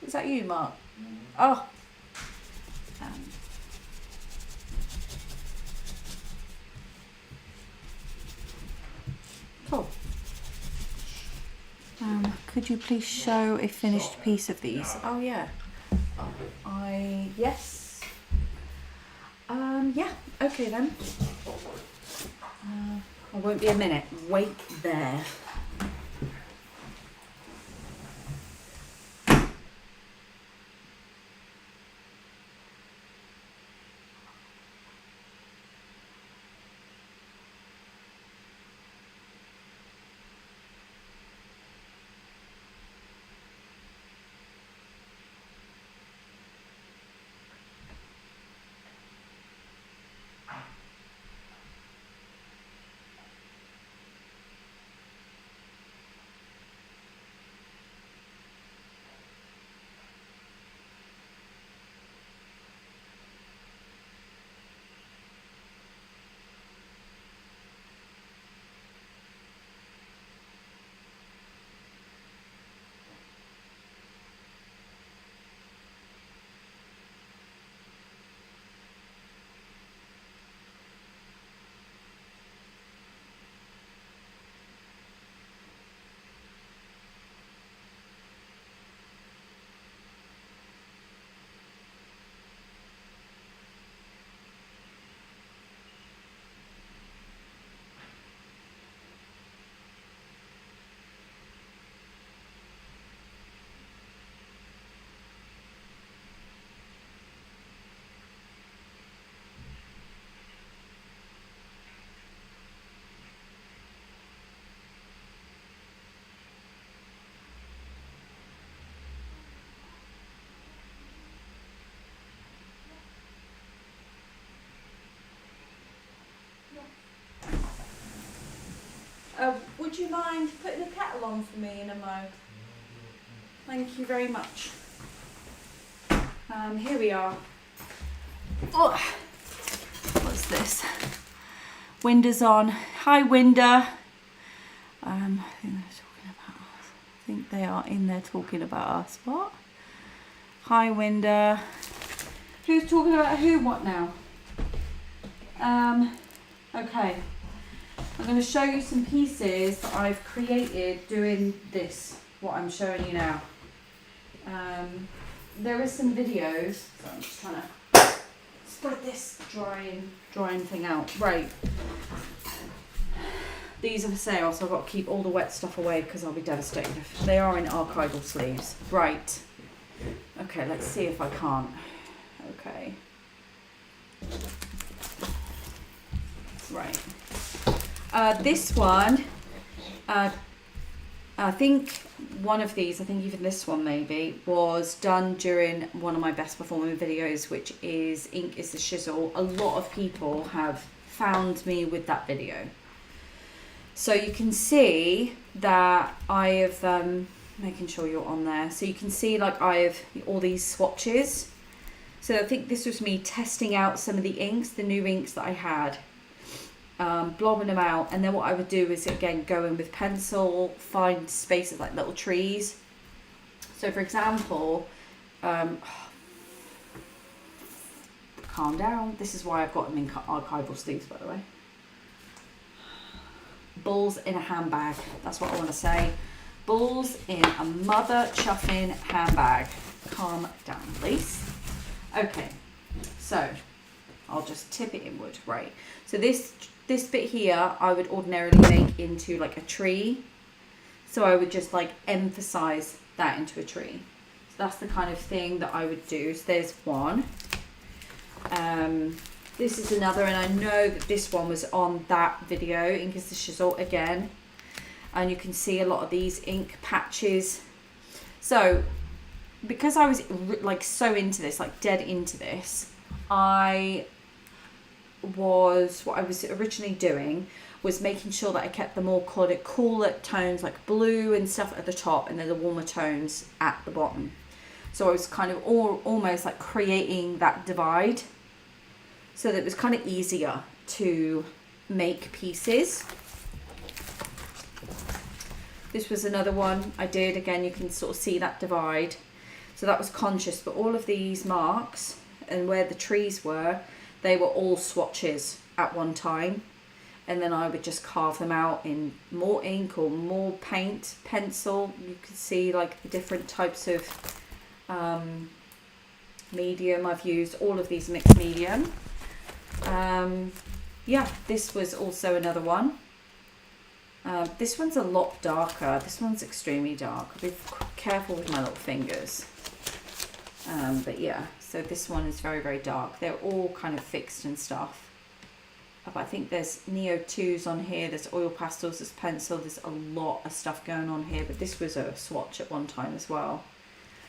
Is that you, Mark? Oh. Cool. Could you please show a finished piece of these? Oh yeah. Yes. Yeah. Okay then. I won't be a minute. Wait there. Would you mind putting the kettle on for me in a mo? Thank you very much. Here we are. Oh, what's this? Windows on. Hi, Window. I think they're talking about us. I think they are in there talking about us. What? Hi, Window. Who's talking about who? What now? Okay. I'm going to show you some pieces that I've created doing this, what I'm showing you now. There is some videos, so I'm just trying to spread this drying thing out. Right. These are for sale, so I've got to keep all the wet stuff away because I'll be devastated. They are in archival sleeves. Right. Okay, let's see if I can't. Okay. Right. This one, I think one of these, I think even this one maybe, was done during one of my best performing videos, which is Ink is the Shizzle. A lot of people have found me with that video. So you can see that I have, making sure you're on there, so you can see like I have all these swatches. So I think this was me testing out some of the inks, the new inks that I had. Blobbing them out, and then what I would do is again go in with pencil, find spaces like little trees. So for example, calm down, this is why I've got them in archival sleeves, by the way. Balls in a handbag, that's what I want to say. Balls in a mother chuffing handbag. Calm down, please. Okay, so I'll just tip it inward, right? So this bit here, I would ordinarily make into like a tree. So I would just like emphasize that into a tree. that's the kind of thing that I would do. So there's one. This is another, and I know that this one was on that video, Ink is the Shizzle again. And you can see a lot of these ink patches. So because I was like so into this, like dead into this, what I was originally doing was making sure that I kept the more cooler tones like blue and stuff at the top, and then the warmer tones at the bottom. So I was kind of almost like creating that divide, so that it was kind of easier to make pieces. This was another one I did. Again, you can sort of see that divide. So that was conscious, but all of these marks and where the trees were, they were all swatches at one time. And then I would just carve them out in more ink or more paint, pencil. You can see like the different types of medium I've used. All of these mixed medium. Yeah, this was also another one. This one's a lot darker. This one's extremely dark. I'll be careful with my little fingers. But yeah, so this one is very, very dark. They're all kind of fixed and stuff. But I think there's Neo 2s on here. There's oil pastels, there's pencil. There's a lot of stuff going on here. But this was a swatch at one time as well.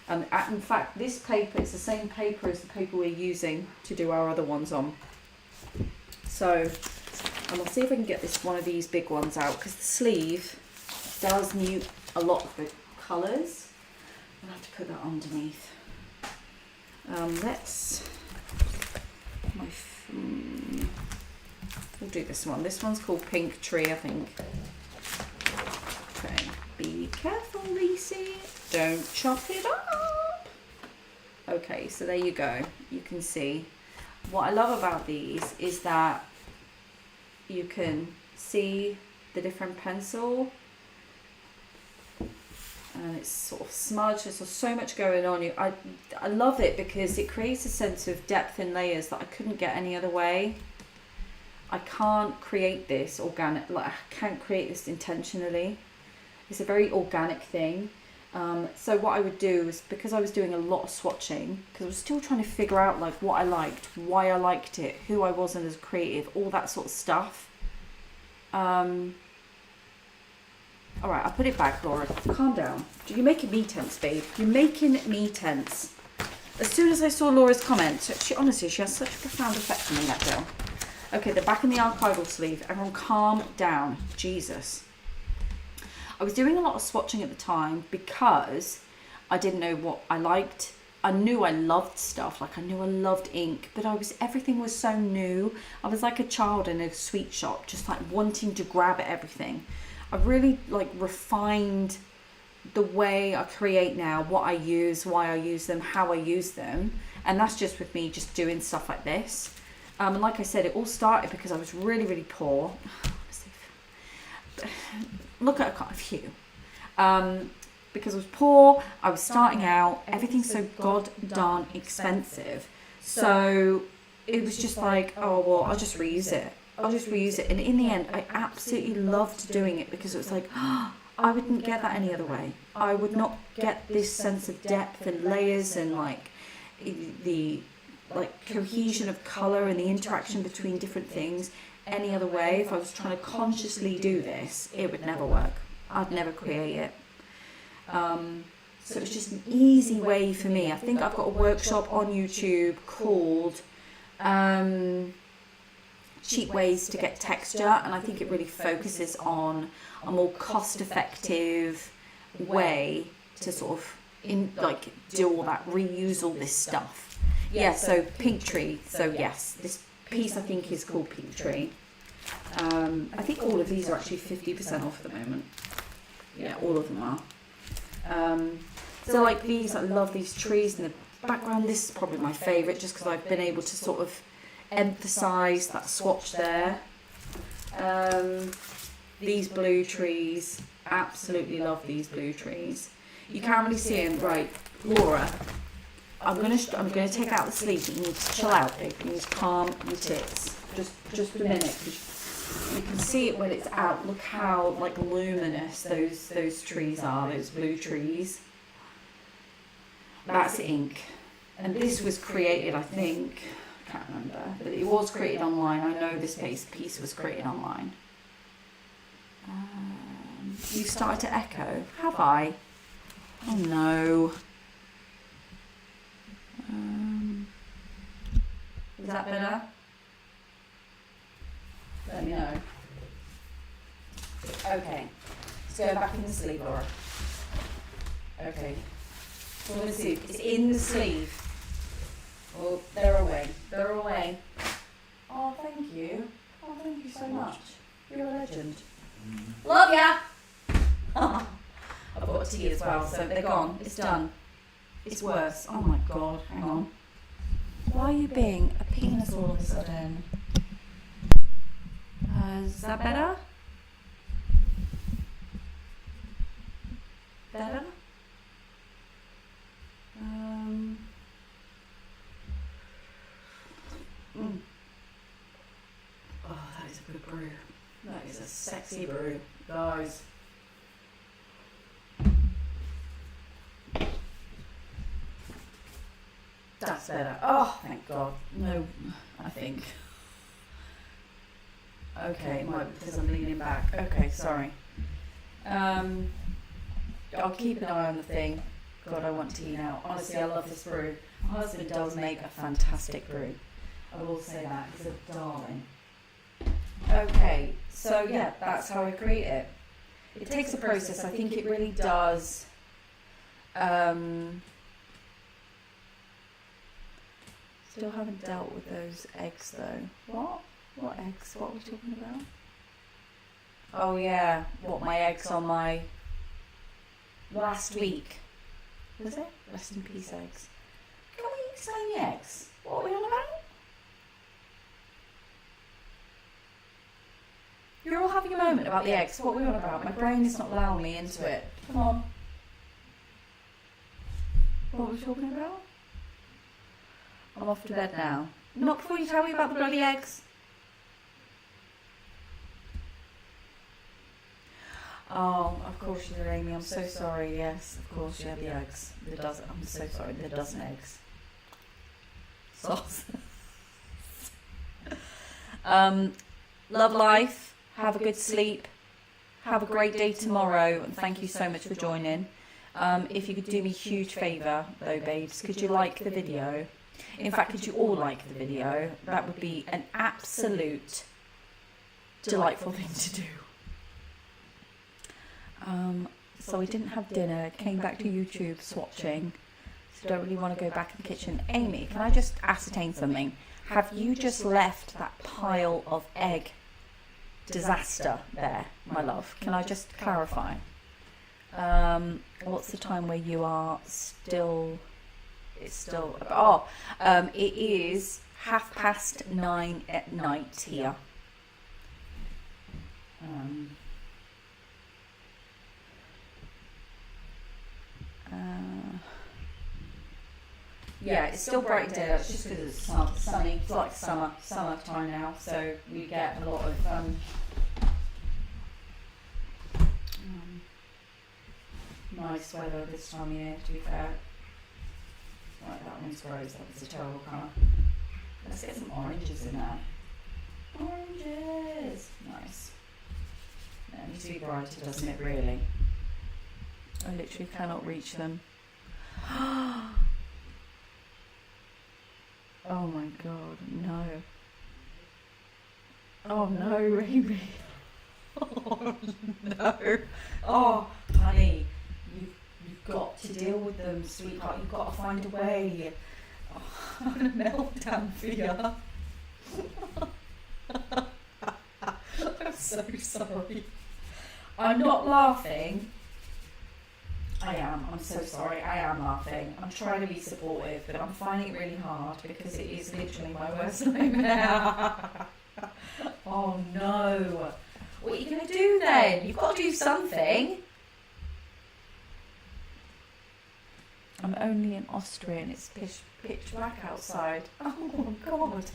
In fact, this paper is the same paper as the paper we're using to do our other ones on. So, and I'll see if I can get this one of these big ones out, because the sleeve does mute a lot of the colours. I'll have to put that underneath. We'll do this one. This one's called Pink Tree, I think. Okay, be careful, Lacey. Don't chop it up. Okay, so there you go. You can see. What I love about these is that you can see the different pencil, and it's sort of smudged. There's so much going on. I love it because it creates a sense of depth and layers that I couldn't get any other way. I can't create this organic, like I can't create this intentionally. It's a very organic thing. So what I would do is, because I was doing a lot of swatching, because I was still trying to figure out like what I liked, why I liked it, who I was as a creative, all that sort of stuff. All right, I'll put it back, Laura. Calm down. You're making me tense, babe. You're making me tense. As soon as I saw Laura's comment, she honestly, she has such a profound effect on me, that girl. Okay, the back and the archival sleeve. Everyone calm down. Jesus. I was doing a lot of swatching at the time because I didn't know what I liked. I knew I loved stuff, like I knew I loved ink, but everything was so new. I was like a child in a sweet shop, just like wanting to grab at everything. I really like refined the way I create now, what I use, why I use them, how I use them. And that's just with me just doing stuff like this. And like I said, it all started because I was really, really poor. Look at a few. Because I was poor, I was starting out, everything's so god darn expensive. So it was just like, oh, well, I'll just reuse it. And in the end, I absolutely loved doing it because it was like, oh, I wouldn't get that any other way. I would not get this sense of depth and layers and like the cohesion of colour and the interaction between different things any other way. If I was trying to consciously do this, it would never work. I'd never create it. So it's just an easy way for me. I think I've got a workshop on YouTube called Cheap Ways to Get Texture, and I think it really focuses on a more cost-effective way to sort of do all that, reuse all this stuff. Yeah, so Pink Tree. So yes, this piece I think is called Pink Tree. I think all of these are actually 50% off at the moment. Yeah, all of them are. So like these, I love these trees in the background. This is probably my favourite just because I've been able to sort of emphasise that swatch there. These blue trees, absolutely love these blue trees. You can't really see them, right? Laura, I'm gonna take out the sleeve. You need to chill out, babe. You need to calm your tits. Just a minute. You can see it when it's out. Look how like luminous those trees are. Those blue trees. that's ink. And this was created, I think, I can't remember, but it was created online. I know this piece was created online. You started to echo. Have I? Oh no. Is that better? Let me know. Okay. Let's go back in the sleeve, Laura. Okay. What do I do? It's in the sleeve. Oh, they're away. They're away. Oh, thank you. Oh, thank you so much. You're a legend. Love ya! I've got a tea as well, so they're gone. It's done. It's worse. Oh my god, hang on. Why are you being a penis all of a sudden? Is that better? Better? Oh, that is a good brew. That is a sexy brew, guys. That's better. Oh, thank God. No, I think. Okay, it might be because I'm leaning back. Okay, sorry. I'll keep an eye on the thing. God, I want tea now. Honestly, I love this brew. My husband does make a fantastic brew. I will say that. He's a darling. Okay, so yeah, that's how I create it. It takes a process. I think it really does. Still haven't dealt with those eggs though. What? What eggs? What are we talking about? Oh yeah, what my eggs on my last week. Was it? Rest in peace eggs. Can we explain the eggs? What are we on about? You're all having a moment about the eggs. What are we on about? My brain is not allowing me into it. Come on. What were we talking about? I'm off to bed now. Not before you tell me about the bloody eggs. Oh, of course you did, Amy. I'm so sorry. Yes, of course you had the eggs. The dozen. I'm so sorry. The dozen eggs. Sauce. Love life. Have a good sleep. Have a great day tomorrow. And thank you so much for joining. If you could do me a huge favour, though, babes, could you like the video? In fact, could you all like the video? That would be an absolute delightful thing to do. So we didn't have dinner, came back to YouTube swatching, so don't really want to go back in the kitchen. Amy, can I just ascertain something? Have you just left that pile of egg disaster there, my love? Can I just clarify? What's the time where you are still... It's still... it is 9:30 at night here. Yeah, it's still bright day. That's just because it's sunny. It's like summertime now, so we get a lot of nice weather this time of year, to be fair. Right, that one's gross. That was a terrible colour. Let's get some oranges in there. Oranges! Nice. It needs to be brighter, doesn't it, really? I literally cannot reach them. Oh my god, no. Oh no, Amy. Oh no. Oh, honey, you've got to deal with them, sweetheart. You've got to find a way. Oh, I'm having a meltdown for you. I'm so sorry. I'm not laughing. I am. I'm so sorry. I am laughing. I'm trying to be supportive, but I'm finding it really hard because it is literally my worst nightmare. Oh no. What are you going to do then? You've got to do something. I'm only in Austria and it's pitch black outside. Oh my god.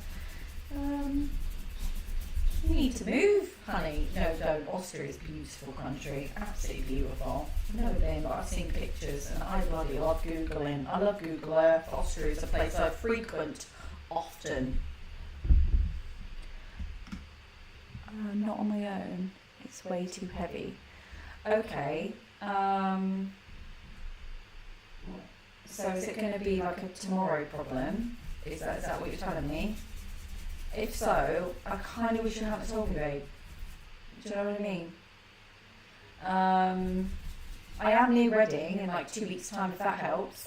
You need to move, honey. No, don't. Austria is a beautiful country. Absolutely beautiful. I've never been, but I've seen pictures and I bloody love Googling. I love Google Earth. Austria is a place I frequent often. Not on my own. It's way too heavy. Okay. So is it going to be like a tomorrow problem? Is that what you're telling me? If so, I kind of wish you hadn't told me, babe. Do you know what I mean? I am near Reading in like 2 weeks' time, if that helps.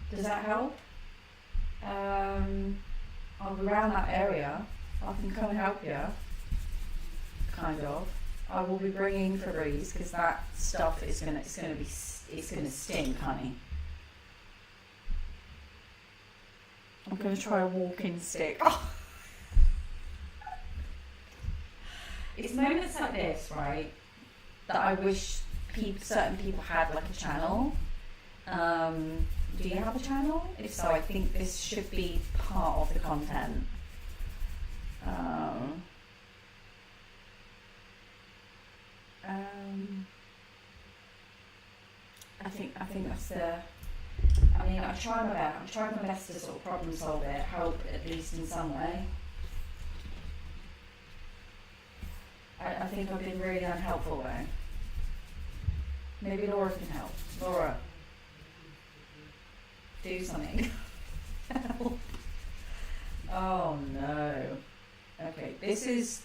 Does that help? I'll be around that area. I can come and help you. Kind of. I will be bringing Febreze because that stuff is gonna stink, honey. I'm going to try a walking stick. Oh. It's moments like this, right, that I wish certain people had like a channel. Do you have a channel? If so, I think this should be part of the content. I think that's the... I mean, I'm trying my best to sort of problem solve it, help at least in some way. I think I've been really unhelpful though. Maybe Laura can help. Laura, do something. Help. Oh no. Okay,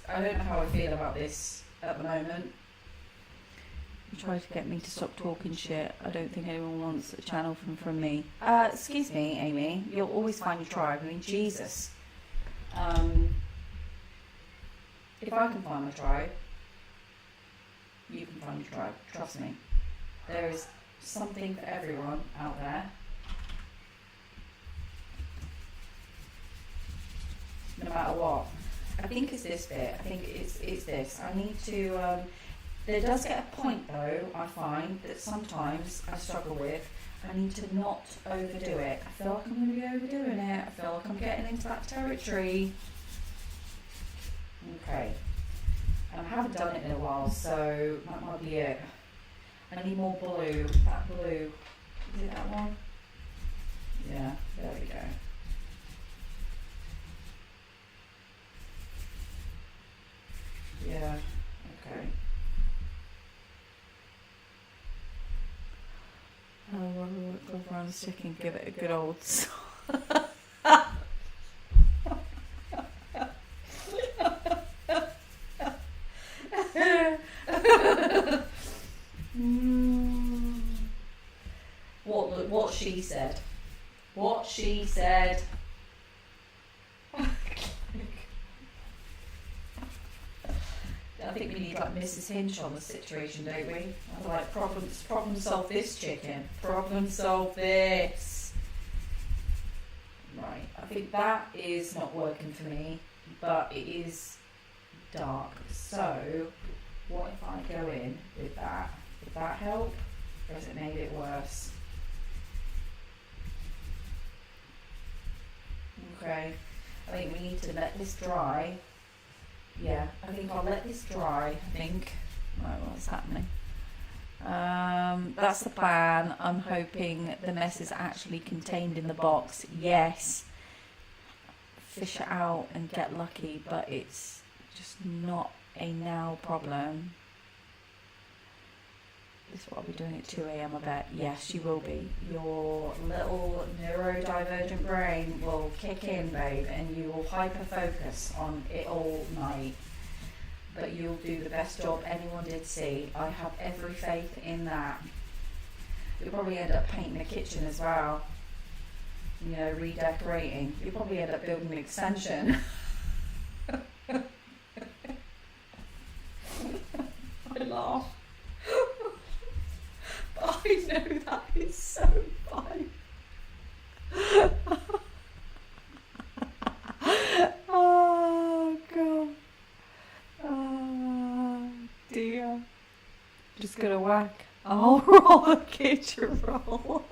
I don't know how I feel about this at the moment. You try to get me to stop talking shit. I don't think anyone wants a channel from me. Excuse me, Amy. You'll always find your tribe. I mean, Jesus. If I can find my tribe, you can find your tribe. Trust me. There is something for everyone out there. No matter what. I think it's this bit. I think it's this. I need to... There does get a point though, I find, that sometimes I struggle with. I need to not overdo it. I feel like I'm going to be overdoing it. I feel like I'm getting into that territory. Okay. And I haven't done it in a while, so that might be it. I need more blue. That blue. Is it that one? Yeah, there we go. Yeah, okay. Go around the stick and give it a good old What she said. What she said. I think we need like Mrs. Hinch on the situation, don't we? I like problem solve this chicken. Problem solve this. Right, I think that is not working for me, but it is dark. So, what if I go in with that? Would that help? Or has it made it worse? Okay, I think we need to let this dry. Yeah, I think I'll let this dry, I think. Right, what's happening? That's the plan. I'm hoping the mess is actually contained in the box. Yes. Fish it out and get lucky, but it's just not a now problem. This is what I'll be doing at 2 a.m, I bet. Yes, you will be. Your little neurodivergent brain will kick in, babe, and you will hyper-focus on it all night. But you'll do the best job anyone did see. I have every faith in that. You'll probably end up painting the kitchen as well. You know, redecorating. You'll probably end up building an extension. I laugh. I know that is so funny. Oh God. Oh dear. Just gonna whack a whole roll of kitchen roll.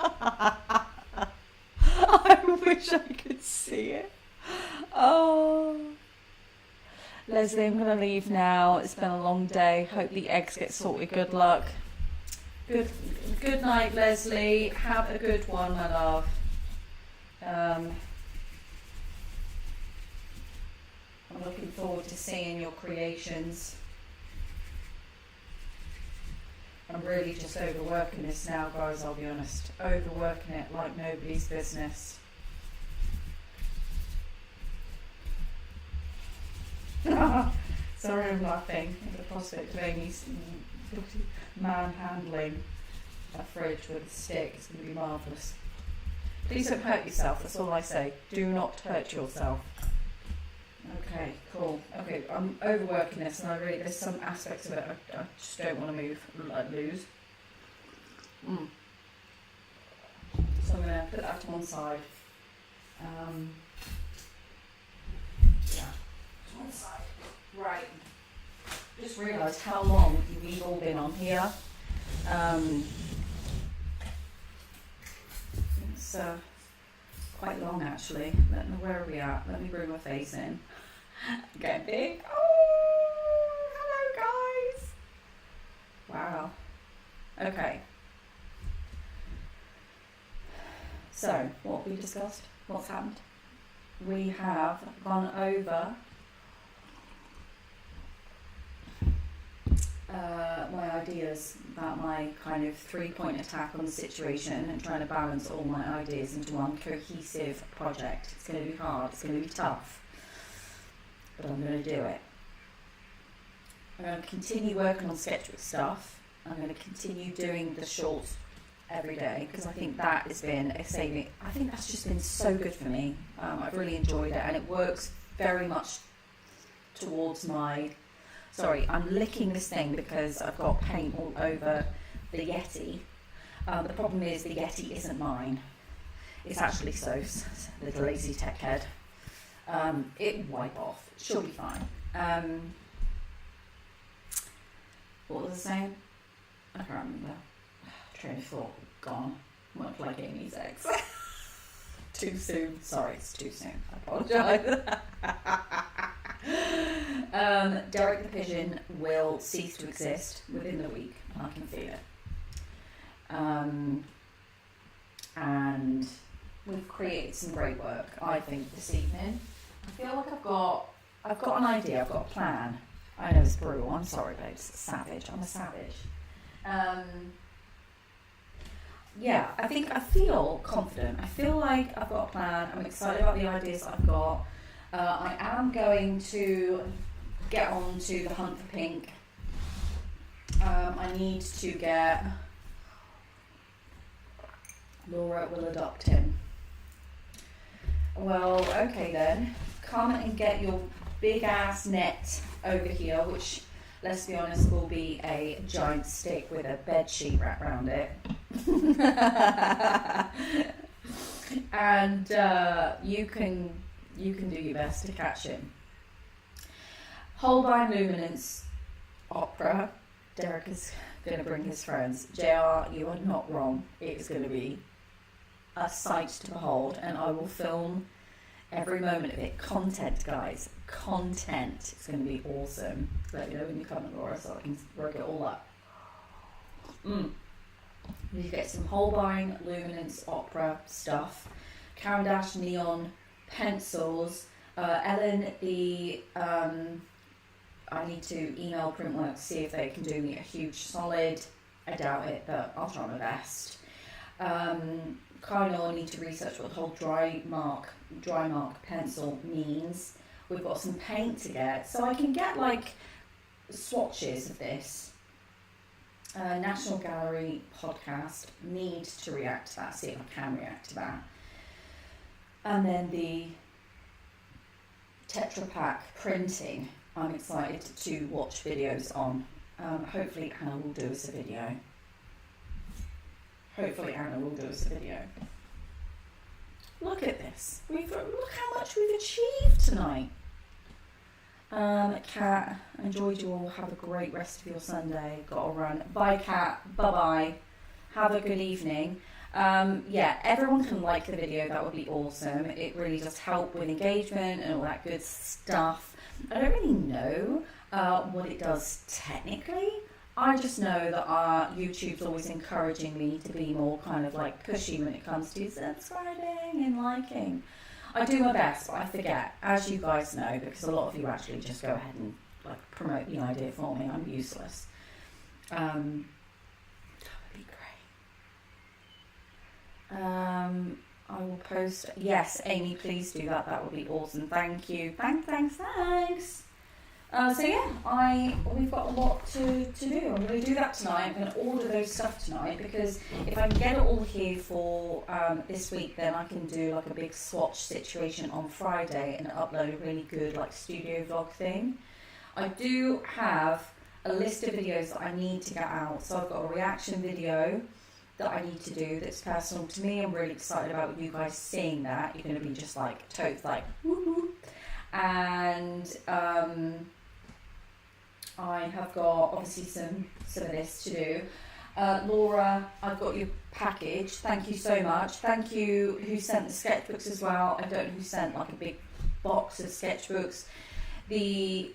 I wish I could see it. Oh. Leslie, I'm going to leave now. It's been a long day. Hope the eggs get sorted. Good luck. Good night, Leslie. Have a good one, my love. I'm looking forward to seeing your creations. I'm really just overworking this now, guys, I'll be honest. Overworking it like nobody's business. Sorry, I'm laughing at the prospect of Amy's manhandling a fridge with a stick. It's going to be marvellous. Please don't hurt yourself, that's all I say. Do not hurt yourself. Okay, cool. Okay, I'm overworking this, and there's some aspects of it I just don't want to lose. So I'm going to put that to one side. Yeah, to one side. Right. Just realised how long we've all been on here. It's quite long, actually. Where are we at? Let me bring my face in. Get big. Oh, hello, guys. Wow. Okay. So, what have we discussed? What's happened? We have gone over my ideas about my kind of three-point attack on the situation and trying to balance all my ideas into one cohesive project. It's going to be hard, it's going to be tough, but I'm going to do it. I'm going to continue working on sketchbook stuff. I'm going to continue doing the shorts every day because I think that has been a saving. I think that's just been so good for me. I've really enjoyed it, and it works very much towards my... Sorry, I'm licking this thing because I've got paint all over the Yeti. The problem is the Yeti isn't mine. It's actually Soph's, little lazy tech head. It will wipe off. She'll be fine. What was I saying? I can't remember. Train of thought gone. Much like Amy's eggs. Too soon. Sorry, it's too soon. I apologise. Derek the Pigeon will cease to exist within the week. I can feel it. And we've created some great work, I think, this evening. I feel like I've got an idea, I've got a plan. I know it's brutal, I'm sorry babes, savage, I'm a savage. Yeah, I feel confident. I feel like I've got a plan. I'm excited about the ideas I've got. I am going to get on to the hunt for pink. I need to get... Laura will adopt him. Well, okay then. Come and get your big ass net over here, which, let's be honest, will be a giant stick with a bed sheet wrapped around it. And you can do your best to catch him. Holbein Luminance Opera. Derek is going to bring his friends. JR, you are not wrong. It is going to be a sight to behold, and I will film every moment of it. Content, guys. Content. It's going to be awesome. Let me know when you come, Laura, so I can work it all up. You get some Holbein Luminance Opera stuff. Caran d'Ache neon pencils. Ellen, I need to email Printworks to see if they can do me a huge solid. I doubt it, but I'll try my best. Kind of need to research what the whole dry mark pencil means. We've got some paint to get, so I can get like swatches of this. National Gallery podcast, need to react to that, see if I can react to that. And then the Tetra Pak printing, I'm excited to watch videos on. Hopefully Anna will do us a video. Look at this. Look how much we've achieved tonight. Kat, enjoyed you all. Have a great rest of your Sunday. Got to run. Bye, Kat. Bye-bye. Have a good evening. Yeah, everyone can like the video. That would be awesome. It really does help with engagement and all that good stuff. I don't really know what it does technically. I just know that YouTube's always encouraging me to be more kind of like pushy when it comes to subscribing and liking. I do my best, but I forget, as you guys know, because a lot of you actually just go ahead and like promote the idea for me. I'm useless. That would be great. I will post. Yes, Amy, please do that. That would be awesome. Thank you. Thanks. So yeah, we've got a lot to do. I'm going to do that tonight. I'm going to order those stuff tonight, because if I can get it all here for this week, then I can do like a big swatch situation on Friday and upload a really good like studio vlog thing. I do have a list of videos that I need to get out. So I've got a reaction video that I need to do that's personal to me. I'm really excited about you guys seeing that. You're going to be just like totes like woohoo. And I have got obviously some of this to do. Laura, I've got your package. Thank you so much. Thank you who sent the sketchbooks as well. I don't know who sent like a big box of sketchbooks. The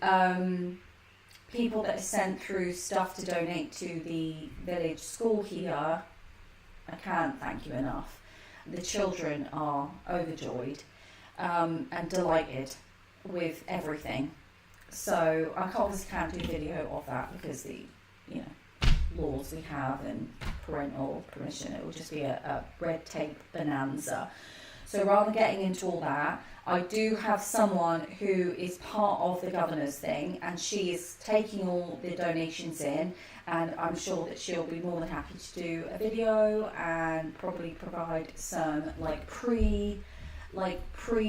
people that sent through stuff to donate to the village school here, I can't thank you enough. The children are overjoyed and delighted with everything. So I obviously can't do a video of that because the laws we have and parental permission. It will just be a red tape bonanza. So rather than getting into all that, I do have someone who is part of the governor's thing, and she is taking all the donations in, and I'm sure that she'll be more than happy to do a video and probably provide some pre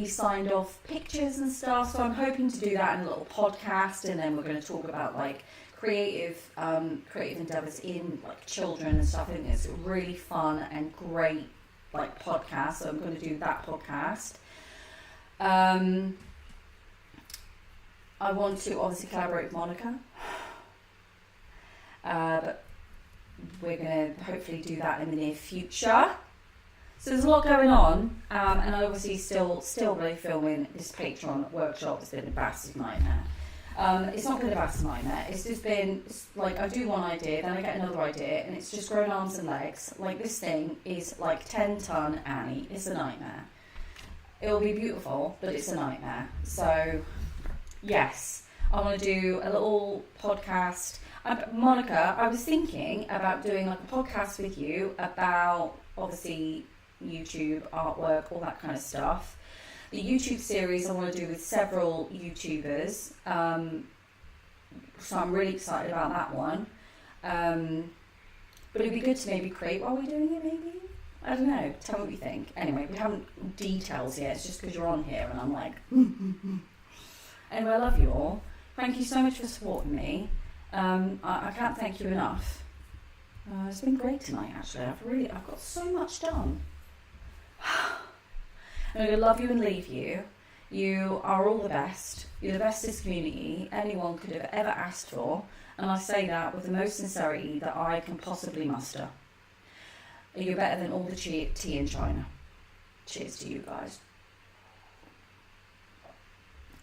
signed off pictures and stuff. So I'm hoping to do that in a little podcast, and then we're going to talk about like creative endeavors in like children and stuff. I think it's a really fun and great like podcast, so I'm going to do that podcast. I want to obviously collaborate with Monica, but we're going to hopefully do that in the near future. So there's a lot going on, and I obviously still really filming this Patreon workshop. It's been a bastard nightmare. It's not been a bastard nightmare. It's just been like I do one idea, then I get another idea, and it's just grown arms and legs. Like this thing is like 10-ton Annie. It's a nightmare. It'll be beautiful, but it's a nightmare. So yes, I want to do a little podcast. Monica, I was thinking about doing like a podcast with you about obviously YouTube, artwork, all that kind of stuff. The YouTube series I want to do with several YouTubers, so I'm really excited about that one. But it'd be good to maybe create while we're doing it, maybe? I don't know, tell me what you think. Anyway, we haven't details yet, it's just because you're on here and I'm like Anyway, I love you all. Thank you so much for supporting me. I can't thank you enough. It's been great tonight, actually. I've got so much done. I'm going to love you and leave you. You are all the best. You're the best this community anyone could have ever asked for. And I say that with the most sincerity that I can possibly muster. You're better than all the tea in China. Cheers to you guys.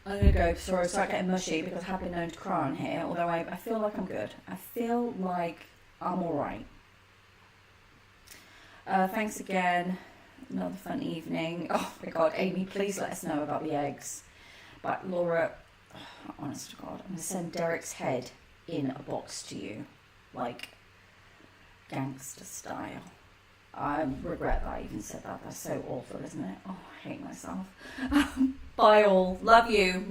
I'm going to go before I start getting mushy because I have been known to cry on here. Although I feel like I'm good. I feel like I'm alright. Thanks again. Another fun evening. Oh my god, Amy, please let us know about the eggs. But Laura, honest to God, I'm going to send Derek's head in a box to you. Like gangster style. I regret that I even said that. That's so awful, isn't it? Oh, I hate myself. Bye all. Love you.